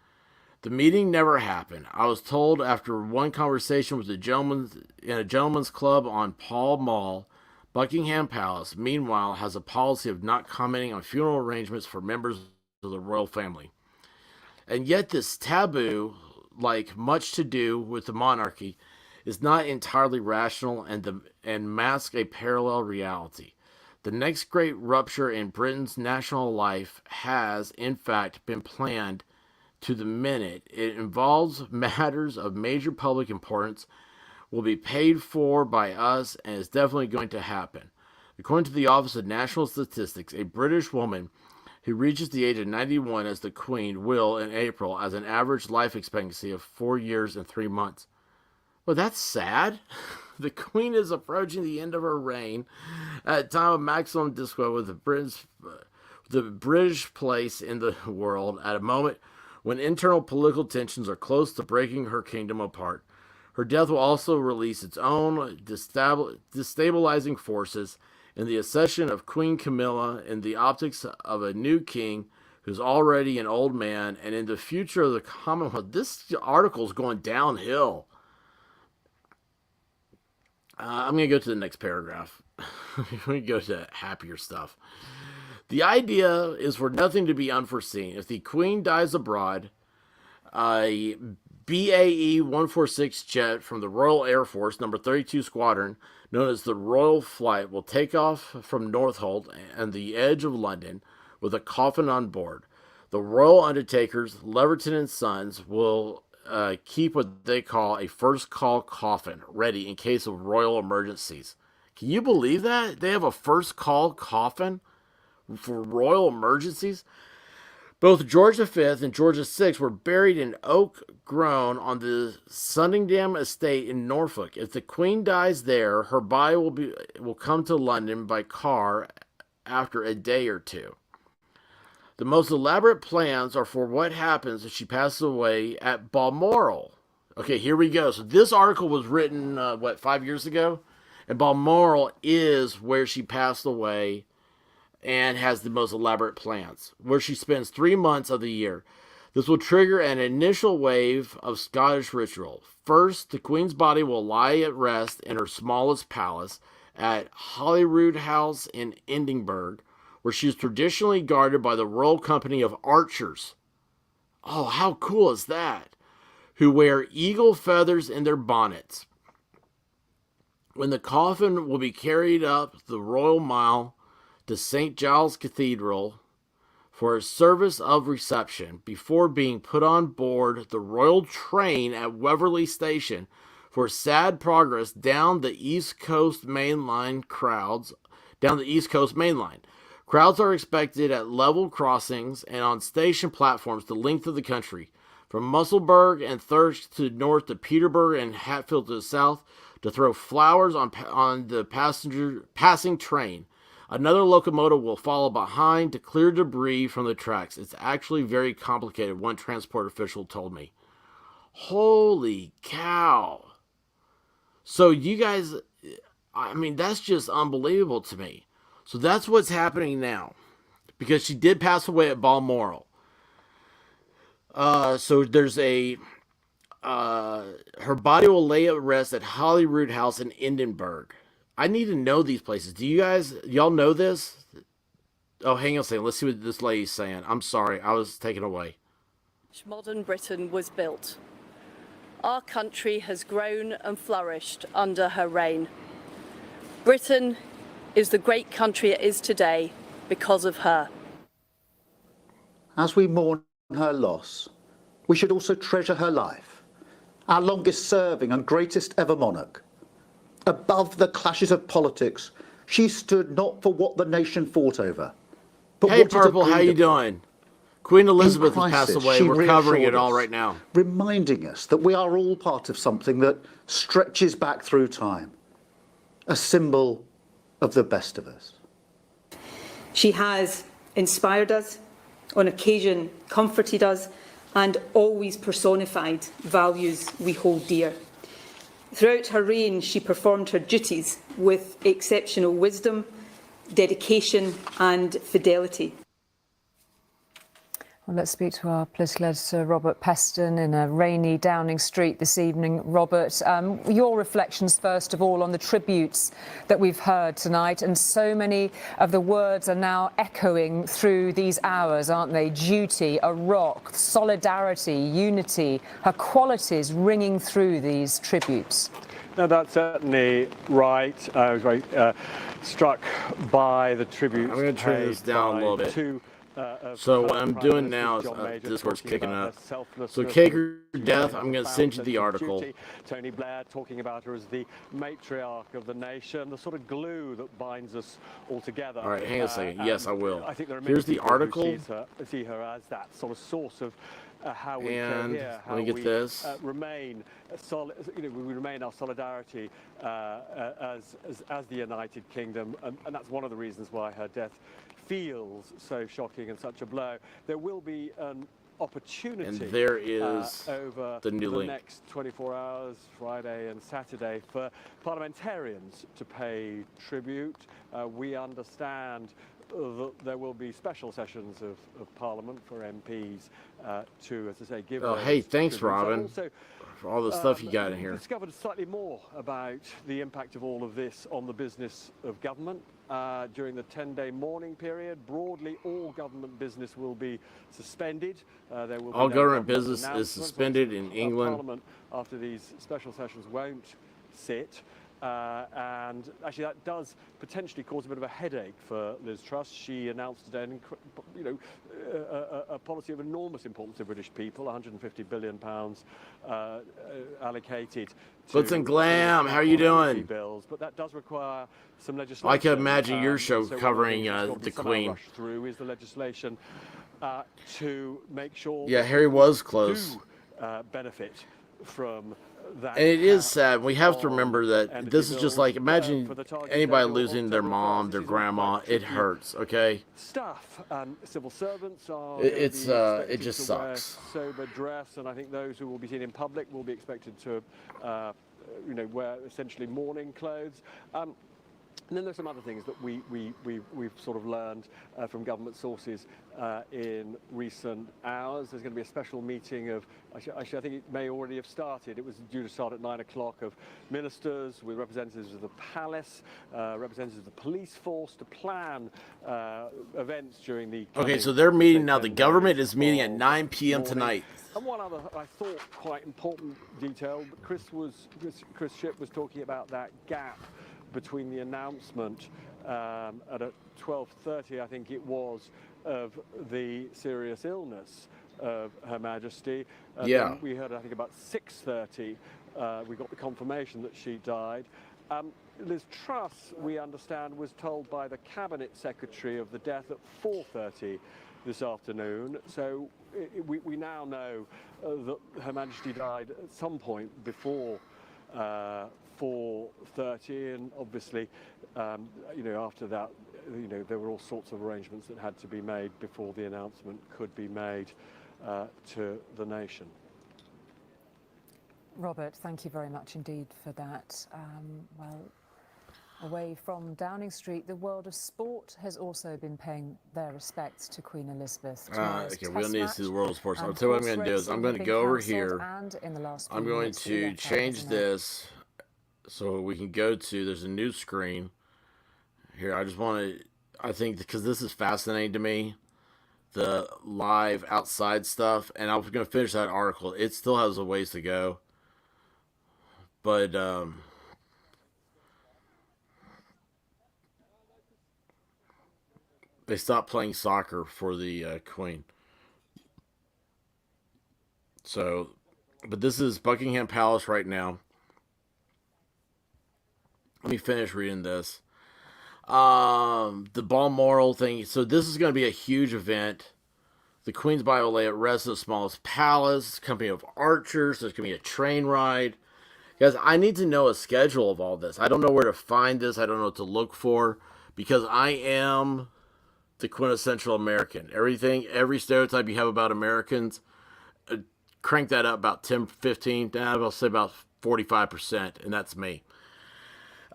The meeting never happened. I was told after one conversation with a gentleman's club on Pall Mall, Buckingham Palace, meanwhile, has a policy of not commenting on funeral arrangements for members of the royal family. And yet this taboo, like much to do with the monarchy, is not entirely rational and masks a parallel reality. The next great rupture in Britain's national life has, in fact, been planned to the minute. It involves matters of major public importance, will be paid for by us, and is definitely going to happen. According to the Office of National Statistics, a British woman who reaches the age of 91 as the Queen will, in April, as an average life expectancy of 4 years and 3 months. Well, that's sad. The Queen is approaching the end of her reign at a time of maximum discord with the British place in the world, at a moment when internal political tensions are close to breaking her kingdom apart. Her death will also release its own destabilizing forces in the accession of Queen Camilla, in the optics of a new king who's already an old man, and in the future of the Commonwealth. This article is going downhill. I'm going to go to the next paragraph. We go to happier stuff. The idea is for nothing to be unforeseen. If the Queen dies abroad, a BAE 146 jet from the Royal Air Force, number 32 Squadron, known as the Royal Flight, will take off from Northolt and the edge of London with a coffin on board. The Royal Undertakers, Leverton and Sons, will keep what they call a first call coffin ready in case of royal emergencies. Can you believe that? They have a first call coffin for royal emergencies? Both George V and George VI were buried in Oak Grove on the Sundingham estate in Norfolk. If the Queen dies there, her body will come to London by car after a day or two. The most elaborate plans are for what happens if she passes away at Balmoral. Okay, here we go. So this article was written, 5 years ago? And Balmoral is where she passed away and has the most elaborate plans, where she spends 3 months of the year. This will trigger an initial wave of Scottish ritual. First, the Queen's body will lie at rest in her smallest palace at Holyrood House in Edinburgh, where she is traditionally guarded by the Royal Company of Archers. Oh, how cool is that? Who wear eagle feathers in their bonnets. When the coffin will be carried up the Royal Mile to St. Giles Cathedral for a service of reception before being put on board the royal train at Waverley Station for sad progress down the East Coast Main Line. Crowds are expected at level crossings and on station platforms the length of the country, from Musselburgh and Thirsk to the north to Peterborough and Hatfield to the south, to throw flowers on the passing train. Another locomotive will follow behind to clear debris from the tracks. It's actually very complicated, one transport official told me. Holy cow. So you guys, I mean, that's just unbelievable to me. So that's what's happening now, because she did pass away at Balmoral. So there's her body will lay at rest at Holyrood House in Edinburgh. I need to know these places. Do y'all know this? Oh, hang on a second. Let's see what this lady's saying. I'm sorry. I was taken away. Modern Britain was built. Our country has grown and flourished under her reign. Britain is the great country it is today because of her. As we mourn her loss, we should also treasure her life, our longest serving and greatest ever monarch. Above the clashes of politics, she stood not for what the nation fought over, but hey, what Purple, how you doing? Queen Elizabeth has passed away. We're covering it all us, right now. Reminding us that we are all part of something that stretches back through time. a symbol of the best of us. She has inspired us, on occasion comforted us, and always personified values we hold dear. Throughout her reign, she performed her duties with exceptional wisdom, dedication and fidelity. Well, let's speak to our political editor, Robert Peston, in a rainy Downing Street this evening. Robert, your reflections, first of all, on the tributes that we've heard tonight, and so many of the words are now echoing through these hours, aren't they? Duty, a rock, solidarity, unity, her qualities ringing through these tributes. No, that's certainly right. I was very struck by the tributes. I'm going to turn this down a little bit. So what I'm doing now is Discord's kicking up. So Kager death, I'm going to send you the article. Tony Blair talking about her as the matriarch of the nation, the sort of glue that binds us all together. All right, hang on a second. Yes, I will. I think there are Here's the article. See her as that sort of source of how we and cohere, how let me get we this. Remain solid. We remain our solidarity as the United Kingdom, and that's one of the reasons why her death feels so shocking and such a blow. There will be an opportunity, And there is over the new link. next 24 hours, Friday and Saturday, for parliamentarians to pay tribute. We understand that there will be special sessions of Parliament for MPs to, as I say, give. Oh, those hey, thanks, tributes. Robin, Also, for all the stuff you got in here. discovered slightly more about the impact of all of this on the business of government. During the 10-day mourning period, broadly all government business will be suspended. There will be All no government business is announcements. suspended in England. Parliament, after these special sessions, won't sit. And actually, that does potentially cause a bit of a headache for Liz Truss. She announced today, a policy of enormous importance to British people, £150 billion allocated. Blitz and Glam, how are you doing? Bills, but that does require some legislation. I can imagine your show so covering one of the things the that's got to Queen. rush through is the legislation to make sure. Yeah, Harry was close. Benefit from that. And it is sad. We have to remember that this is just like, imagine anybody losing their mom, their grandma. It hurts, okay? Stuff. Civil servants are. It just sucks. Sober dress, and I think those who will be seen in public will be expected to, wear essentially mourning clothes. And then there's some other things that we've sort of learned from government sources in recent hours. There's going to be a special meeting of, actually I think it may already have started. It was due to start at 9 o'clock, of ministers with representatives of the palace, representatives of the police force, to plan events during the. Okay, so they're meeting now. The government is meeting at 9 p.m. tonight. And one other, I thought, quite important detail. Chris Shipp was talking about that gap between the announcement at 12:30, I think it was, of the serious illness of Her Majesty. Yeah. We heard, I think, about 6:30, we got the confirmation that she died. Liz Truss, we understand, was told by the Cabinet Secretary of the death at 4:30 this afternoon. So we now know that Her Majesty died at some point before 4:30, and obviously, after that, there were all sorts of arrangements that had to be made before the announcement could be made to the nation. Robert, thank you very much indeed for that. Well, away from Downing Street, the world of sport has also been paying their respects to Queen Elizabeth. Okay, we don't need to see the world of sports. I'll tell you what I'm going to do is I'm going to go over here. I'm going to change this so we can go to, there's a new screen. Here, I just want to, I think, because this is fascinating to me, the live outside stuff, and I was going to finish that article. It still has a ways to go. But, they stopped playing soccer for the Queen. So, but this is Buckingham Palace right now. Let me finish reading this. The Balmoral thing. So this is going to be a huge event. The Queen's Bible lay at rest at the smallest palace. It's a company of archers. There's going to be a train ride. Guys, I need to know a schedule of all this. I don't know where to find this. I don't know what to look for, because I am the quintessential American. Everything, every stereotype you have about Americans, crank that up about 10, 15, I'll say about 45%, and that's me.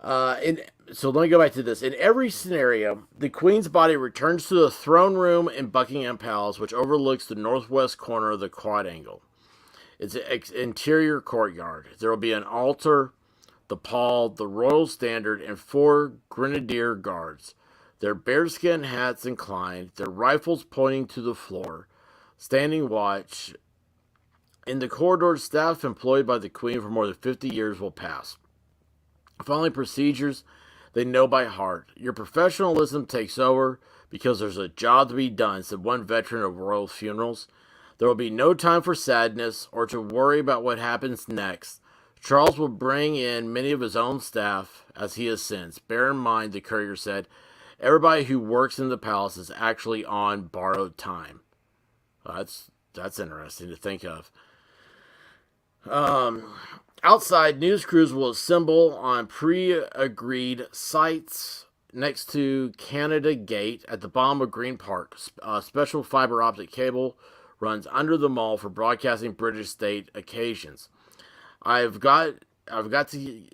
So let me go back to this. In every scenario, the Queen's body returns to the throne room in Buckingham Palace, which overlooks the northwest corner of the quadrangle. It's an interior courtyard. There will be an altar, the pall, the royal standard, and 4 grenadier guards. Their bearskin hats inclined, their rifles pointing to the floor, standing watch. In the corridors, staff employed by the Queen for more than 50 years will pass. Following procedures they know by heart. Your professionalism takes over because there's a job to be done, said one veteran of royal funerals. There will be no time for sadness or to worry about what happens next. Charles will bring in many of his own staff as he ascends. Bear in mind, the courier said, everybody who works in the palace is actually on borrowed time. That's interesting to think of. Outside, news crews will assemble on pre-agreed sites next to Canada Gate at the bottom of Green Park. Special fiber optic cable runs under the mall for broadcasting British state occasions. I've got in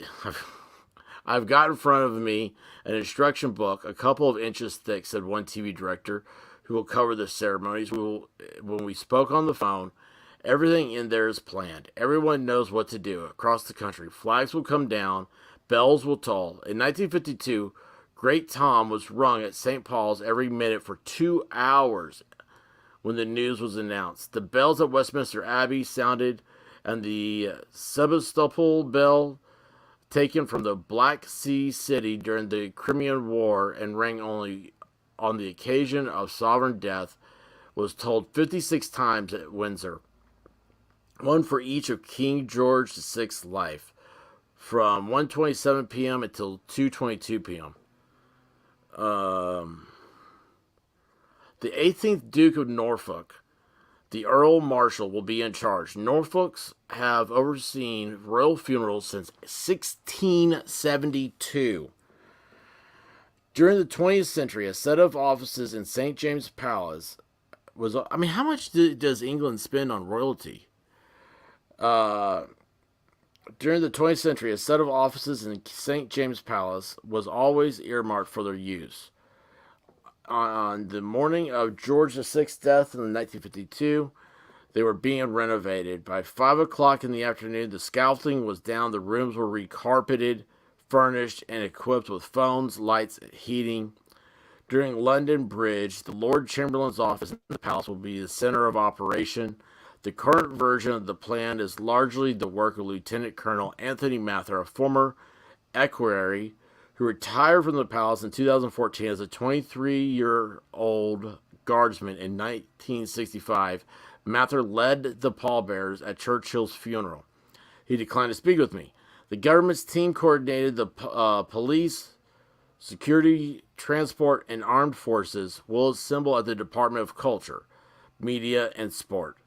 front of me an instruction book, a couple of inches thick, said one TV director who will cover the ceremonies. When we spoke on the phone, everything in there is planned. Everyone knows what to do. Across the country, flags will come down, bells will toll. In 1952, Great Tom was rung at St. Paul's every minute for 2 hours when the news was announced. The bells at Westminster Abbey sounded, and the Sebastopol bell, taken from the Black Sea city during the Crimean War and rang only on the occasion of sovereign death, was told 56 times at Windsor. One for each of King George VI's life, from 1:27 p.m. until 2:22 p.m. The 18th Duke of Norfolk, the Earl Marshal, will be in charge. Norfolks have overseen royal funerals since 1672. During the 20th century, a set of offices in St. James's Palace was... I mean, how much does England spend on royalty? During the 20th century, a set of offices in St. James's Palace was always earmarked for their use. On the morning of George VI's death in 1952, they were being renovated. By 5 o'clock in the afternoon, the scaffolding was down, the rooms were recarpeted, furnished, and equipped with phones, lights, and heating. During London Bridge, the Lord Chamberlain's office in the palace will be the center of operation. The current version of the plan is largely the work of Lieutenant Colonel Anthony Mather, a former equerry who retired from the palace in 2014 as a 23-year-old guardsman. In 1965, Mather led the pallbearers at Churchill's funeral. He declined to speak with me. The government's team coordinated the police, security, transport, and armed forces will assemble at the Department of Culture, Media, and Sport.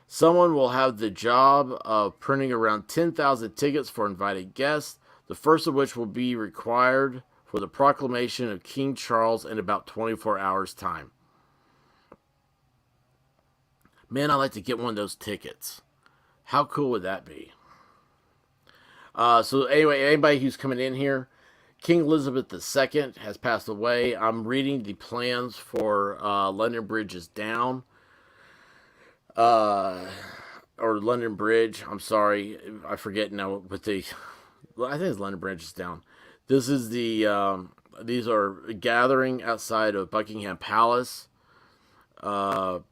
Someone will have the job of printing around 10,000 tickets for invited guests, the first of which will be required for the proclamation of King Charles in about 24 hours' time. Man, I'd like to get one of those tickets. How cool would that be? So anyway, anybody who's coming in here, King Elizabeth II has passed away. I'm reading the plans for London Bridge is down. Or London Bridge, I'm sorry, I forget now, but I think it's London Bridge is down. This is these are gathering outside of Buckingham Palace. Let's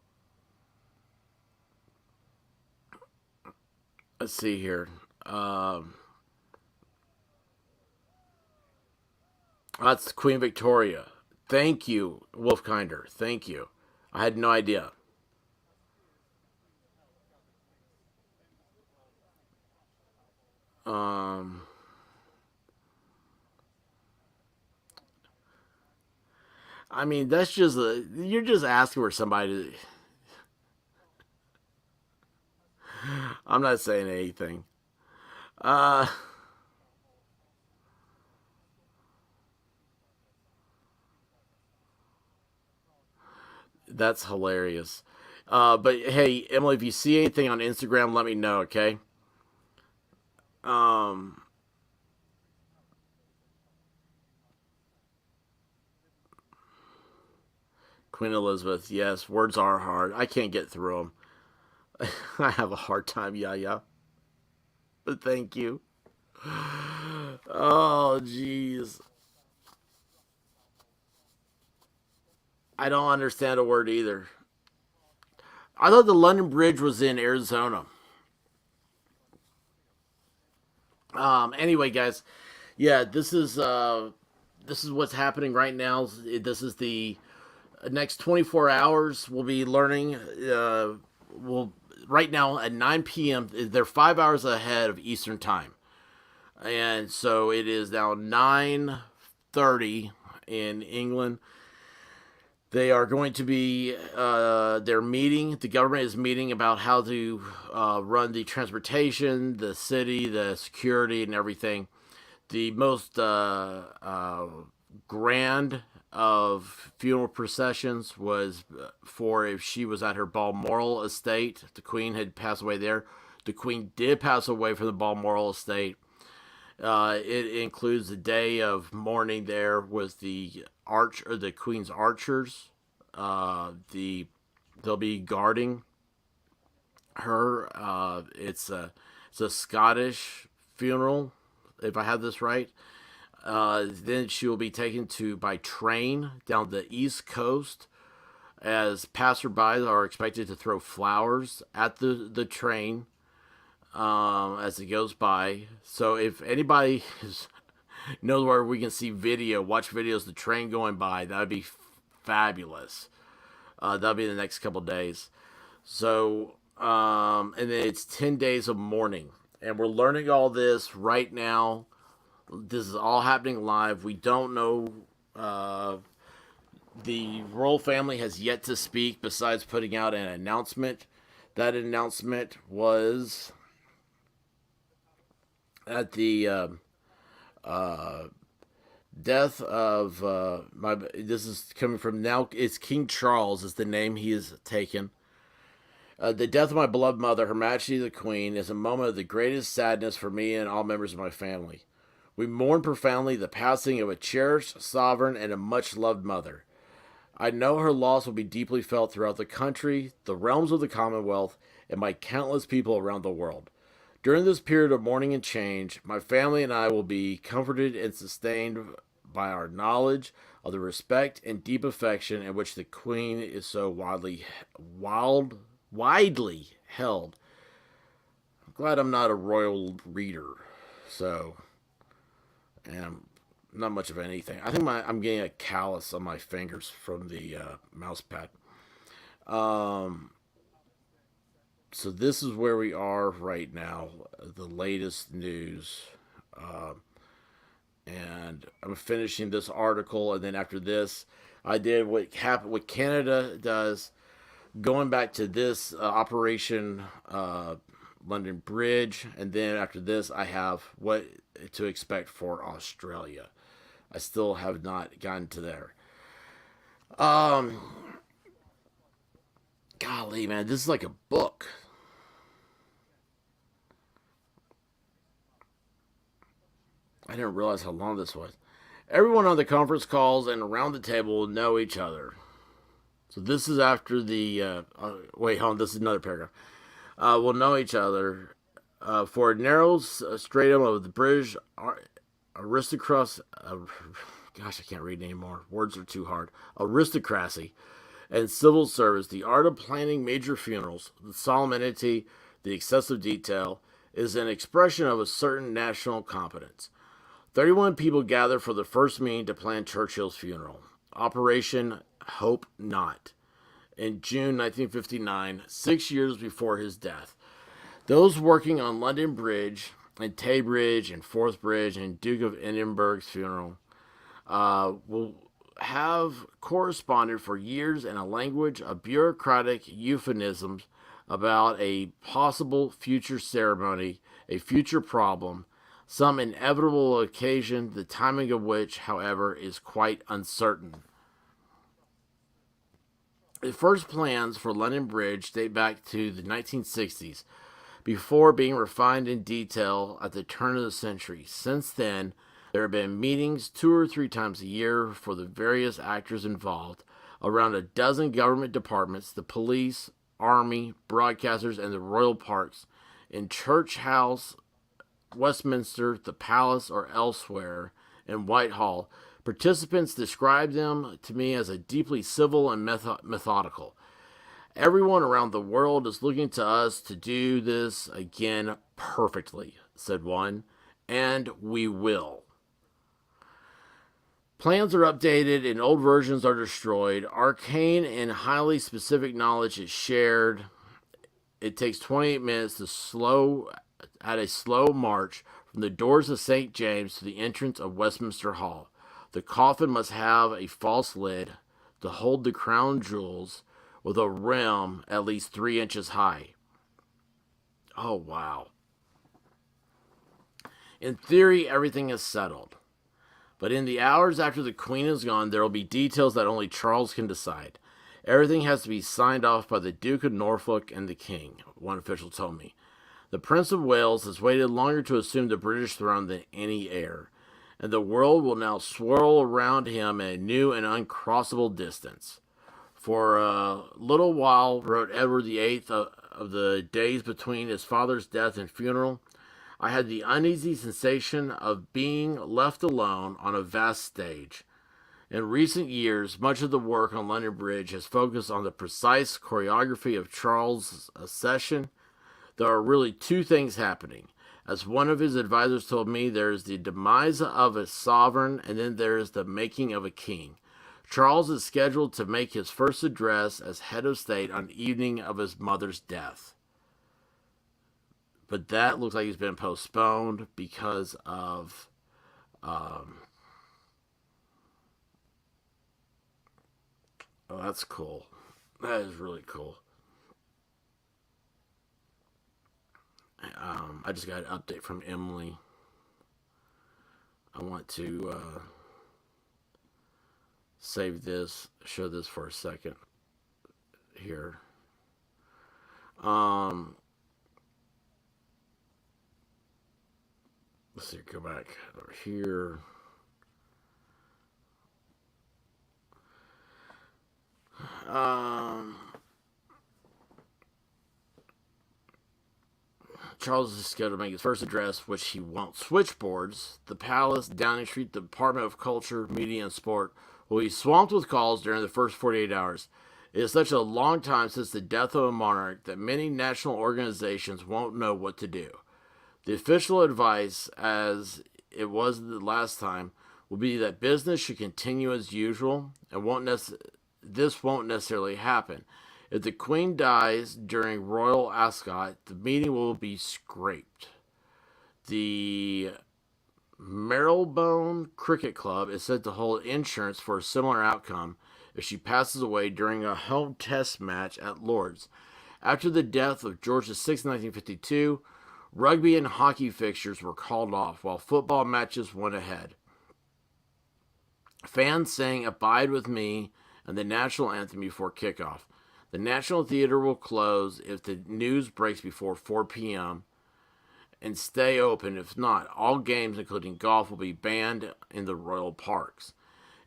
see here. That's Queen Victoria. Thank you, Wolfkinder. Thank you. I had no idea. I mean, that's just you're just asking for somebody to... I'm not saying anything. That's hilarious. But hey, Emily, if you see anything on Instagram, let me know, okay? Queen Elizabeth, yes, words are hard. I can't get through them. I have a hard time, yeah. But thank you. Oh, jeez. I don't understand a word either. I thought the London Bridge was in Arizona. Anyway, guys, yeah, this is what's happening right now. This is the next 24 hours. We'll be learning. Right now at 9 p.m. They're 5 hours ahead of Eastern Time, and so it is now 9:30 in England. They are going to be, they're meeting, the government is meeting about how to run the transportation, the city, the security, and everything. The most grand of funeral processions was for if she was at her Balmoral estate. The Queen had passed away there. The Queen did pass away from the Balmoral estate. It includes the day of mourning there with the Queen's archers. They'll be guarding her. It's a Scottish funeral, if I have this right. Then she will be taken by train down the East Coast, as passersby are expected to throw flowers at the train as it goes by. So if anybody knows where we can see watch videos of the train going by, that would be fabulous. That'll be the next couple days. So, and then it's 10 days of mourning. And we're learning all this right now. This is all happening live. We don't know. The royal family has yet to speak besides putting out an announcement. That announcement was at the death of this is coming from now. It's King Charles is the name he has taken. The death of my beloved mother, Her Majesty the Queen, is a moment of the greatest sadness for me and all members of my family. We mourn profoundly the passing of a cherished sovereign and a much-loved mother. I know her loss will be deeply felt throughout the country, the realms of the Commonwealth, and by countless people around the world. During this period of mourning and change, my family and I will be comforted and sustained by our knowledge of the respect and deep affection in which the Queen is so widely held. I'm glad I'm not a royal reader, and I'm not much of anything. I think I'm getting a callus on my fingers from the mouse pad. So this is where we are right now, the latest news. And I'm finishing this article, and then after this, I did what Canada does, going back to this Operation London Bridge, and then after this, I have what to expect for Australia. I still have not gotten to there. Golly, man, this is like a book. I didn't realize how long this was. Everyone on the conference calls and around the table will know each other. So this is after the... wait, hold on. This is another paragraph. Will know each other. For a narrow stratum of the British aristocrats... gosh, I can't read anymore. Words are too hard. Aristocracy and civil service, the art of planning major funerals, the solemnity, the excessive detail, is an expression of a certain national competence. 31 people gathered for the first meeting to plan Churchill's funeral, Operation Hope Not, in June 1959, 6 years before his death. Those working on London Bridge and Tay Bridge and Forth Bridge and Duke of Edinburgh's funeral will have corresponded for years in a language of bureaucratic euphemisms about a possible future ceremony a future problem, some inevitable occasion, the timing of which, however, is quite uncertain. The first plans for London Bridge date back to the 1960s, before being refined in detail at the turn of the century. Since then, there have been meetings 2 or 3 times a year for the various actors involved, around a dozen government departments, the police, army, broadcasters, and the royal parks, in Church House, Westminster, the Palace, or elsewhere in Whitehall. Participants describe them to me as a deeply civil and methodical. Everyone around the world is looking to us to do this again perfectly, said one, and we will. Plans are updated and old versions are destroyed. Arcane and highly specific knowledge is shared. It takes 28 minutes at a slow march from the doors of St. James to the entrance of Westminster Hall. The coffin must have a false lid to hold the crown jewels with a rim at least 3 inches high. Oh, wow. In theory, everything is settled. But in the hours after the Queen is gone, there will be details that only Charles can decide. Everything has to be signed off by the Duke of Norfolk and the King, one official told me. The Prince of Wales has waited longer to assume the British throne than any heir, and the world will now swirl around him in a new and uncrossable distance. For a little while, wrote Edward VIII of the days between his father's death and funeral, I had the uneasy sensation of being left alone on a vast stage. In recent years, much of the work on London Bridge has focused on the precise choreography of Charles' accession. There are really 2 things happening. As one of his advisors told me, there is the demise of a sovereign, and then there is the making of a king. Charles is scheduled to make his first address as head of state on the evening of his mother's death. But that looks like it's been postponed because of oh, that's cool. That is really cool. I just got an update from Emily. I want to save this, show this for a second here. Let's see, go back over here. Charles is scheduled to make his first address, which he won't. Switchboards, the Palace, Downing Street, the Department of Culture, Media, and Sport will be swamped with calls during the first 48 hours. It is such a long time since the death of a monarch that many national organizations won't know what to do. The official advice, as it was the last time, will be that business should continue as usual, and this won't necessarily happen. If the Queen dies during Royal Ascot, the meeting will be scrapped. The Marylebone Cricket Club is said to hold insurance for a similar outcome if she passes away during a home test match at Lord's. After the death of George VI in 1952, rugby and hockey fixtures were called off, while football matches went ahead. Fans sang Abide With Me and the national anthem before kickoff. The National Theatre will close if the news breaks before 4 p.m. and stay open. If not, all games, including golf, will be banned in the royal parks.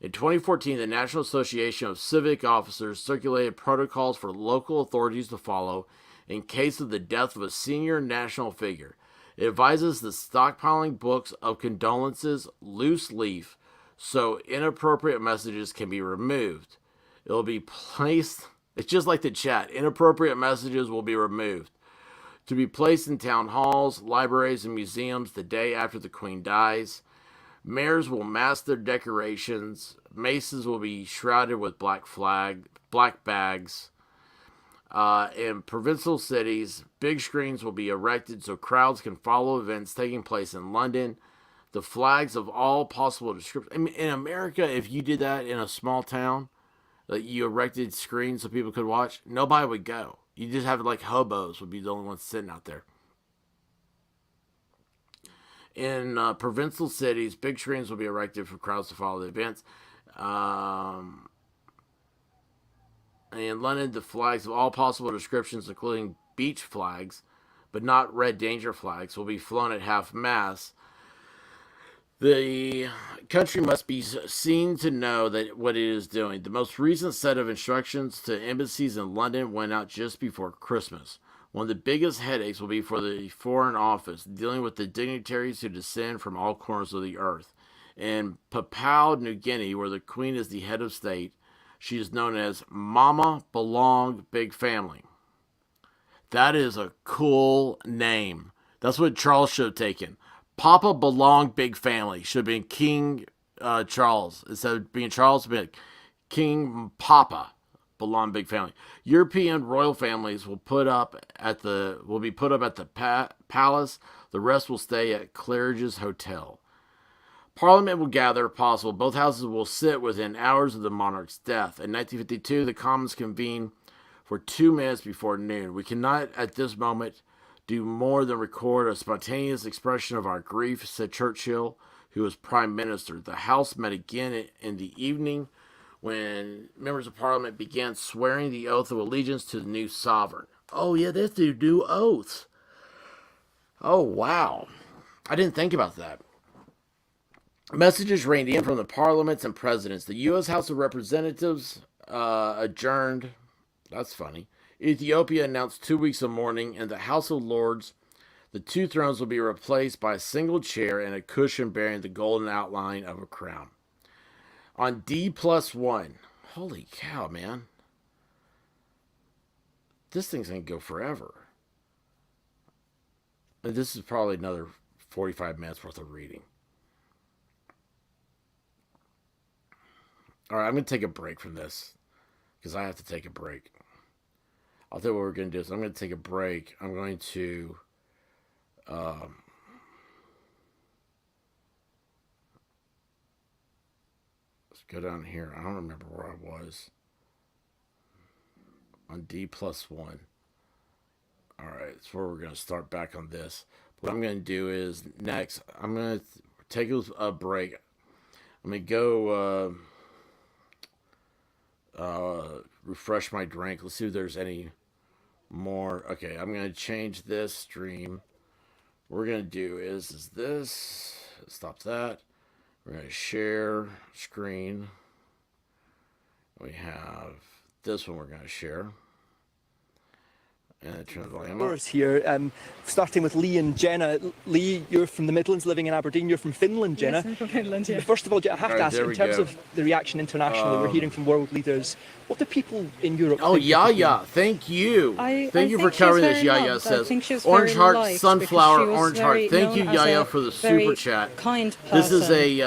In 2014, the National Association of Civic Officers circulated protocols for local authorities to follow in case of the death of a senior national figure. It advises the stockpiling books of condolences loose leaf so inappropriate messages can be removed. It will be placed, it's just like the chat, inappropriate messages will be removed. To be placed in town halls, libraries, and museums the day after the Queen dies. Mayors will mask their decorations. Maces will be shrouded with black bags. In provincial cities, big screens will be erected so crowds can follow events taking place in London. The flags of all possible descriptions. I mean, in America, if you did that in a small town, like you erected screens so people could watch, nobody would go. You just have like hobos would be the only ones sitting out there. In provincial cities, big screens will be erected for crowds to follow the events. In London, the flags of all possible descriptions, including beach flags, but not red danger flags, will be flown at half-mast. The country must be seen to know that what it is doing. The most recent set of instructions to embassies in London went out just before Christmas. One of the biggest headaches will be for the Foreign Office, dealing with the dignitaries who descend from all corners of the earth. In Papua New Guinea, where the Queen is the head of state, she is known as Mama Belong Big Family. That is a cool name. That's what Charles should have taken. Papa Belong Big Family should have been King Charles. Instead of being Charles, it would be King Papa Belong Big Family. European royal families will be put up at the palace. The rest will stay at Claridge's Hotel. Parliament will gather if possible. Both houses will sit within hours of the monarch's death. In 1952, the Commons convened for 2 minutes before noon. We cannot, at this moment, do more than record a spontaneous expression of our grief, said Churchill, who was Prime Minister. The House met again in the evening when members of Parliament began swearing the oath of allegiance to the new sovereign. Oh, yeah, they have to do oaths. Oh, wow. I didn't think about that. Messages rained in from the parliaments and presidents. The U.S. House of Representatives adjourned. That's funny. Ethiopia announced 2 weeks of mourning. In the House of Lords, the 2 thrones will be replaced by a single chair and a cushion bearing the golden outline of a crown. On D+1, holy cow, man. This thing's going to go forever. And this is probably another 45 minutes worth of reading. All right, I'm going to take a break from this because I have to take a break. I'll tell you what we're going to do is I'm going to take a break. I'm going to let's go down here. I don't remember where I was. On D+1. All right, that's where we're going to start back on this. What I'm going to do is next, I'm going to take a break. I'm going to go refresh my drink. Let's see if there's any more. Okay, I'm going to change this stream. What we're going to do is this. Stop that. We're going to share screen. We have this one we're going to share. And turn the volume up. Here, starting with Lee and Jenna. Lee, you're from the Midlands, living in Aberdeen. You're from Finland, Jenna. Yes, I'm from Finland, yeah. First of all, I have to ask, in terms of the reaction internationally, we're hearing from world leaders. What do people in Europe think? Yaya, thank you. Thank you for covering this, Yaya says. Orange Heart, Sunflower, Orange Heart. Thank you, Yaya, for the super chat. Kind person. This is a...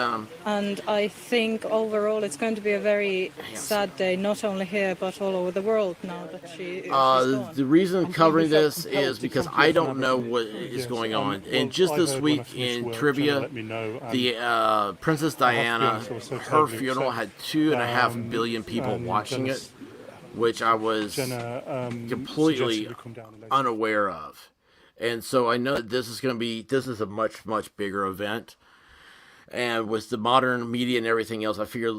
and I think overall it's going to be a very sad day, not only here, but all over the world now that she's gone. The reason I'm covering this is because I don't know what is going on. And just this week in trivia, the Princess Diana, her funeral had 2.5 billion people watching it, which I was completely unaware of. And so I know that this is a much, much bigger event. And with the modern media and everything else, I figure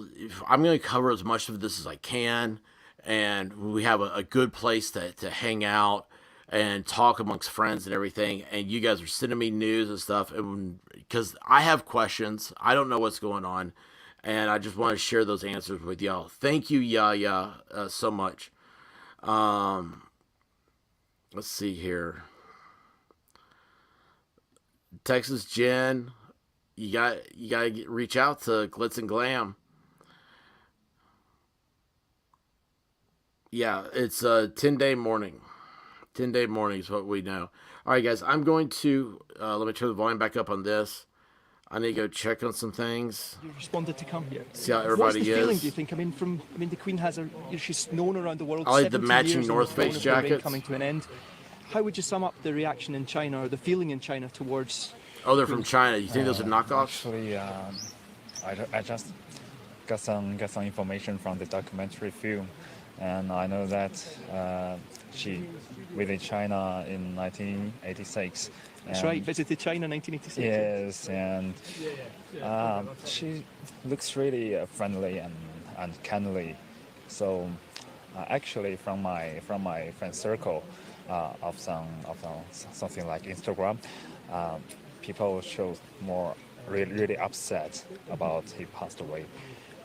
I'm going to cover as much of this as I can. And we have a good place to hang out and talk amongst friends and everything. And you guys are sending me news and stuff. Because I have questions. I don't know what's going on. And I just want to share those answers with y'all. Thank you, Yaya, so much. Let's see here. Texas Jen, you gotta reach out to Glitz and Glam. Yeah, it's a 10-day mourning. 10-day mourning is what we know. All right, guys, I'm going to let me turn the volume back up on this. I need to go check on some things. You responded to come here. See how everybody What's the is. feeling, do you think? The Queen has she's known around the world. I like the 70 matching years North Face jackets. Coming to an end. How would you sum up the reaction in China, or the feeling in China towards? Oh, they're from China. You think those are knockoffs? Actually, I just got some information from the documentary film, and I know that she visited China in 1986. That's right, visited China in 1986. Yes, and she looks really friendly and kindly. So actually, from my friend circle of something like Instagram, people show more really upset about he passed away.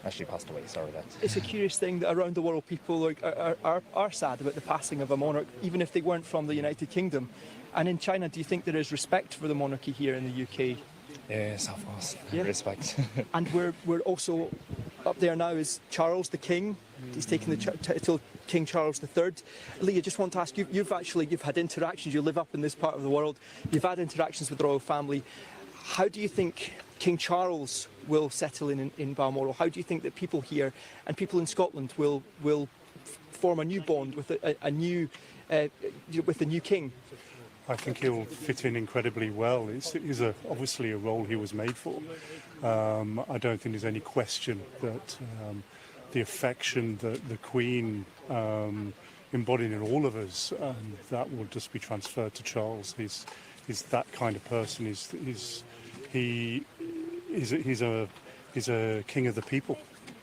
Actually passed away, sorry. It's a curious thing that around the world people are sad about the passing of a monarch, even if they weren't from the United Kingdom. And in China, do you think there is respect for the monarchy here in the UK? Yes, of course. Yeah. Respect. And we're also up there now is Charles the King. He's taken the title King Charles III. Lee, I just want to ask you, you've had interactions, you live up in this part of the world, you've had interactions with the royal family. How do you think King Charles will settle in Balmoral? How do you think that people here and people in Scotland will form a new bond with a new king? I think he'll fit in incredibly well. It's obviously a role he was made for. I don't think there's any question that the affection that the Queen embodied in all of us, that will just be transferred to Charles. He's that kind of person. He's a king of the people.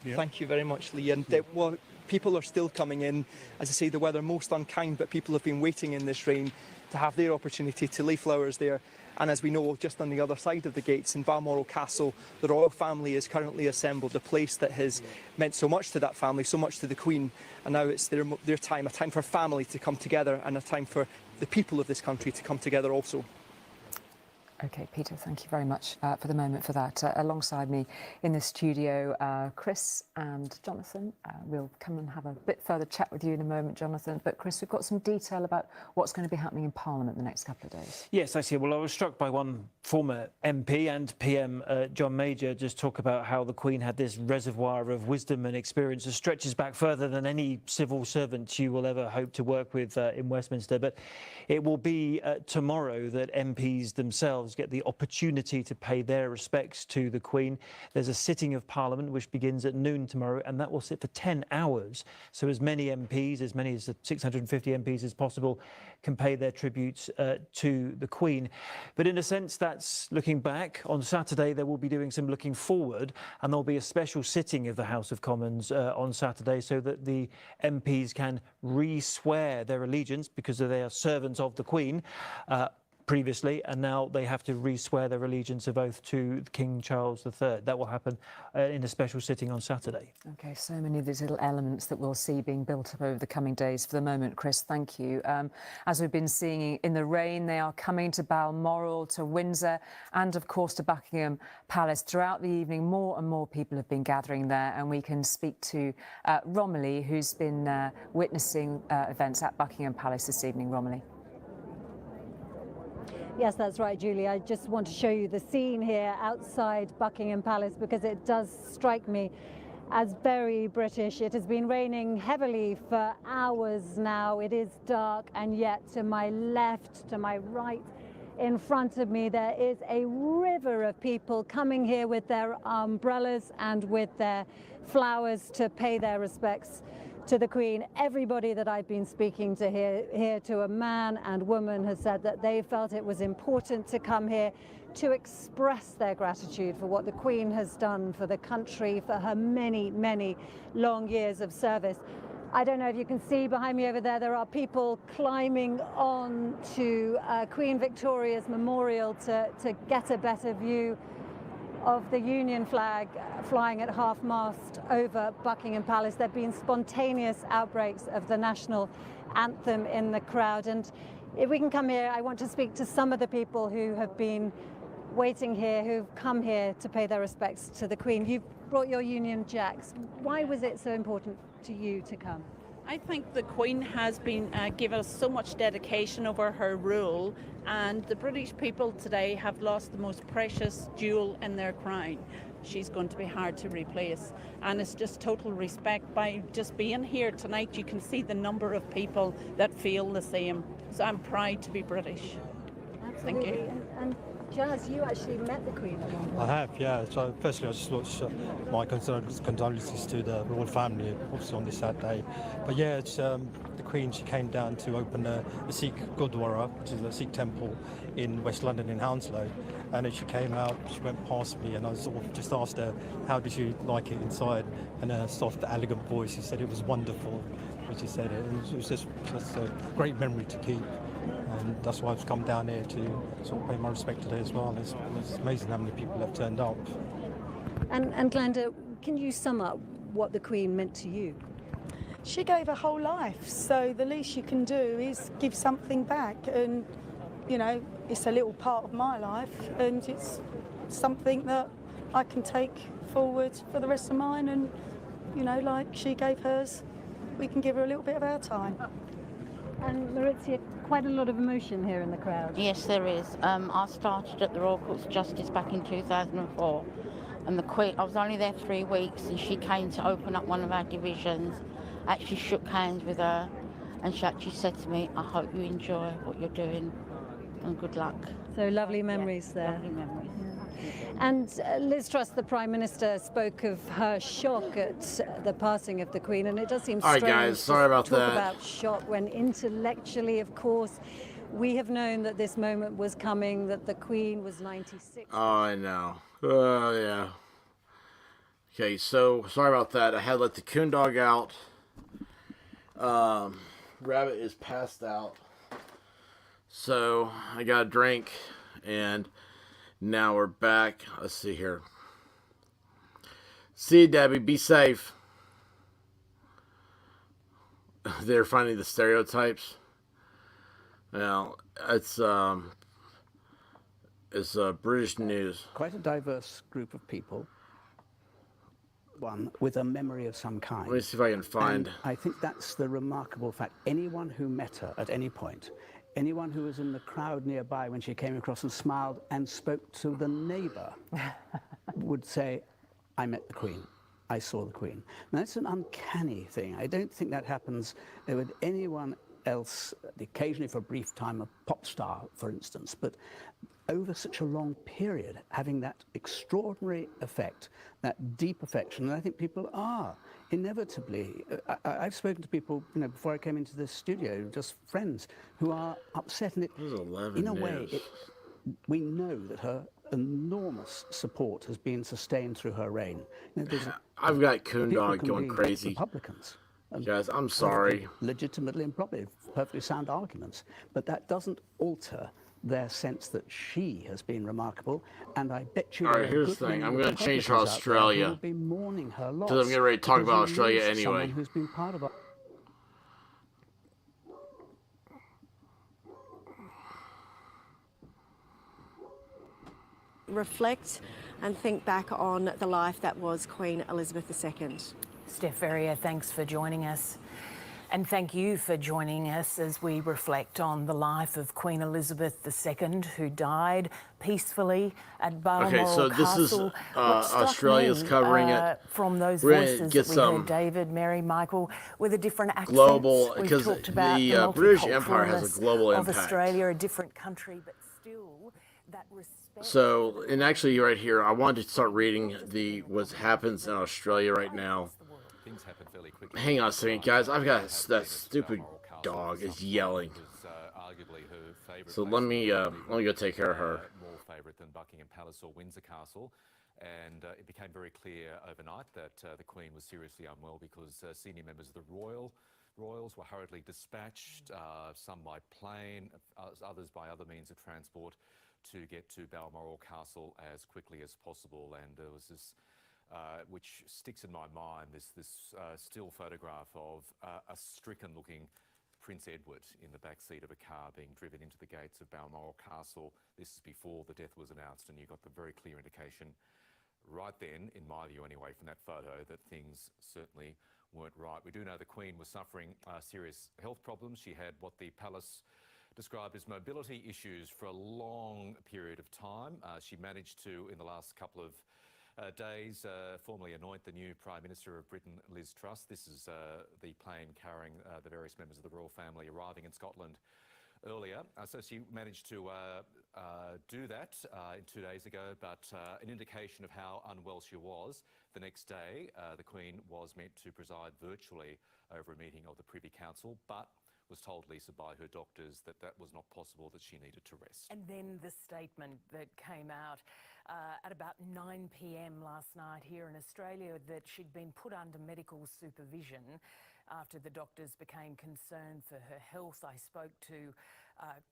Yeah. Thank you very much, Lee. And well, people are still coming in. As I say, the weather most unkind, but people have been waiting in this rain to have their opportunity to lay flowers there. And as we know, just on the other side of the gates in Balmoral Castle, the royal family is currently assembled, a place that has meant so much to that family, so much to the Queen. And now it's their time, a time for family to come together and a time for the people of this country to come together also. OK, Peter, thank you very much for the moment for that. Alongside me in the studio, Chris and Jonathan. We'll come and have a bit further chat with you in a moment, Jonathan. But Chris, we've got some detail about what's going to be happening in Parliament the next couple of days. Yes, I see. Well, I was struck by one former MP and PM, John Major, just talk about how the Queen had this reservoir of wisdom and experience that stretches back further than any civil servant you will ever hope to work with in Westminster. But it will be tomorrow that MPs themselves get the opportunity to pay their respects to the Queen. There's a sitting of Parliament which begins at noon tomorrow, and that will sit for 10 hours. So as many MPs, as many as 650 MPs as possible, can pay their tributes to the Queen. But in a sense, that's looking back. On Saturday, they will be doing some looking forward, and there'll be a special sitting of the House of Commons on Saturday so that the MPs can re-swear their allegiance, because they are servants of the Queen previously, and now they have to re-swear their allegiance of oath to King Charles III. That will happen in a special sitting on Saturday. OK, so many of these little elements that we'll see being built up over the coming days. For the moment, Chris, thank you. As we've been seeing in the rain, they are coming to Balmoral, to Windsor, and of course to Buckingham Palace. Throughout the evening, more and more people have been gathering there, and we can speak to Romilly, who's been witnessing events at Buckingham Palace this evening. Romilly. Yes, that's right, Julie. I just want to show you the scene here outside Buckingham Palace because it does strike me as very British. It has been raining heavily for hours now. It is dark, and yet to my left, to my right, in front of me, there is a river of people coming here with their umbrellas and with their flowers to pay their respects to the Queen. Everybody that I've been speaking to here to a man and woman has said that they felt it was important to come here to express their gratitude for what the Queen has done for the country, for her many, many long years of service. I don't know if you can see behind me over there, there are people climbing on to Queen Victoria's memorial to get a better view of the Union flag flying at half-mast over Buckingham Palace. There have been spontaneous outbreaks of the national anthem in the crowd. And if we can come here, I want to speak to some of the people who have been waiting here, who've come here to pay their respects to the Queen. You've brought your Union Jacks. Why was it so important to you to come? I think the Queen has been given us so much dedication over her rule, and the British people today have lost the most precious jewel in their crown. She's going to be hard to replace, and it's just total respect. By just being here tonight, you can see the number of people that feel the same. So I'm proud to be British. Absolutely. Thank you. And Jazz, you actually met the Queen at one point. I have, yeah. So firstly, I just launched my condolences to the royal family, obviously on this sad day. But yeah, it's the Queen. She came down to open a Sikh Gurdwara, which is a Sikh temple in West London in Hounslow. And as she came out, she went past me, and I sort of just asked her, how did she like it inside? And her soft, elegant voice, she said it was wonderful. When she said it, and it was just a great memory to keep. And that's why I've come down here to sort of pay my respect to her as well. It's amazing how many people have turned up. And Glenda, can you sum up what the Queen meant to you? She gave her whole life, so the least you can do is give something back. And, you know, it's a little part of my life, and it's something that I can take forward for the rest of mine. And, you know, like she gave hers, we can give her a little bit of our time. And Maurizia, quite a lot of emotion here in the crowd. Yes, there is. I started at the Royal Courts of Justice back in 2004, and the Queen, I was only there 3 weeks, and she came to open up one of our divisions. I actually shook hands with her, and she actually said to me, I hope you enjoy what you're doing, and good luck. So lovely memories there. Lovely memories. And Liz Truss, the Prime Minister, spoke of her shock at the passing of the Queen, and it does seem All right, strange guys, sorry about to talk that. about shock when intellectually, of course, we have known that this moment was coming, that the Queen was 96. Oh, I know. Oh, yeah. Okay, so sorry about that. I had to let the coon dog out. Rabbit is passed out. So I got a drink, and now we're back. Let's see here. See you, Debbie. Be safe. They're finding the stereotypes. Well, it's British news. Quite a diverse group of people. One with a memory of some kind. Let me see if I can find. And I think that's the remarkable fact. Anyone who met her at any point, anyone who was in the crowd nearby when she came across and smiled and spoke to the neighbour would say, I met the Queen. I saw the Queen. Now, that's an uncanny thing. I don't think that happens with anyone else, occasionally for a brief time, a pop star, for instance, but over such a long period, having that extraordinary effect, that deep affection, and I think people are inevitably. I've spoken to people, you know, before I came into this studio, just friends who are upset, and in a way, we know that her enormous support has been sustained through her reign. You know, I've got coon people dog can going be crazy. Republicans. Guys, I'm sorry. Legitimately and properly, perfectly sound arguments, but that doesn't alter their sense that she has been remarkable, and I bet you. All right, here's the thing. I'm going to change to Australia will be mourning her loss. because I'm getting ready to talk because about he Australia is anyway. someone who's been part of our reflect and think back on the life that was Queen Elizabeth II. Steph Ferrier, thanks for joining us. And thank you for joining us as we reflect on the life of Queen Elizabeth II, who died peacefully at Balmoral Okay, so this is Castle. What struck Australia's me, covering it. From those We're gonna voices get that we some heard, David, Mary, Michael, with a different accent. global- We've because talked about the British Empire has a multiculturalness global of impact. Australia, a different country, but still that respect. So, and actually, right here, I wanted to start reading what happens in Australia right now. Things happen fairly quickly. Hang on a second, guys. I've got that stupid dog is yelling. So let me go take care of her. More favourite than Buckingham Palace or Windsor Castle. And it became very clear overnight that the Queen was seriously unwell because senior members of the Royals were hurriedly dispatched, some by plane, others by other means of transport, to get to Balmoral Castle as quickly as possible. And there was this, which sticks in my mind, this still photograph of a stricken-looking Prince Edward in the back seat of a car being driven into the gates of Balmoral Castle. This is before the death was announced, and you got the very clear indication right then, in my view anyway, from that photo, that things certainly weren't right. We do know the Queen was suffering serious health problems. She had what the palace described as mobility issues for a long period of time. She managed to, in the last couple of days, formally anoint the new Prime Minister of Britain, Liz Truss. This is the plane carrying the various members of the royal family arriving in Scotland earlier. So she managed to do that 2 days ago, but an indication of how unwell she was. The next day, the Queen was meant to preside virtually over a meeting of the Privy Council, but was told, Lisa, by her doctors that that was not possible, that she needed to rest. And then the statement that came out at about 9 p.m. last night here in Australia, that she'd been put under medical supervision after the doctors became concerned for her health. I spoke to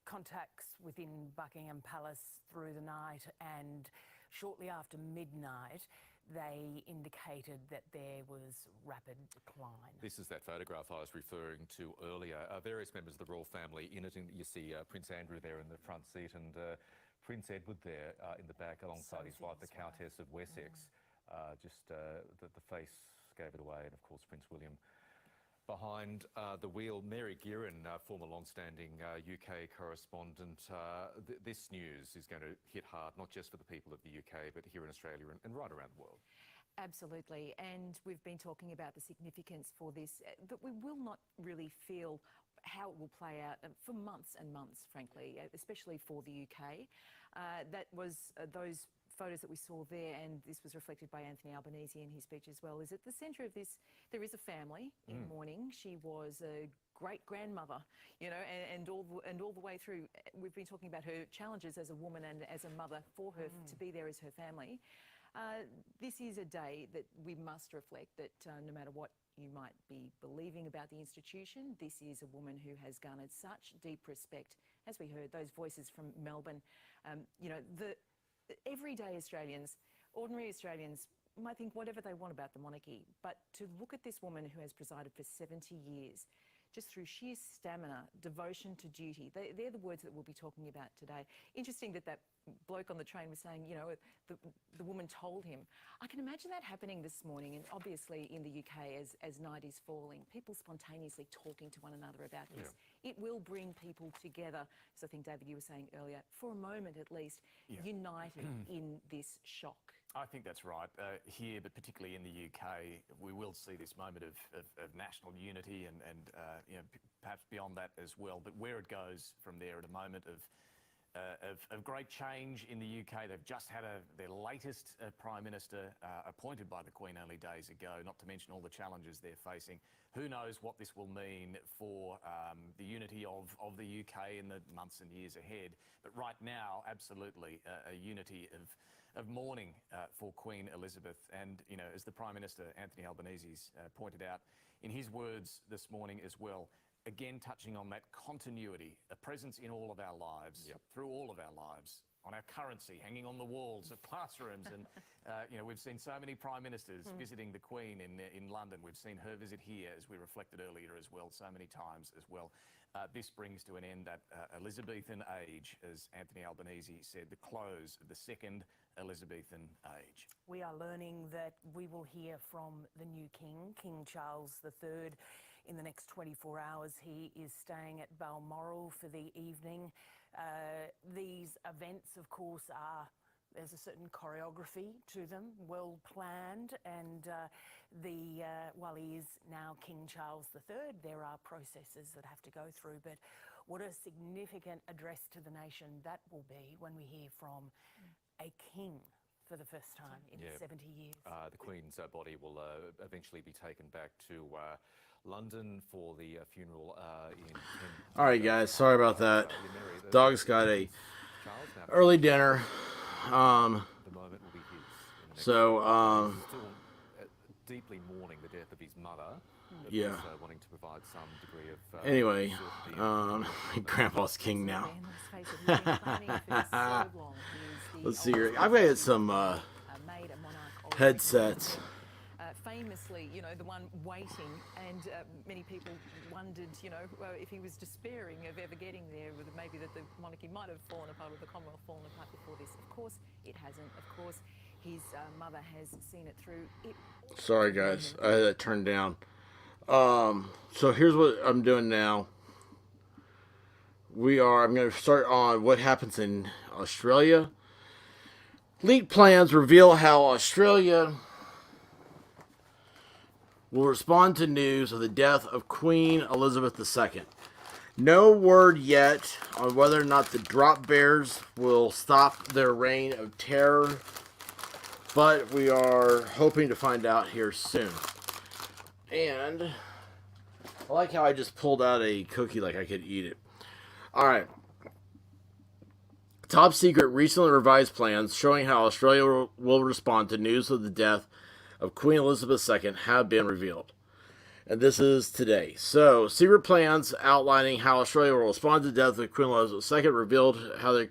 contacts within Buckingham Palace through the night, and shortly after midnight, they indicated that there was rapid decline. This is that photograph I was referring to earlier. Various members of the royal family in it, and you see Prince Andrew there in the front seat, and Prince Edward there in the back alongside his wife, the Countess of Wessex. The face gave it away, and of course Prince William behind the wheel. Mary Gearan, former long-standing UK correspondent, this news is going to hit hard, not just for the people of the UK, but here in Australia and right around the world. Absolutely, and we've been talking about the significance for this, but we will not really feel how it will play out for months and months, frankly, especially for the UK. That was those photos that we saw there, and this was reflected by Anthony Albanese in his speech as well, is at the centre of this, there is a family in mourning. She was a great-grandmother, you know, and all the way through, we've been talking about her challenges as a woman and as a mother for her to be there as her family. This is a day that we must reflect that no matter what you might be believing about the institution, this is a woman who has garnered such deep respect, as we heard, those voices from Melbourne. You know, the everyday Australians, ordinary Australians, might think whatever they want about the monarchy, but to look at this woman who has presided for 70 years, just through sheer stamina, devotion to duty, they're the words that we'll be talking about today. Interesting that that bloke on the train was saying, you know, the woman told him. I can imagine that happening this morning, and obviously in the UK as night is falling, people spontaneously talking to one another about this. It will bring people together, as I think, David, you were saying earlier, for a moment at least, united in this shock. I think that's right. Here, but particularly in the UK, we will see this moment of national unity and you know, perhaps beyond that as well. But where it goes from there, at a moment of great change in the UK. They've just had their latest Prime Minister appointed by the Queen only days ago, not to mention all the challenges they're facing. Who knows what this will mean for the unity of the UK in the months and years ahead. But right now, absolutely, a unity of mourning for Queen Elizabeth. And, you know, as the Prime Minister, Anthony Albanese, pointed out in his words this morning as well, again touching on that continuity, a presence in all of our lives, through all of our lives, on our currency, hanging on the walls of classrooms. And, you know, we've seen so many Prime Ministers visiting the Queen in London. We've seen her visit here, as we reflected earlier as well, so many times as well. This brings to an end that Elizabethan age, as Anthony Albanese said, the close of the second Elizabethan age. We are learning that we will hear from the new king, King Charles III, in the next 24 hours. He is staying at Balmoral for the evening. These events, of course, there's a certain choreography to them, well planned, and while he is now King Charles III, there are processes that have to go through. But what a significant address to the nation that will be when we hear from a king for the first time in 70 years. The Queen's body will eventually be taken back to London for the funeral. All right, guys, sorry about that. Dog's got a early dinner. Still deeply mourning the death of his mother. Yeah. Wanting to provide some degree of. Anyway, Grandpa's king now. Let's see here. I've got some headsets. Famously, you know, the one waiting, and many people wondered, you know, if he was despairing of ever getting there, maybe that the monarchy might have fallen apart, or the Commonwealth fallen apart before this. Of course, it hasn't. Of course, his mother has seen it through. Sorry, guys, I had that turned down. So here's what I'm doing now. I'm going to start on what happens in Australia. Leaked plans reveal how Australia will respond to news of the death of Queen Elizabeth II. No word yet on whether or not the drop bears will stop their reign of terror, but we are hoping to find out here soon. And I like how I just pulled out a cookie like I could eat it. All right. Top secret recently revised plans showing how Australia will respond to news of the death of Queen Elizabeth II have been revealed. And this is today. So, secret plans outlining how Australia will respond to the death of Queen Elizabeth II revealed how there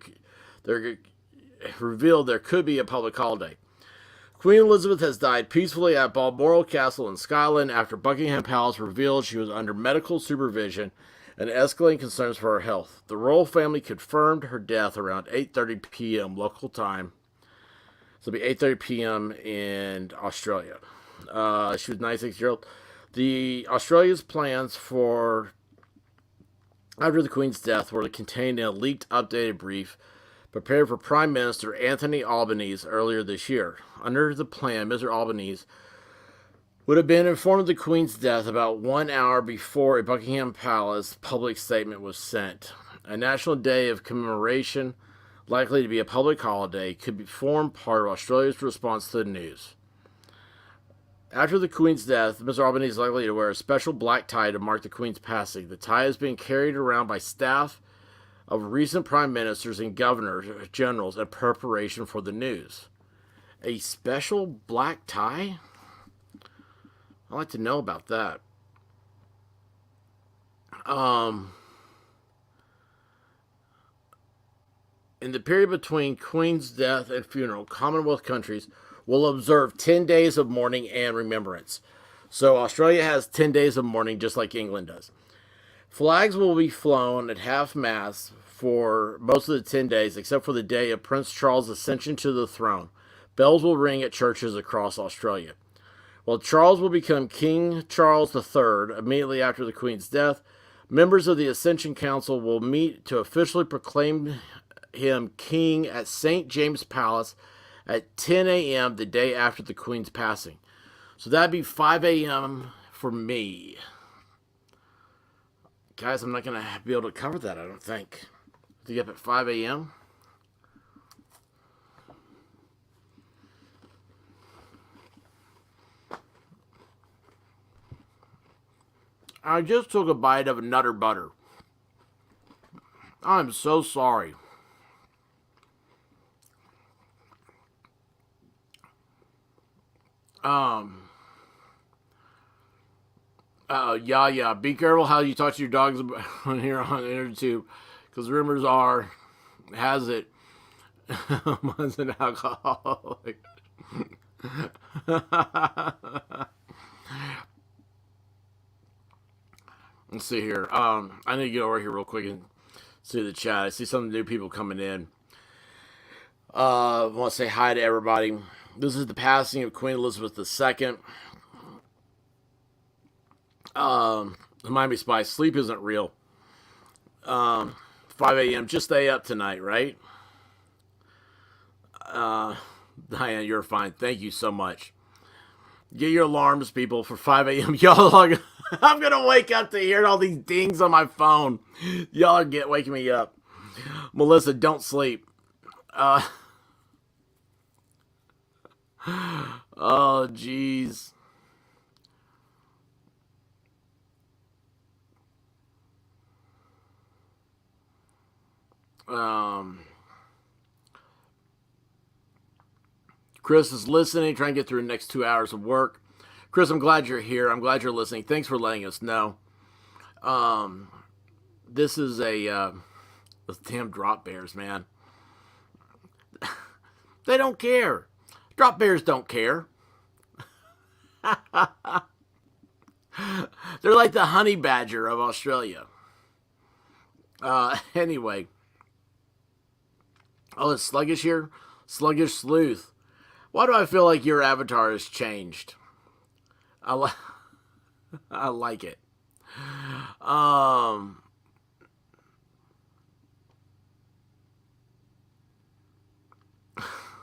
could be a public holiday. Queen Elizabeth has died peacefully at Balmoral Castle in Scotland after Buckingham Palace revealed she was under medical supervision and escalating concerns for her health. The royal family confirmed her death around 8:30 p.m. local time. So it'll be 8:30 p.m. in Australia. She was 96-year-old. The Australia's plans for after the Queen's death were contained in a leaked updated brief prepared for Prime Minister Anthony Albanese earlier this year. Under the plan, Mr. Albanese would have been informed of the Queen's death about 1 hour before a Buckingham Palace public statement was sent. A national day of commemoration, likely to be a public holiday, could form part of Australia's response to the news. After the Queen's death, Mr. Albanese is likely to wear a special black tie to mark the Queen's passing. The tie is being carried around by staff of recent prime ministers and governors generals in preparation for the news. A special black tie? I'd like to know about that. In the period between Queen's death and funeral, Commonwealth countries will observe 10 days of mourning and remembrance. So Australia has 10 days of mourning just like England does. Flags will be flown at half-mast for most of the 10 days, except for the day of Prince Charles' ascension to the throne. Bells will ring at churches across Australia. While Charles will become King Charles III immediately after the Queen's death, members of the Ascension Council will meet to officially proclaim him king at St. James Palace at 10 a.m. the day after the Queen's passing. So that'd be 5 a.m. for me. Guys, I'm not going to be able to cover that, I don't think. To get up at 5 a.m.? I just took a bite of a Nutter Butter. I'm so sorry. Yeah. Be careful how you talk to your dogs on here on YouTube, because rumors are, has it, was an alcoholic. Let's see here. I need to get over here real quick and see the chat. I see some new people coming in. I want to say hi to everybody. This is the passing of Queen Elizabeth II. Miami Spice, sleep isn't real. 5 a.m. Just stay up tonight, right? Diane, you're fine. Thank you so much. Get your alarms, people, for 5 a.m. Y'all are, I'm going to wake up to hear all these dings on my phone. Y'all are waking me up. Melissa, don't sleep. Oh, jeez. Chris is listening, trying to get through the next 2 hours of work. Chris, I'm glad you're here. I'm glad you're listening. Thanks for letting us know. This is those damn drop bears, man. They don't care. Drop bears don't care. They're like the honey badger of Australia. Anyway. Oh, it's Sluggish here? Sluggish Sleuth. Why do I feel like your avatar has changed? I like it.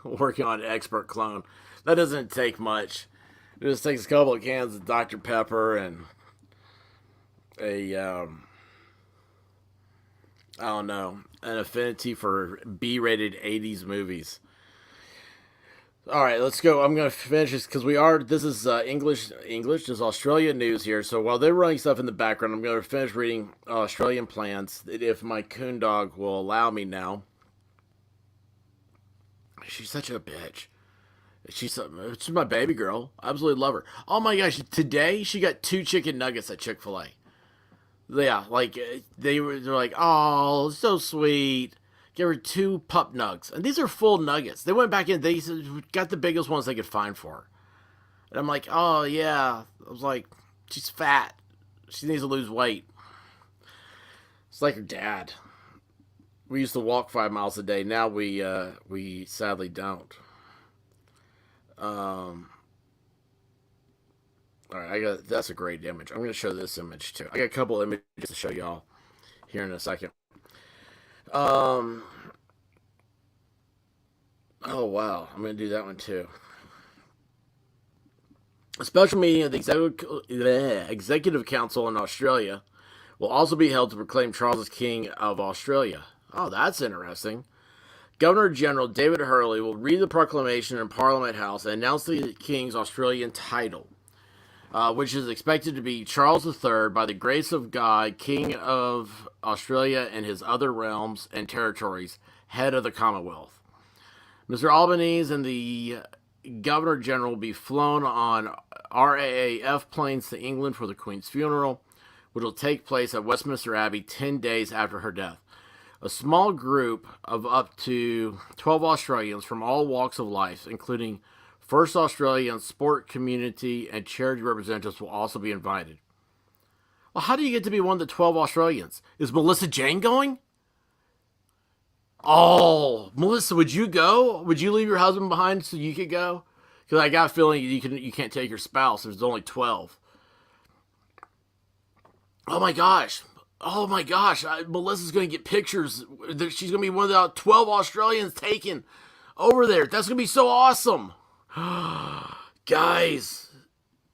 Working on an expert clone. That doesn't take much. It just takes a couple of cans of Dr. Pepper and a I don't know, an affinity for B-rated 80s movies. All right, let's go. I'm going to finish this because this is English. This is Australian news here. So while they're running stuff in the background, I'm going to finish reading Australian plans, if my coon dog will allow me now. She's such a bitch. She's my baby girl. I absolutely love her. Oh my gosh, today she got 2 chicken nuggets at Chick-fil-A. Yeah, like they're like, oh, so sweet. Give her 2 pup nugs, and these are full nuggets. They went back in. They got the biggest ones they could find for her, and I'm like, oh yeah. I was like, she's fat. She needs to lose weight. It's like her dad. We used to walk 5 miles a day. Now we sadly don't. All right, that's a great image. I'm going to show this image too. I got a couple images to show y'all here in a second. Oh wow, I'm going to do that one too. A special meeting of the Executive Council in Australia will also be held to proclaim Charles as King of Australia. Oh, that's interesting. Governor-General David Hurley will read the proclamation in Parliament House and announce the King's Australian title, which is expected to be Charles III, by the grace of God, King of Australia and his other realms and territories, head of the Commonwealth. Mr. Albanese and the Governor-General will be flown on RAAF planes to England for the Queen's funeral, which will take place at Westminster Abbey 10 days after her death. A small group of up to 12 Australians from all walks of life, including First Australian sport community and charity representatives, will also be invited. Well, how do you get to be one of the 12 Australians? Is Melissa Jane going? Oh, Melissa, would you go? Would you leave your husband behind so you could go? Because I got a feeling you can't take your spouse if there's only 12. Oh my gosh. Melissa's going to get pictures. She's going to be one of the 12 Australians taken over there. That's going to be so awesome. Guys,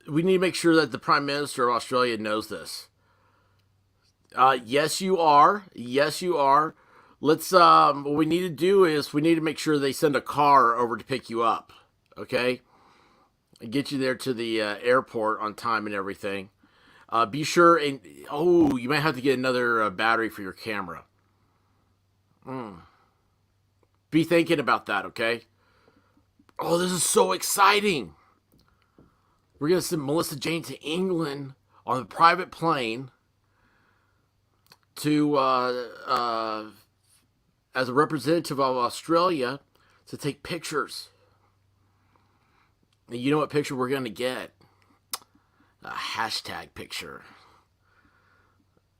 we need to make sure that the Prime Minister of Australia knows this. Yes, you are. Let's, what we need to do is we need to make sure they send a car over to pick you up. Okay? And get you there to the airport on time and everything. Be sure, and you might have to get another battery for your camera. Be thinking about that, okay? Oh, this is so exciting. We're going to send Melissa Jane to England on a private plane to, as a representative of Australia, to take pictures. And you know what picture we're going to get? A hashtag picture.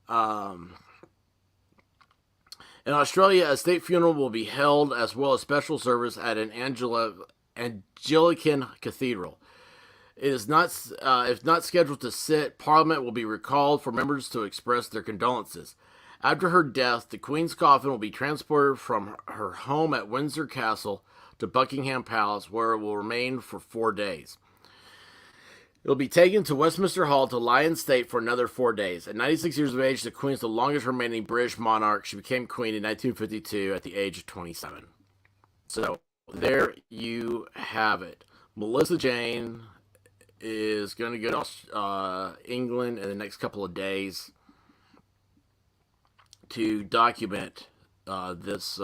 In Australia, a state funeral will be held, as well as special service at an Anglican cathedral. It is not, if not scheduled to sit, Parliament will be recalled for members to express their condolences. After her death, the Queen's coffin will be transported from her home at Windsor Castle to Buckingham Palace, where it will remain for 4 days. It will be taken to Westminster Hall to lie in state for another 4 days. At 96 years of age, the Queen is the longest remaining British monarch. She became Queen in 1952 at the age of 27. So, there you have it. Melissa Jane is going to go to England in the next couple of days to document this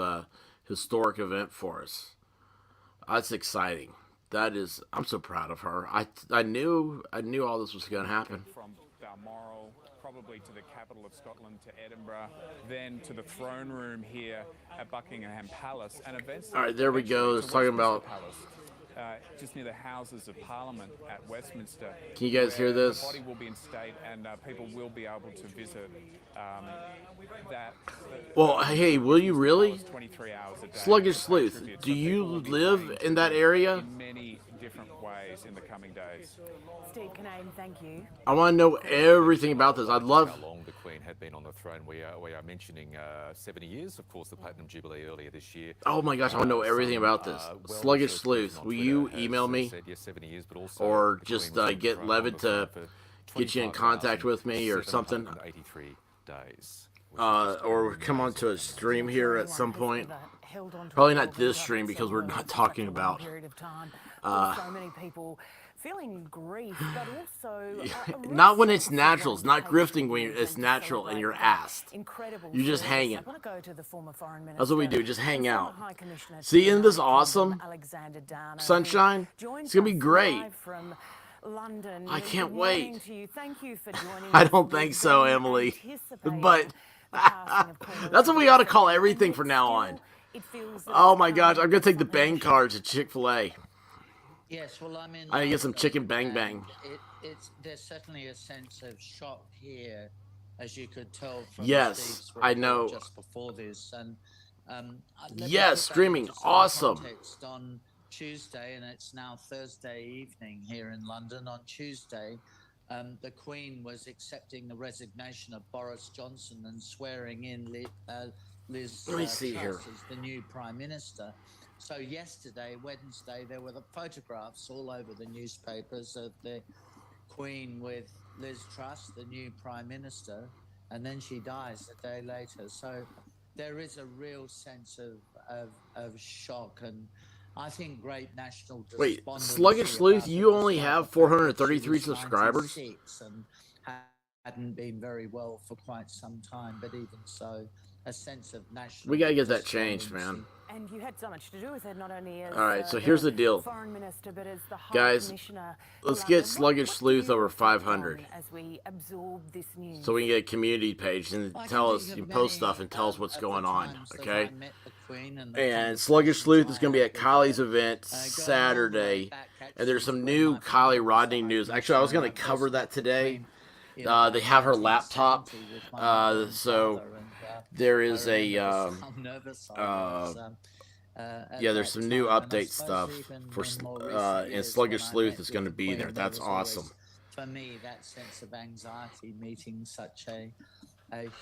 historic event for us. That's exciting. That is, I'm so proud of her. I knew all this was going to happen. From Balmoral, probably to the capital of Scotland, to Edinburgh, then to the throne room here at Buckingham Palace, and events. All right, there we go. It's talking about. Just near the Houses of Parliament at Westminster. Can you guys hear this? The body will be in state, and people will be able to visit that. Well, hey, will you really? 23 hours a day. Sluggish Sleuth, do you live in that area? In many different ways in the coming days. Steve Kinane, thank you. I want to know everything about this. I'd love. How long the Queen had been on the throne. We are mentioning 70 years, of course, the Platinum Jubilee earlier this year. Oh my gosh, I want to know everything about this. Sluggish Sleuth, will you email me? Or just get Levitt to get you in contact with me or something? 83 days. or come onto a stream here at some point. Probably not this stream because we're not talking about. So many people feeling grief, but also Not when it's natural. It's not grifting when it's natural and you're asked. incredible. You're just service. hanging. I want to go to the former foreign minister. That's what we do. Just hang and out. former High Commissioner See, to isn't this the awesome? Kingdom, Alexander Dana, who Sunshine? joins It's gonna be us great. live from London. I can't Good morning wait. to you. Thank you for joining I us. don't think We've so, been Emily. anticipating But the passing of Queen that's what we Elizabeth ought to call II, everything and from yet now still on. it feels that Oh it's my gosh, come I'm gonna take the something bang cards at Chick-fil-A. Yes, well, I'm in. I need to get some London, chicken bang bang. and there's certainly a sense of shock here, as you could tell from Yes, Steve's I report know. just before this. And let me Yes, put that streaming, into some awesome. context. On Tuesday, and it's now Thursday evening here in London. On Tuesday, the Queen was accepting the resignation of Boris Johnson and swearing in Liz Let me see Truss here. as the new Prime Minister. So yesterday, Wednesday, there were the photographs all over the newspapers of the Queen with Liz Truss, the new Prime Minister, and then she dies a day later. So there is a real sense of shock, and I think great national Wait, despondency Sluggish Sleuth, about you it, only despite have the fact that 433 she was subscribers? 96 and hadn't been very well for quite some time, but even so, a sense of national. We gotta get that changed, man. despondency. And you had so much to do with it, not only as All right, so here's the deal. Foreign Minister, but as the High Guys, Commissioner. let's in get London. Sluggish What do Sleuth you over reflect on 500. as we absorb this news? So we can get a community page and I can tell think us, of you post many, stuff and tell us what's of the going on, times that okay? I met the Queen and the And Sluggish Sleuth is going to be at conversations I had Kylie's event going all the way Saturday. back, And there's actually, some to when new my Kylie father was Rodney the news. High Actually, I was going to Commissioner. I cover first that met the today. Queen in They have her laptop. 1970 with my mother and So father, and, there I is remember how nervous I was, at yeah, there's that some new time, and I update suppose stuff even for in more and recent years Sluggish when I Sleuth met is going to with the be Queen, there. there That's was always, awesome. for me, that sense of anxiety meeting such a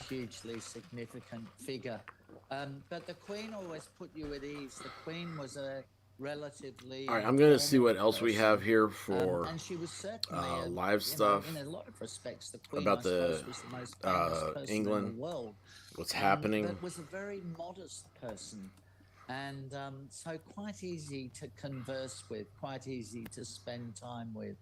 hugely significant figure. But the Queen always put you at ease. The Queen was a relatively. All right, I'm going to see what formal else we person, have here for and she was certainly live stuff in a lot of respects, the Queen, about I the suppose, was the most famous person England, in the world. what's happening. But was a very modest person, and so quite easy to converse with, quite easy to spend time with.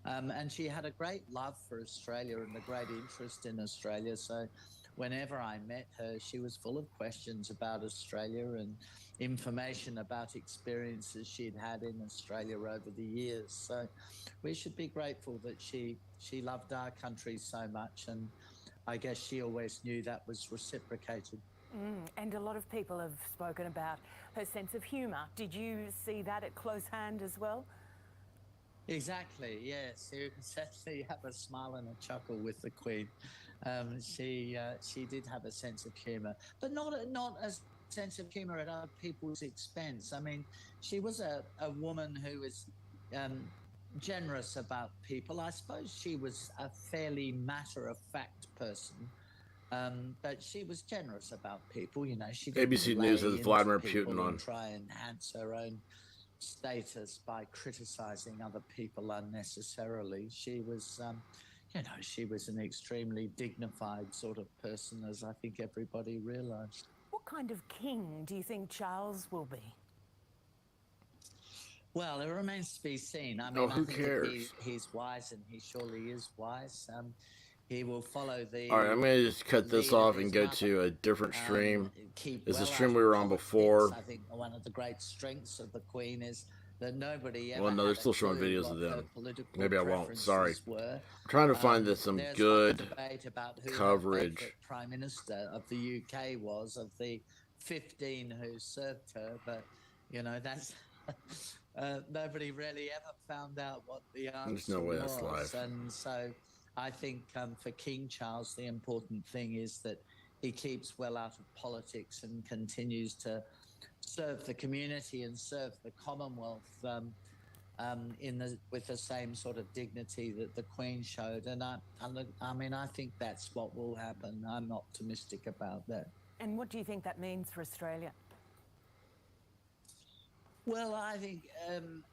And she had a great love for Australia and a great interest in Australia. So whenever I met her, she was full of questions about Australia and information about experiences she'd had in Australia over the years. So we should be grateful that she loved our country so much, and I guess she always knew that was reciprocated. And a lot of people have spoken about her sense of humour. Did you see that at close hand as well? Exactly, yes. You can certainly have a smile and a chuckle with the Queen. She did have a sense of humour, but not a sense of humour at other people's expense. I mean, she was a woman who was generous about people. I suppose she was a fairly matter-of-fact person. But she was generous about people, you know. She didn't ABC News lay has into Vladimir people Putin on. and try and enhance her own status by criticizing other people unnecessarily. She was, she was an extremely dignified sort of person, as I think everybody realized. What kind of king do you think Charles will be? Well, it remains to be seen. I mean, Oh, who I think cares? he's wise, and he surely is wise. He will follow the. All right, I'm going to just cut this lead of off his and go mother. to a different stream. Keep This is well a stream out we of were on politics. before. I think one of the great strengths of the Queen is that nobody ever. Well, no, they're had a still showing clue videos what of her them. political Maybe I won't. preferences Sorry. were. I'm trying to find some There's good hot debate about who her coverage. favourite Prime Minister of the UK was, of the 15 who served her, but that's. Nobody really ever found out what the answer There's no way was. that's live. And so I think for King Charles, the important thing is that he keeps well out of politics and continues to serve the community and serve the Commonwealth with the same sort of dignity that the Queen showed. And I think that's what will happen. I'm optimistic about that. And what do you think that means for Australia? Well, I think,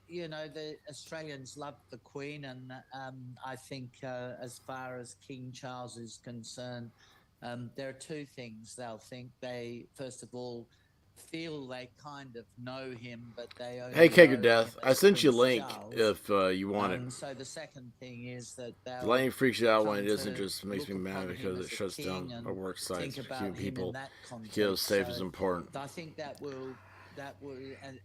the Australians love the Queen, and I think as far as King Charles is concerned, there are two things they'll think. They, first of all, feel they kind of know him, but they only Hey, Cake know of Death, him I as sent you a Prince link Charles. if you want it. So the second thing is that The lightning freaks you out when it come isn't to just makes me look mad upon him because as it a shuts down king and our work sites think for about keeping him in people that feel context. safe So is important. I think that will,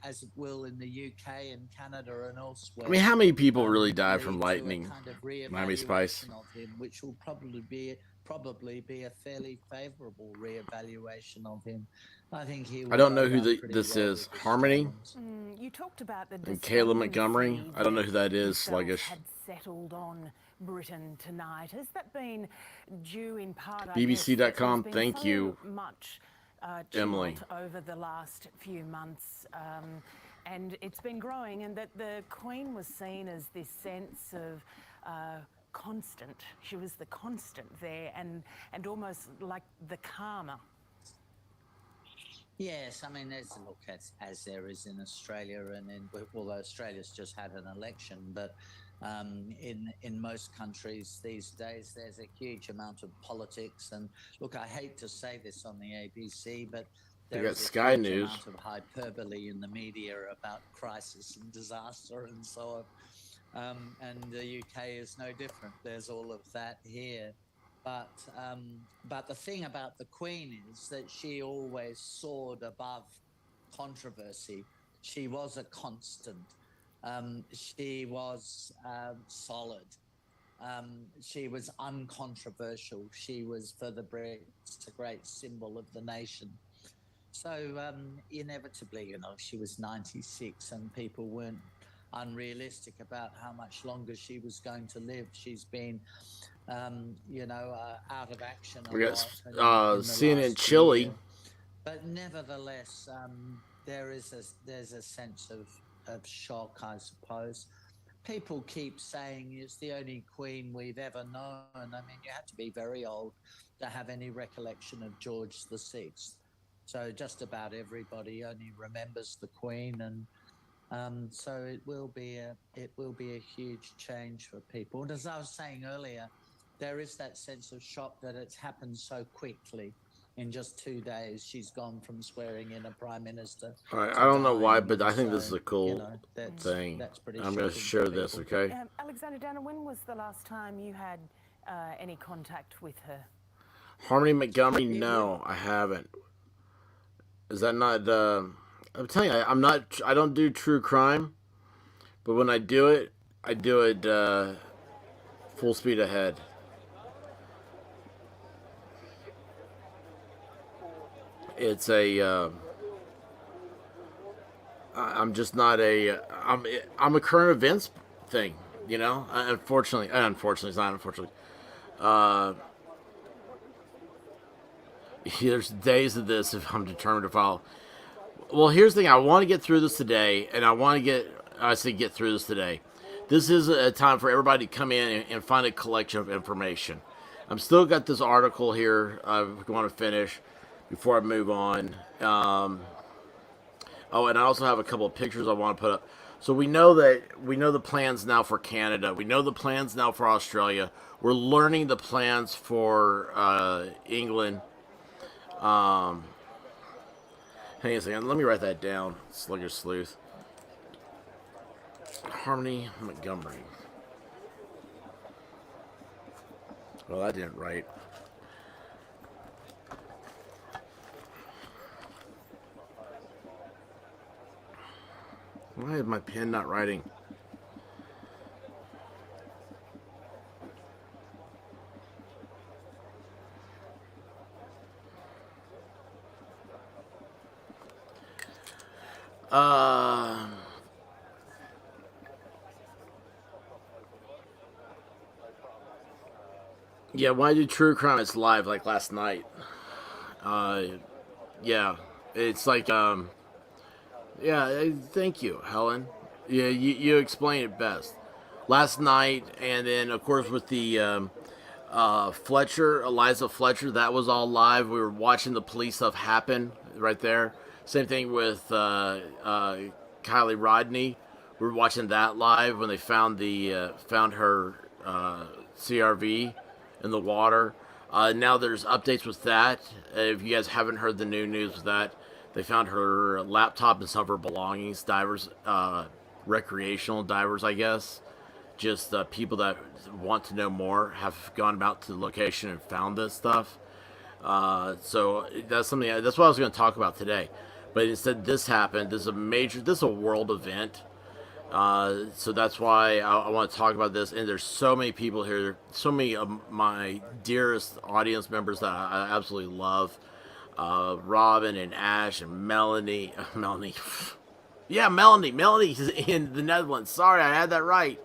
as it will in the UK and Canada and elsewhere. I mean, how many people really died lead from to a lightning? kind of Miami Spice. reevaluation of him, which will probably be a fairly favourable reevaluation of him. I think he will I don't go know who down pretty this well is. with Harmony You talked about the and Kayla despondency Montgomery. I don't know who that you is. felt Sluggish. had settled on Britain tonight. Has that been due in part, I BBC.com, guess, thank there's been you, so much Emily. tumult over the last few months, and it's been growing, and that the Queen was seen as this sense of constant. She was the constant there, and almost like the calmer. Yes, I mean, there's a look as there is in Australia, and although Australia's just had an election, but in most countries these days there's a huge amount of politics. And look, I hate to say this on the ABC, but They there got is a Sky huge News. amount of hyperbole in the media about crisis and disaster and so on. And the UK is no different. There's all of that here. But the thing about the Queen is that she always soared above controversy. She was a constant. She was solid. She was uncontroversial. She was, for the Brits, a great symbol of the nation. So inevitably, she was 96 and people weren't unrealistic about how much longer she was going to live. She's been out of action a We got lot in the CNN last Chile. year. But nevertheless, there's a sense of shock, I suppose. People keep saying it's the only Queen we've ever known. I mean, you have to be very old to have any recollection of George VI. So just about everybody only remembers the Queen, and so it will be a huge change for people. And as I was saying earlier, there is that sense of shock that it's happened so quickly. In just 2 days, she's gone from swearing in a prime minister. All right, to I don't know why, dying, but I think so, this is a cool that's thing. pretty I'm going to shocking share for this, people. okay? Alexander Downer, when was the last time you had any contact with her? Harmony Montgomery, no, I haven't. Is that not? I'm telling you, I don't do true crime, but when I do it full speed ahead. It's I'm just not I'm a current events thing, Unfortunately, it's not unfortunately. There's days of this if I'm determined to follow. Well, here's the thing. I want to get through this today, and I say get through this today. This is a time for everybody to come in and find a collection of information. I'm still got this article here I want to finish before I move on. And I also have a couple of pictures I want to put up. So we know the plans now for Canada. We know the plans now for Australia. We're learning the plans for England. Hang on a second. Let me write that down. Sluggish Sleuth. Harmony Montgomery. Well, I didn't write. Why is my pen not writing? Yeah, when I do true crime, it's live, like last night. Yeah, it's like, yeah, thank you, Helen. Yeah, you explain it best. Last night, and then, of course, with the Fletcher, Eliza Fletcher, that was all live. We were watching the police stuff happen right there. Same thing with Kylie Rodney. We were watching that live when they found her CRV in the water. Now there's updates with that. If you guys haven't heard the new news with that, they found her laptop and some of her belongings. Divers, recreational divers, I guess. Just people that want to know more have gone about to the location and found this stuff. So that's something. That's what I was going to talk about today. But instead, this happened. This is a world event. So that's why I want to talk about this. And there's so many people here. So many of my dearest audience members that I absolutely love. Robin and Ash and Melanie. Melanie. Yeah, Melanie. Melanie's in the Netherlands. Sorry, I had that right.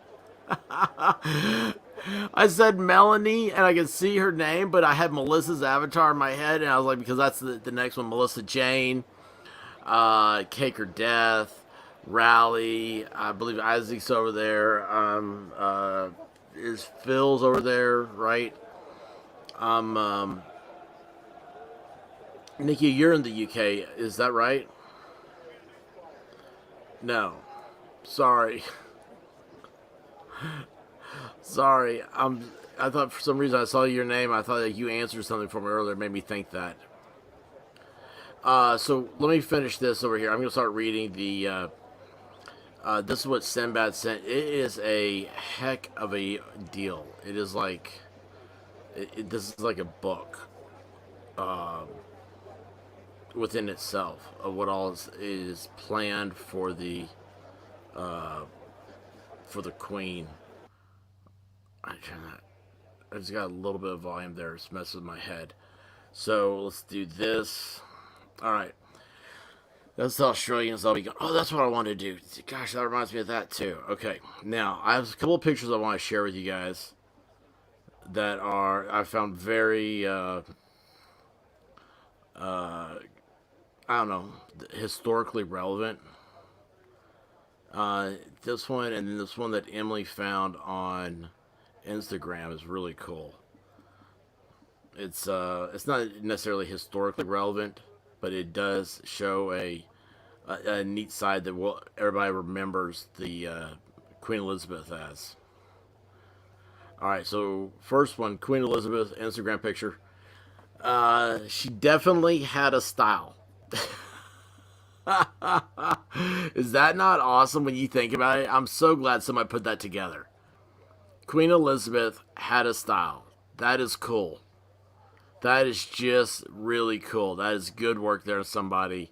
I said Melanie, and I could see her name, but I had Melissa's avatar in my head, and I was like, because that's the next one. Melissa Jane, Cake or Death, Rally. I believe Isaac's over there. Is Phil's over there, right? Nikki, you're in the UK. Is that right? No. Sorry. Sorry. I thought for some reason I saw your name. I thought that you answered something for me earlier. It made me think that. So let me finish this over here. I'm going to start reading the... this is what Sinbad sent. It is a heck of a deal. It is like... this is like a book. Within itself. Of what all is planned for the... for the Queen. I just got a little bit of volume there. It's messing with my head. So let's do this. All right. That's the Australians. I'll be going. Oh, that's what I want to do. Gosh, that reminds me of that too. Okay. Now I have a couple of pictures I want to share with you guys that I found very I don't know, historically relevant. This one and then this one that Emily found on Instagram is really cool. It's not necessarily historically relevant, but it does show a neat side that everybody remembers the Queen Elizabeth as. All right, so first one, Queen Elizabeth Instagram picture. She definitely had a style. Is that not awesome when you think about it? I'm so glad somebody put that together. Queen Elizabeth had a style. That is cool. That is just really cool. That is good work there, somebody,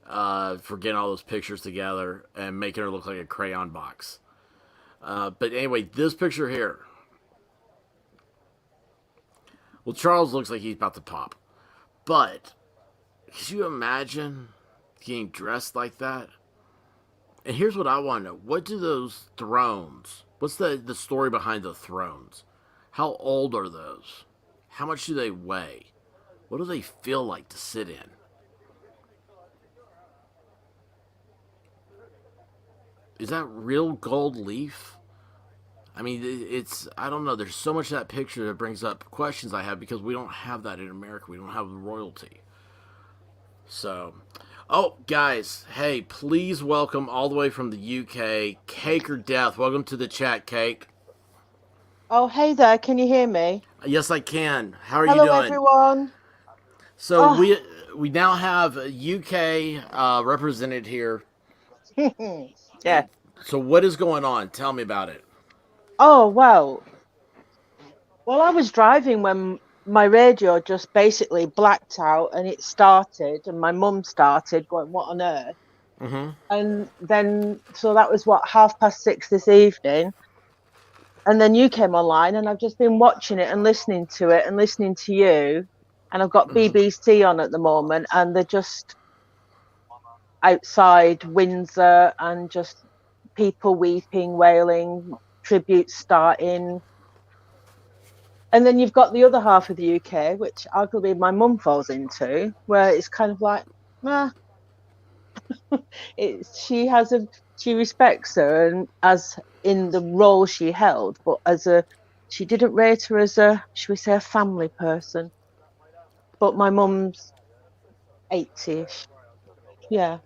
for getting all those pictures together and making her look like a crayon box. But anyway, this picture here. Well, Charles looks like he's about to pop. But, could you imagine getting dressed like that? And here's what I want to know. What do those thrones, what's the story behind the thrones? How old are those? How much do they weigh? What do they feel like to sit in? Is that real gold leaf? I mean, I don't know. There's so much of that picture that brings up questions I have because we don't have that in America. We don't have royalty. So, oh, guys, hey, please welcome all the way from the UK, Cake or Death. Welcome to the chat, Cake. Oh, hey there. Can you hear me? Yes, I can. How are you Hello, doing? everyone. So we now have UK represented here. Yeah. So what is going on? Tell me about it. Oh, well, I was driving when my radio just basically blacked out and it started and my mum started going, what on earth? Mm-hmm. And then, so that was 6:30 this evening. And then you came online and I've just been watching it and listening to it and listening to you. And I've got BBC on at the moment and they're just outside Windsor and just people weeping, wailing, tributes starting. And then you've got the other half of the UK, which arguably my mum falls into, where it's kind of like, nah. She respects her and as in the role she held, but she didn't rate her as should we say, a family person. But my mum's 80-ish. Yeah.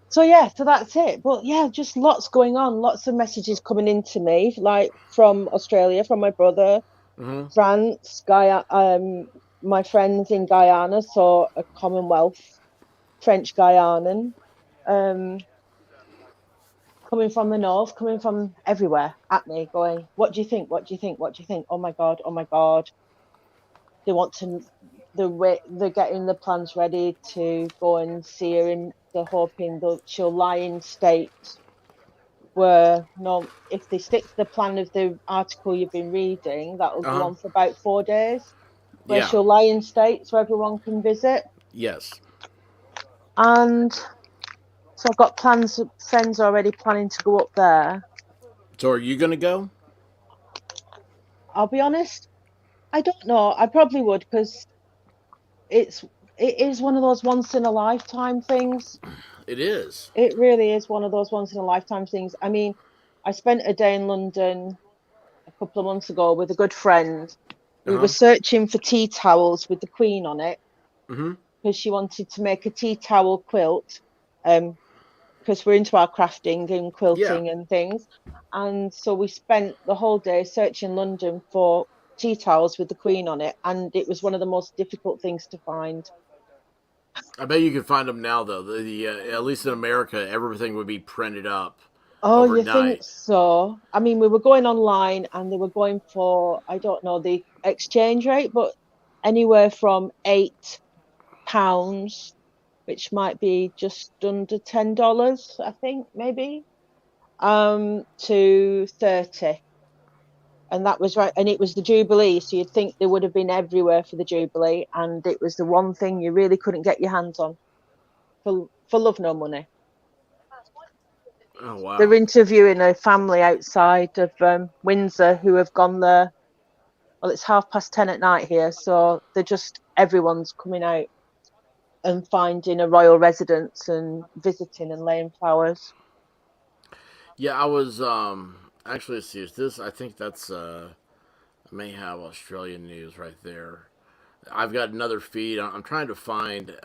So that's it. But yeah, just lots going on, lots of messages coming into me, like from Australia, from my brother, France, my friends in Guyana saw a Commonwealth French Guyanan coming from the north, coming from everywhere at me, going, "What do you think? What do you think? What do you think? Oh my God! Oh my God!" They want to. They're getting the plans ready to go and see her, and they're hoping that she'll lie in state. Where no, if they stick to the plan of the article you've been reading, that will go on for about 4 days. Where Yeah. she'll lie in state so everyone can visit. Yes. And so I've got friends already planning to go up there. So are you going to go? I'll be honest, I don't know. I probably would, because it is one of those once in a lifetime things. It is. It really is one of those once in a lifetime things. I mean, I spent a day in London a couple of months ago with a good friend. We were searching for tea towels with the Queen on it, because she wanted to make a tea towel quilt, because we're into our crafting and quilting and things. And so we spent the whole day searching London for tea towels with the Queen on it, and it was one of the most difficult things to find. I bet you can find them now, though. At least in America, everything would be printed up. Oh, overnight. you think so? I mean, we were going online and they were going for, I don't know the exchange rate, but anywhere from £8, which might be just under $10, I think, maybe, to 30. And that was right. And it was the Jubilee. So you'd think they would have been everywhere for the Jubilee. And it was the one thing you really couldn't get your hands on for love nor money. Oh, wow. They're interviewing a family outside of Windsor who have gone there. Well, it's 10:30 at night here, so everyone's coming out and finding a royal residence and visiting and laying flowers. Yeah, I was actually, let's see, is this? I think that's I may have Australian news right there. I've got another feed. I'm trying to find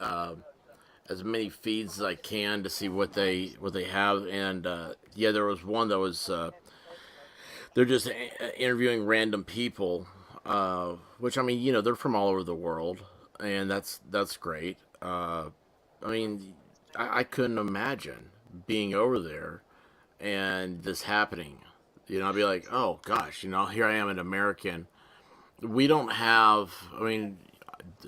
as many feeds as I can to see what they have. And yeah, there was one that was they're just interviewing random people, which, I mean, they're from all over the world, and that's great. I mean, I couldn't imagine being over there and this happening. I'd be like, oh gosh, here I am, an American. We don't have, I mean,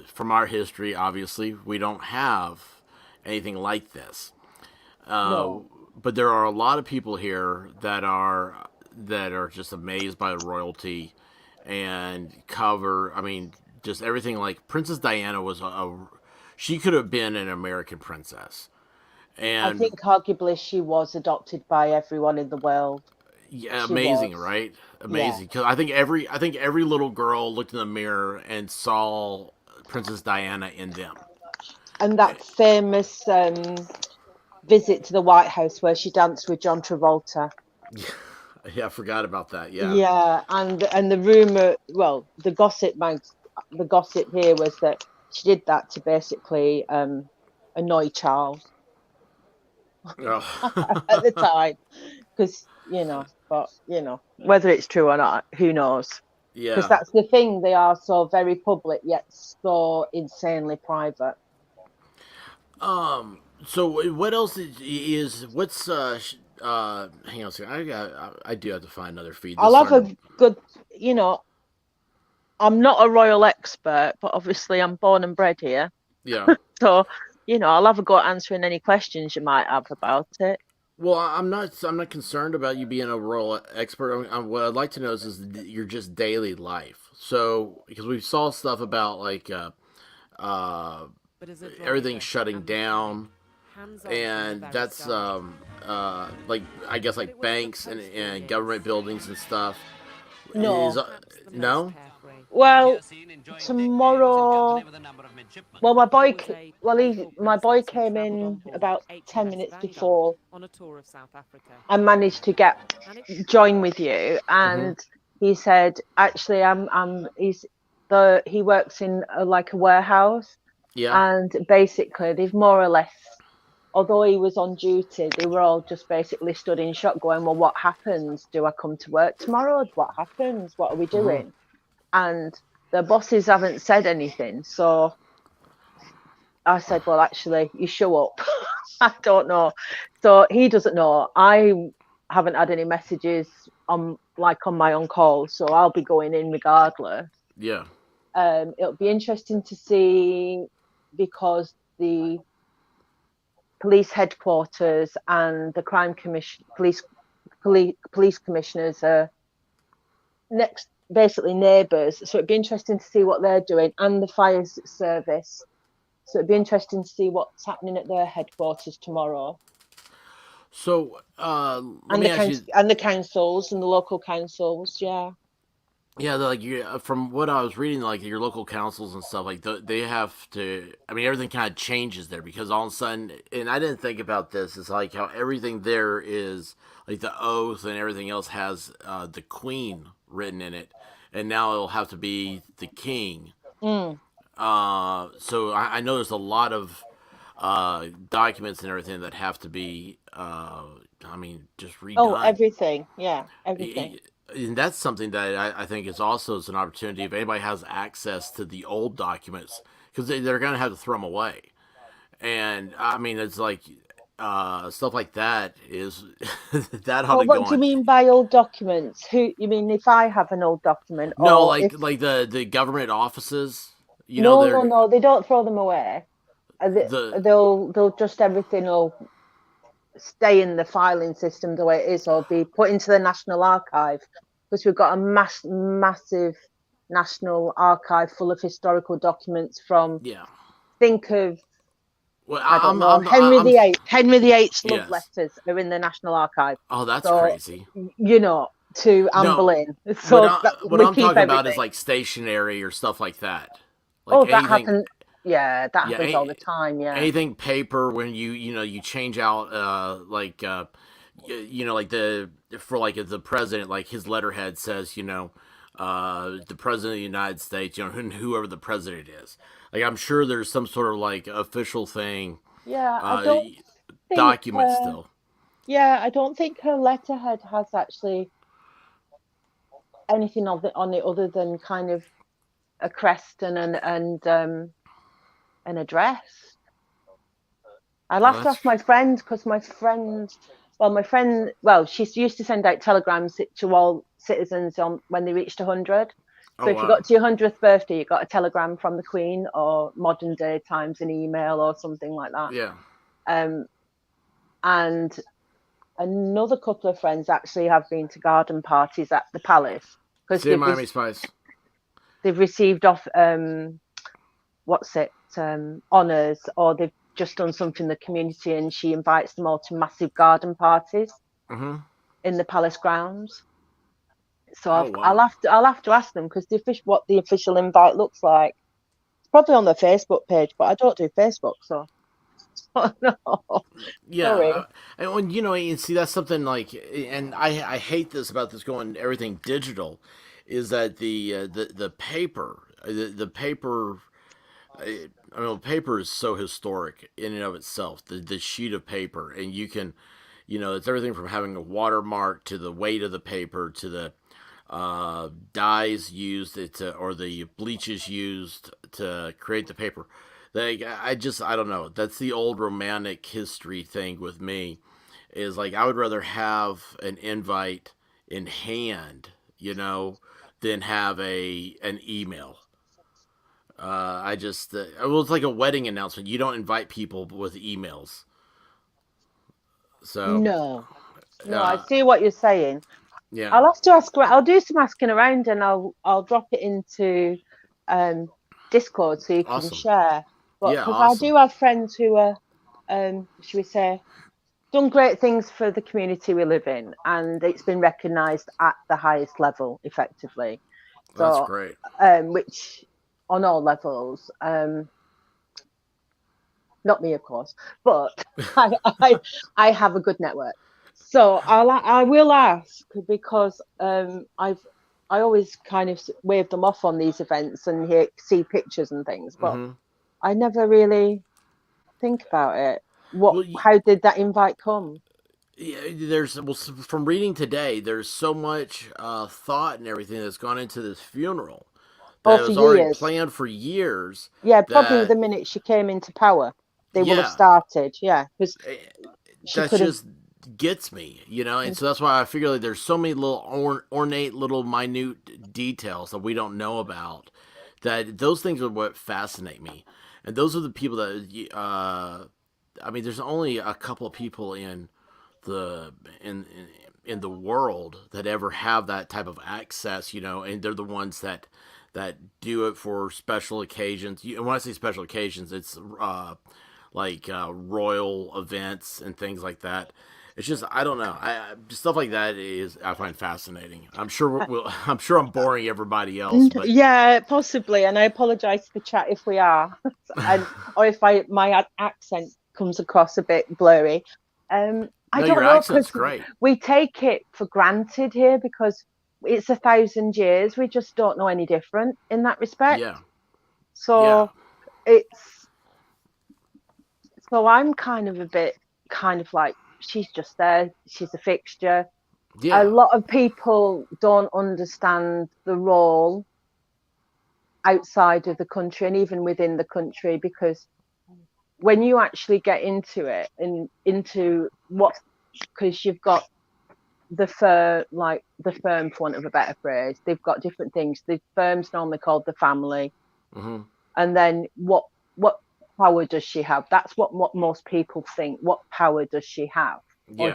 from our history, obviously, we don't have anything like this. No. But there are a lot of people here that are just amazed by the royalty and I mean, just everything. Like Princess Diana was she could have been an American princess. And I think arguably she was adopted by everyone in the world. yeah, She amazing, was. right? Amazing. Because I think every little girl looked in the mirror and saw Princess Diana in them. And that famous visit to the White House where she danced with John Travolta. Yeah, I forgot about that. Yeah. Yeah, and the rumor, well, the gossip here was that she did that to basically annoy Charles Oh. at the time, because whether it's true or not, who knows? Yeah. Because that's the thing, they are so very public yet so insanely private. So what else what's hang on a second. I do have to find another feed. I'll have a good, I'm not a royal expert, but obviously I'm born and bred here. Yeah. So, I'll have a go at answering any questions you might have about it. Well, I'm not concerned about you being a royal expert. What I'd like to know is your just daily life. So, because we saw stuff about like everything shutting down, and that's like, I guess, like banks and government buildings and stuff. No. No? Well, tomorrow. Well, my boy came in about 10 minutes before. On a tour of South Africa. I managed to join with you, and he said, actually, he works in a warehouse. Yeah. And basically, they've more or less, although he was on duty, they were all just basically stood in shock, going, "Well, what happens? Do I come to work tomorrow? What happens? What are we doing?" and the bosses haven't said anything. So I said, well, actually, you show up. I don't know. So he doesn't know. I haven't had any messages on my own call, so I'll be going in regardless. Yeah. It'll be interesting to see, because the police headquarters and the crime commission, police commissioners are basically neighbours. So it'd be interesting to see what they're doing, and the fire service. So it'd be interesting to see what's happening at their headquarters tomorrow. So, And the councils and the local councils, yeah. Yeah, from what I was reading, like your local councils and stuff, like they have to. I mean, everything kind of changes there because all of a sudden, and I didn't think about this. It's like how everything there is like the oath and everything else has the Queen written in it, and now it'll have to be the King. Mm. So I know there's a lot of documents and everything that have to be. I mean, just redone. Oh, everything, yeah, everything. And that's something that I think is also an opportunity if anybody has access to the old documents, because they're going to have to throw them away. And I mean, it's like stuff like that is that how Well, to what go do you on. mean by old documents? You mean if I have an old document? No, or if, like the government offices, you know, no, they're no, they don't throw them away. They'll just everything will stay in the filing system the way it is, or be put into the National Archive, because we've got a massive National Archive full of historical documents from. Yeah. Think of. Well, I don't know. Henry VIII's love Yes. letters are in the National Archive. Oh, that's So, crazy. You know, to Anne No, Boleyn. So what we I'm keep talking about is everything. like stationery or stuff like that. Like Oh, that anything, happens. Yeah, that yeah, happens all the time. Yeah. anything paper when you change out like you know, like if the president, like his letterhead says, you know, the president of the United States, you know, whoever the president is. Like I'm sure there's some sort of like official thing. Yeah, I don't think, document still. Yeah, I don't think her letterhead has actually anything on it other than kind of a crest and an address. I'll have to ask my friend, because my friend, she used to send out telegrams to all citizens when they reached 100. So if you got to your 100th birthday, you got a telegram from the Queen, or modern day times an email or something like that. Yeah. And another couple of friends actually have been to garden parties at the palace, because See Miami Spice. they've received honours, or they've just done something in the community, and she invites them all to massive garden parties in the palace grounds. So I'll have to ask them, because what the official invite looks like. It's probably on their Facebook page, but I don't do Facebook, so. No. Yeah, Sorry. and when you see that's something like, and I hate this about this going everything digital, is that the paper, the paper. I mean, paper is so historic in and of itself. The sheet of paper, and you can, it's everything from having a watermark to the weight of the paper to the dyes used or the bleaches used to create the paper. I don't know. That's the old romantic history thing with me. Is like I would rather have an invite in hand, than have an email. It's like a wedding announcement. You don't invite people with emails. So No, I see what you're saying. Yeah. I'll have to ask. I'll do some asking around, and I'll drop it into Discord so you can Awesome. share. But Yeah, because awesome. I do have friends who are, should we say, done great things for the community we live in, and it's been recognised at the highest level, effectively. That's So, great. which on all levels. Not me, of course, but I have a good network. So I will ask, because I always kind of wave them off on these events and see pictures and things, but I never really think about it. How did that invite come? Yeah, from reading today, there's so much thought and everything that's gone into this funeral. Oh, that for was already years. planned for years. Yeah, probably That the minute she came into power, they will have yeah, started. Yeah, because she that could have. just gets me, and so that's why I figure like there's so many little ornate little minute details that we don't know about. That those things are what fascinate me, and those are the people that I mean, there's only a couple of people the in in the world that ever have that type of access, and they're the ones that do it for special occasions. And when I say special occasions, it's like royal events and things like that. It's just I don't know. Just stuff like that I find fascinating. I'm sure I'm sure I'm boring everybody else, but Yeah, possibly, and I apologise to the chat if we are, and or if my accent comes across a bit blurry. I no, don't your know accent's because great. we take it for granted here because it's 1,000 years. We just don't know any different in that respect. Yeah, So it's so I'm kind of a bit like she's just there. She's a fixture. yeah, A lot of people don't understand the role outside of the country and even within the country, because when you actually get into it and into what, because you've got the firm, for want of a better phrase, they've got different things. The firm's normally called the family, and then what power does she have? That's what most people think. What power does she have, or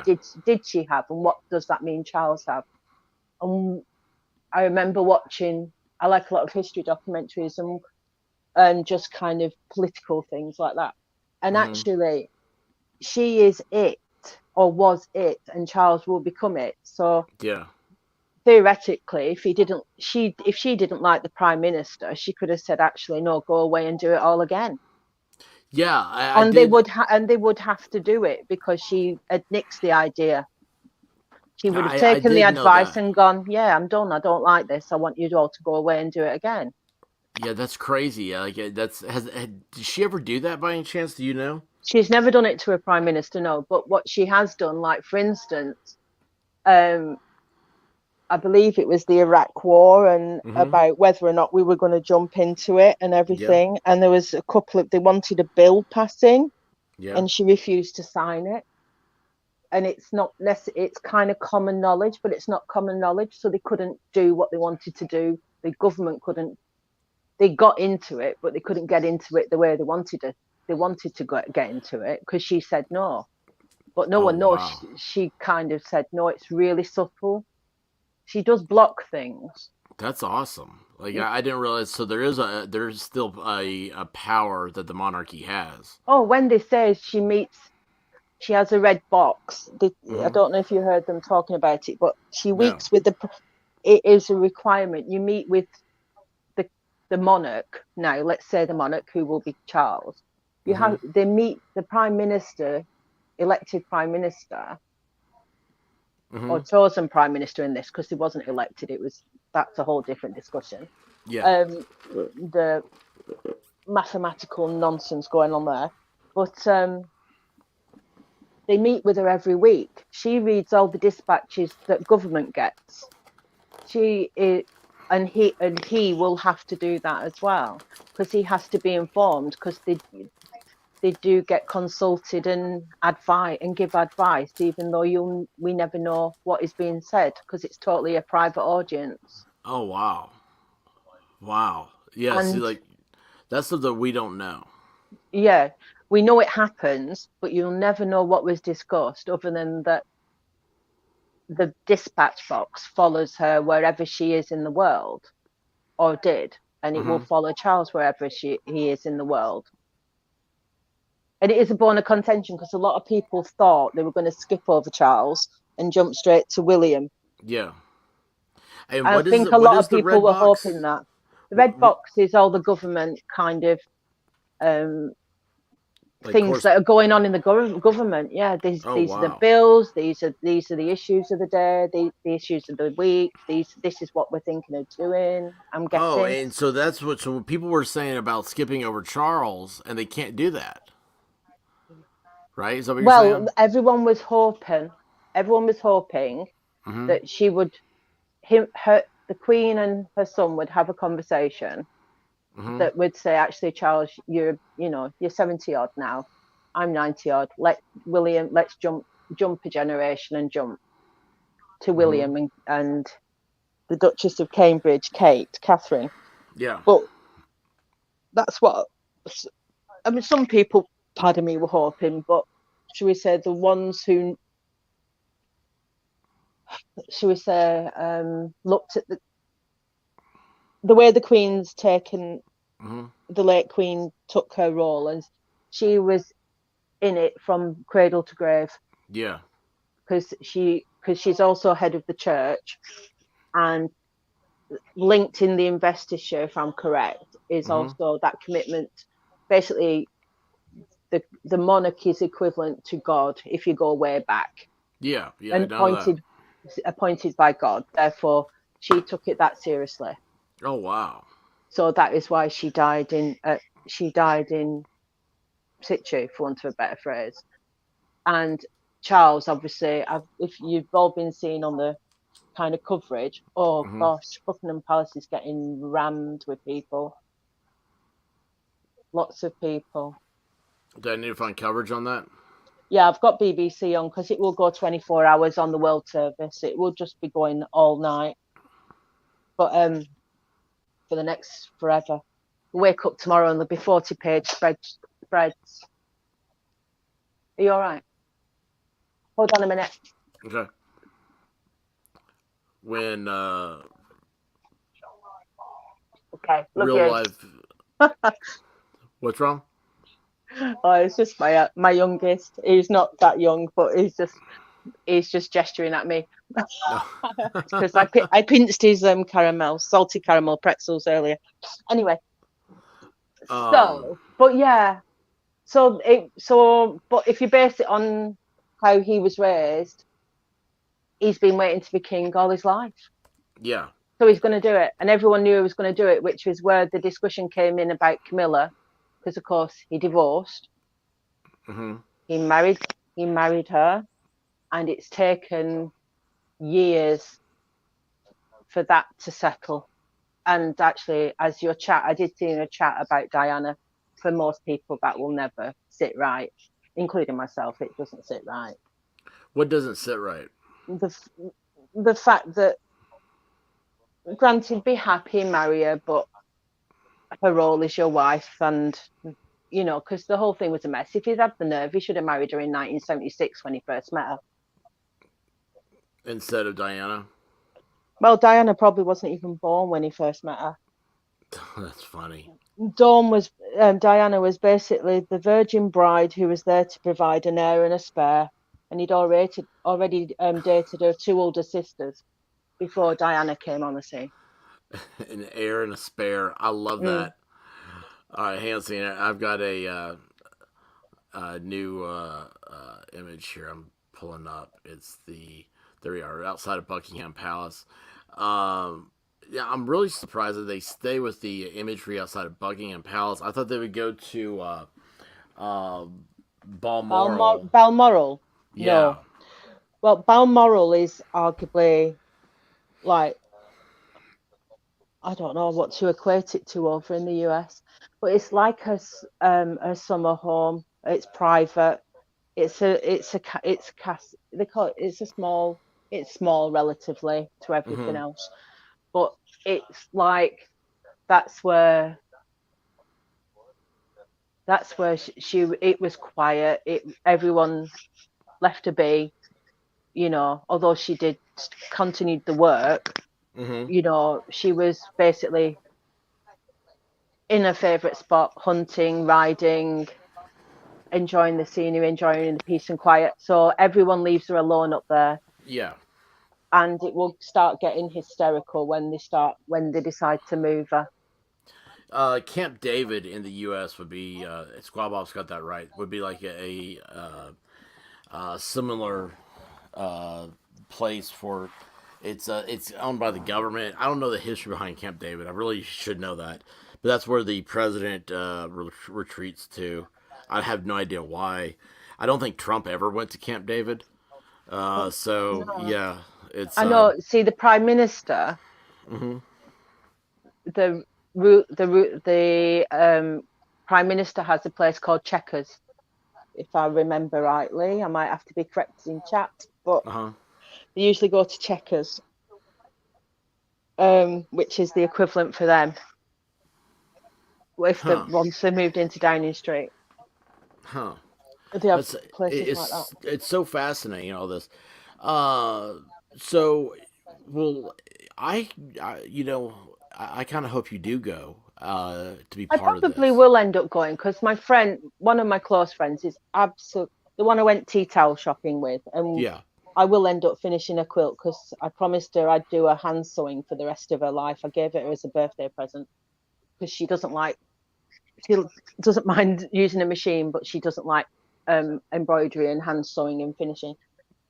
did she have, and what does that mean Charles have? And I remember watching. I like a lot of history documentaries and just kind of political things like that. And actually, she is it, or was it, and Charles will become it. So yeah, theoretically, if she didn't like the Prime Minister, she could have said, actually, no, go away and do it all again. yeah. And they would have to do it because she had nixed the idea. She would have taken the advice and gone, yeah, I'm done. I don't like this. I want you all to go away and do it again. Yeah, that's crazy. Like did she ever do that by any chance? Do you know? She's never done it to a prime minister, no. But what she has done, like for instance, I believe it was the Iraq War and about whether or not we were going to jump into it and everything. Yeah. And there was a couple of, they wanted a bill passing, and she refused to sign it. And it's not it's kind of common knowledge, but it's not common knowledge. So they couldn't do what they wanted to do. The government couldn't. They got into it, but they couldn't get into it the way they wanted to. They wanted to get into it because she said no, but no one knows. Wow. She kind of said no. It's really subtle. She does block things. That's awesome. Like I didn't realize. So there's still a power that the monarchy has. Oh, Wendy says she has a red box. I don't know if you heard them talking about it, but she meets with it is a requirement. You meet with the monarch. Now, let's say the monarch, who will be Charles. They meet the prime minister, elected prime minister, or chosen prime minister in this, because he wasn't elected. That's a whole different discussion. Yeah. The mathematical nonsense going on there, but they meet with her every week. She reads all the dispatches that government gets. And he will have to do that as well, because he has to be informed, because they do get consulted and give advice, even though we never know what is being said, because it's totally a private audience. Oh wow. Yeah, see, like that's stuff that we don't know. Yeah, we know it happens, but you'll never know what was discussed, other than that the dispatch box follows her wherever she is in the world, or did, and it will follow Charles wherever he is in the world. And it is a bone of contention, because a lot of people thought they were going to skip over Charles and jump straight to William. Yeah. And I think a lot of people were hoping that. The red box is all the government kind of things that are going on in the government. Yeah, these are the bills. These are the issues of the day. The issues of the week. This is what we're thinking of doing. I'm guessing. Oh, and so that's what people were saying about skipping over Charles, and they can't do that, right? Is that what you're saying? Everyone was hoping that she would. the Queen and her son would have a conversation Mhm. that would say, actually, Charles, you're 70 odd now. I'm 90 odd. Let's jump a generation and jump to William and the Duchess of Cambridge, Catherine. Yeah. But that's what, I mean, some people, pardon me, were hoping, but should we say the ones who, looked at the way the Queen's taken, the late Queen took her role, and she was in it from cradle to grave. Yeah. Because she's also head of the church, and linked in the investiture, if I'm correct, is also that commitment. Basically, the monarch is equivalent to God if you go way back. Yeah. Yeah. And I know that. appointed by God. Therefore, she took it that seriously. Oh wow. So that is why she died in situ, for want of a better phrase. And Charles, obviously, if you've all been seeing on the kind of coverage, gosh, Buckingham Palace is getting rammed with people. Lots of people. Do I need to find coverage on that? Yeah, I've got BBC on because it will go 24 hours on the World Service. It will just be going all night. But for the next forever. Wake up tomorrow and there'll be 40-page spreads. Are you all right? Hold on a minute. Okay. When Okay, look real here. life. What's wrong? Oh, it's just my youngest. He's not that young, but he's just gesturing at me because I pinched his salty caramel pretzels earlier. Anyway, but if you base it on how he was raised, he's been waiting to be king all his life. Yeah. So he's going to do it, and everyone knew he was going to do it, which is where the discussion came in about Camilla, because of course he divorced. He married her, and it's taken years for that to settle. And actually, I did see in a chat about Diana, for most people that will never sit right, including myself. It doesn't sit right. What doesn't sit right? The fact that, granted, be happy, marry her, but her role is your wife, and because the whole thing was a mess. If he'd had the nerve, he should have married her in 1976 when he first met her. Instead of Diana? Well, Diana probably wasn't even born when he first met her. That's funny. Diana was basically the virgin bride who was there to provide an heir and a spare, and he'd already dated her two older sisters before Diana came on the scene. An heir and a spare. I love that. All right, hang on a second. I've got a new image here I'm pulling up. There we are, outside of Buckingham Palace. Yeah, I'm really surprised that they stay with the imagery outside of Buckingham Palace. I thought they would go to Balmoral. Balmoral? Yeah. No. Well, Balmoral is arguably, like, I don't know what to equate it to over in the US, but it's like a summer home. It's private. It's small relatively to everything else, but it's like that's where it was quiet. Everyone left her be, although she did continued the work. She was basically in her favourite spot, hunting, riding, enjoying the scenery, enjoying the peace and quiet. So everyone leaves her alone up there. Yeah. And it will start getting hysterical when they decide to move her. Camp David in the U.S. would be, Squad Bob's got that right, would be like a similar place for, it's owned by the government. I don't know the history behind Camp David. I really should know that. But that's where the president retreats to. I have no idea why. I don't think Trump ever went to Camp David. Yeah, it's. I know. See, the Prime Minister the Prime Minister has a place called Chequers, if I remember rightly. I might have to be corrected in chat, but they usually go to Chequers, which is the equivalent for them if once they moved into Downing Street. They have places like that. It's so fascinating, all this. So, well, I kind of hope you do go to be I part of probably this. will end up going because my friend, one of my close friends, is absolute the one I went tea towel shopping with, and Yeah. I will end up finishing a quilt because I promised her I'd do her hand sewing for the rest of her life. I gave it her as a birthday present because she doesn't mind using a machine, but she doesn't like embroidery and hand sewing and finishing.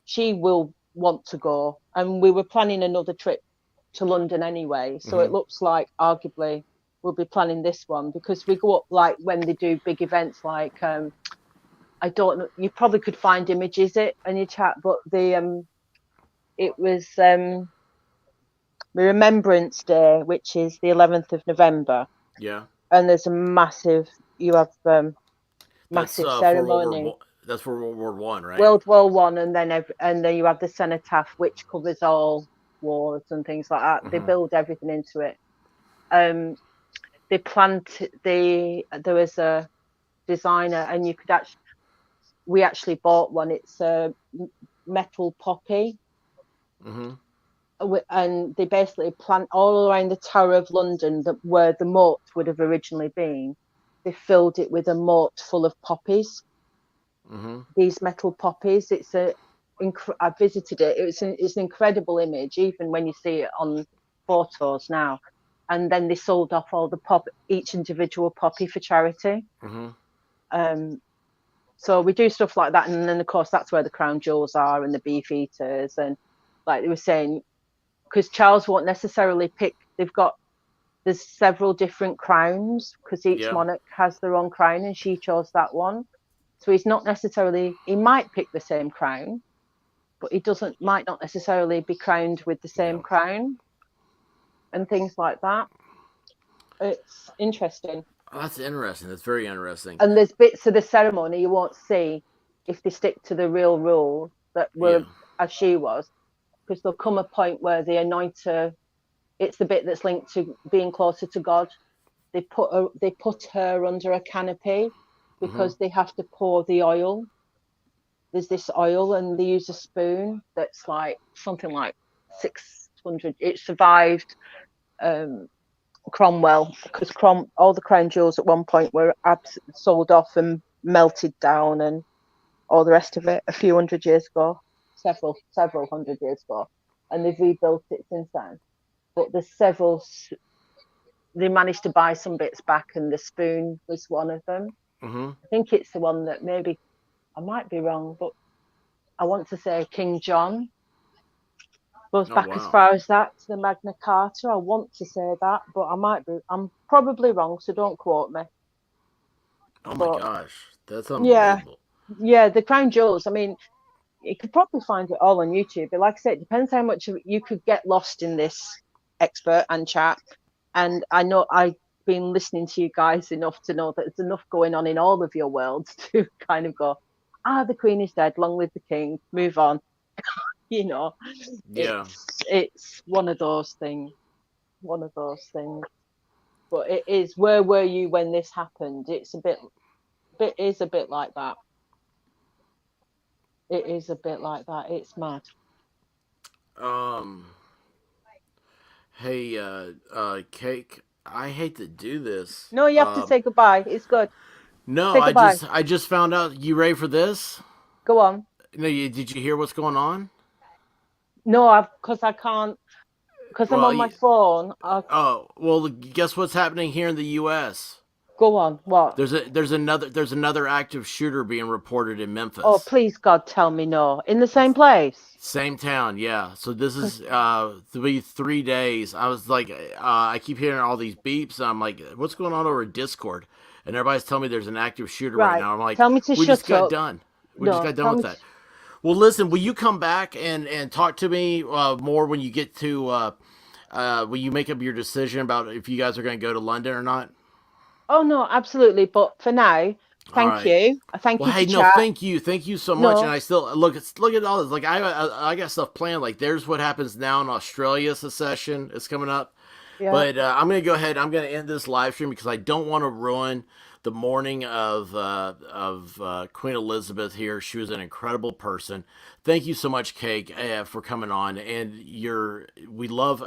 She will want to go, and we were planning another trip to London anyway, so it looks like arguably we'll be planning this one because we go up like when they do big events like I don't know, you probably could find images in your chat, but it was the Remembrance Day, which is the 11th of November. Yeah. And there's a massive massive ceremony. That's for World War One, right? World War One, and then you have the cenotaph, which covers all wars and things like that. They build everything into it. There was a designer, and we actually bought one. It's a metal poppy, and they basically plant all around the Tower of London, where the moat would have originally been. They filled it with a moat full of poppies. These metal poppies. I visited it. It's an incredible image, even when you see it on photos now. And then they sold off all each individual poppy for charity. So we do stuff like that, and then of course that's where the crown jewels are and the beef eaters, and like they were saying, because Charles won't necessarily pick. There's several different crowns because each monarch has their own crown, and she chose that one. So he's not necessarily. He might pick the same crown, but he might not necessarily be crowned with the same crown, and things like that. It's interesting. Oh, that's interesting. That's very interesting. And there's bits of the ceremony you won't see if they stick to the real rules that were as she was, because there'll come a point where they anoint her. It's the bit that's linked to being closer to God. They put her under a canopy because they have to pour the oil. There's this oil, and they use a spoon that's like something like 600. It survived Cromwell, because all the crown jewels at one point were sold off and melted down, and all the rest of it a few hundred years ago, several hundred years ago, and they've rebuilt it since then. But there's several. They managed to buy some bits back, and the spoon was one of them. I think it's the one that maybe I might be wrong, but I want to say King John goes back as far as that to the Magna Carta. I want to say that, but I might be. I'm probably wrong, so don't quote me. Oh my gosh, that's unbelievable. Yeah, the crown jewels. I mean, you could probably find it all on YouTube, but like I said, it depends how much you could get lost in this expert and chat. And I know I've been listening to you guys enough to know that there's enough going on in all of your worlds to kind of go, the Queen is dead, long live the King, move on. You know, it's one of those things. But it is, where were you when this happened? It's a bit like that. It is a bit like that. It's mad. Hey, Cake, I hate to do this. No, you have to say goodbye. It's good. No, say goodbye. I just found out. You ready for this? Go on. No, did you hear what's going on? No, because I can't. Because I'm on my phone. Oh, well, guess what's happening here in the U.S.? Go on. What? There's another active shooter being reported in Memphis. Oh, please, God, tell me no. In the same place? Same town, yeah. So this is to be 3 days. I was like, I keep hearing all these beeps, and I'm like, what's going on over Discord? And everybody's telling me there's an active shooter right now. I'm like, tell me to we shut just got up. done. We just got done with that. Well, listen, will you come back and talk to me more when you get to will you make up your decision about if you guys are going to go to London or not? Oh no, absolutely. But for now, All thank right. you. Thank Well, you hey, for no, chat. thank you so much. And No, I still look at all this. Like I got stuff planned. Like there's what happens now in Australia. Secession is coming up. yeah. But I'm gonna go ahead. I'm gonna end this live stream because I don't want to ruin the morning of Queen Elizabeth here. She was an incredible person. Thank you so much, Cake, for coming on. And we love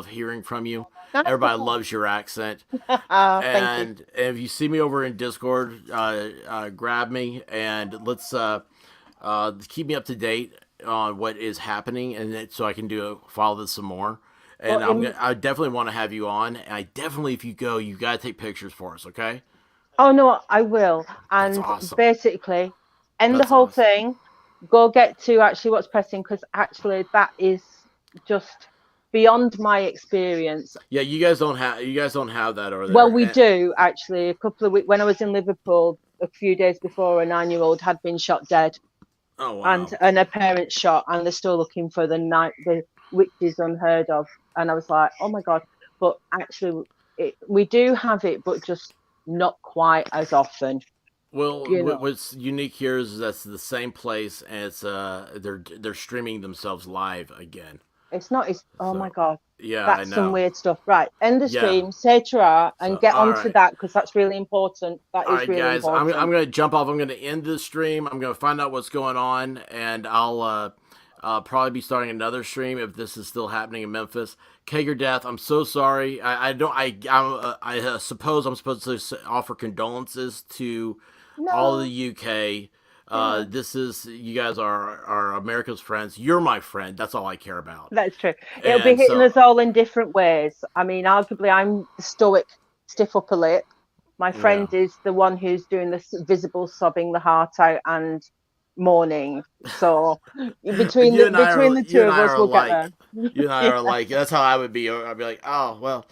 hearing from you. That's Everybody okay. loves your accent. Thank you. And if you see me over in Discord, grab me and let's keep me up to date on what is happening, and so I can follow this some more. And Well, I definitely want to have you on. And I definitely, if you go, you gotta take pictures for us, okay? Oh no, I will. That's And awesome. basically, end the That's whole awesome. thing. Go get to actually what's pressing, because actually that is just beyond my experience. Yeah, you guys don't have that over there. Well, we And- do actually. A couple of weeks when I was in Liverpool, a few days before, a 9-year-old had been shot dead, Oh wow. and her parents shot, and they're still looking for which is unheard of. And I was like, oh my god! But actually, we do have it, but just not quite as often. Well, You know. what's unique here is that's the same place, and it's they're streaming themselves live again. It's not. It's oh my god. Yeah, That's I some know. weird stuff. Right, end the Yeah. stream. Say ta and So, get all onto right. that, because that's really important. That All is right, really guys, important. I'm gonna jump off. I'm gonna end the stream. I'm gonna find out what's going on, and I'll probably be starting another stream if this is still happening in Memphis. Kager Death, I'm so sorry. I suppose I'm supposed to offer condolences to all the UK. This is you guys are America's friends. You're my friend. That's all I care about. That's true. It'll be And hitting so- us all in different ways. I mean, arguably, I'm the stoic, stiff upper lip. My friend is the one who's doing the visible sobbing the heart out and mourning. So between You the and I are- the you two and of I us, are we'll get alike. there. You and I are like, that's how I would be. I'd be like, oh, well.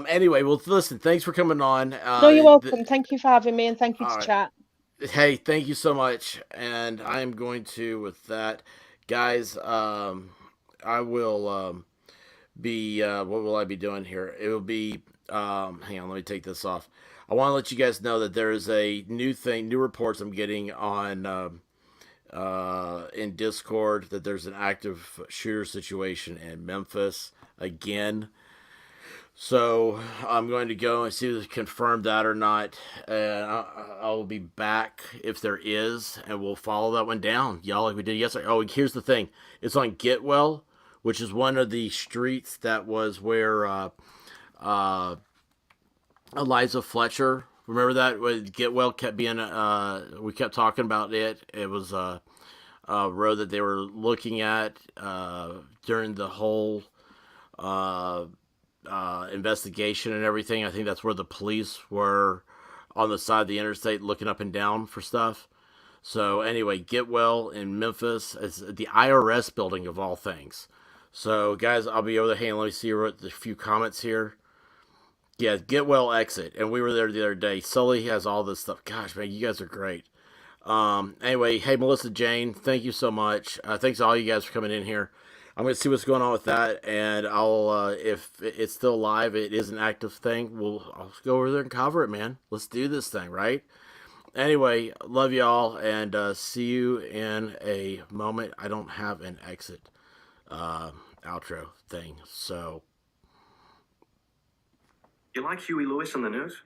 Anyway, well, listen, thanks for coming on. No, you're welcome. Thank you for having me, and thank you All to right. chat. Hey, thank you so much. And I am going to, with that, guys, I will be, what will I be doing here? It will be, hang on, let me take this off. I want to let you guys know that there is a new reports I'm getting on, in Discord, that there's an active shooter situation in Memphis again. So I'm going to go and see if they confirm that or not. I'll be back if there is, and we'll follow that one down, y'all, like we did yesterday. Oh, here's the thing: it's on Getwell, which is one of the streets that was where Eliza Fletcher. Remember that? When Getwell kept being, we kept talking about it. It was a road that they were looking at during the whole investigation and everything. I think that's where the police were on the side of the interstate looking up and down for stuff. So anyway, Getwell in Memphis is the IRS building of all things. So guys, I'll be over there. Hey, let me see a few comments here. Yeah, Getwell exit, and we were there the other day. Sully has all this stuff. Gosh, man, you guys are great. Anyway, hey, Melissa Jane, thank you so much. Thanks to all you guys for coming in here. I'm going to see what's going on with that, and I'll, if it's still live, it is an active thing, I'll go over there and cover it, man. Let's do this thing, right? Anyway, love y'all, and see you in a moment. I don't have an exit outro thing, so. You like Huey Lewis on the news?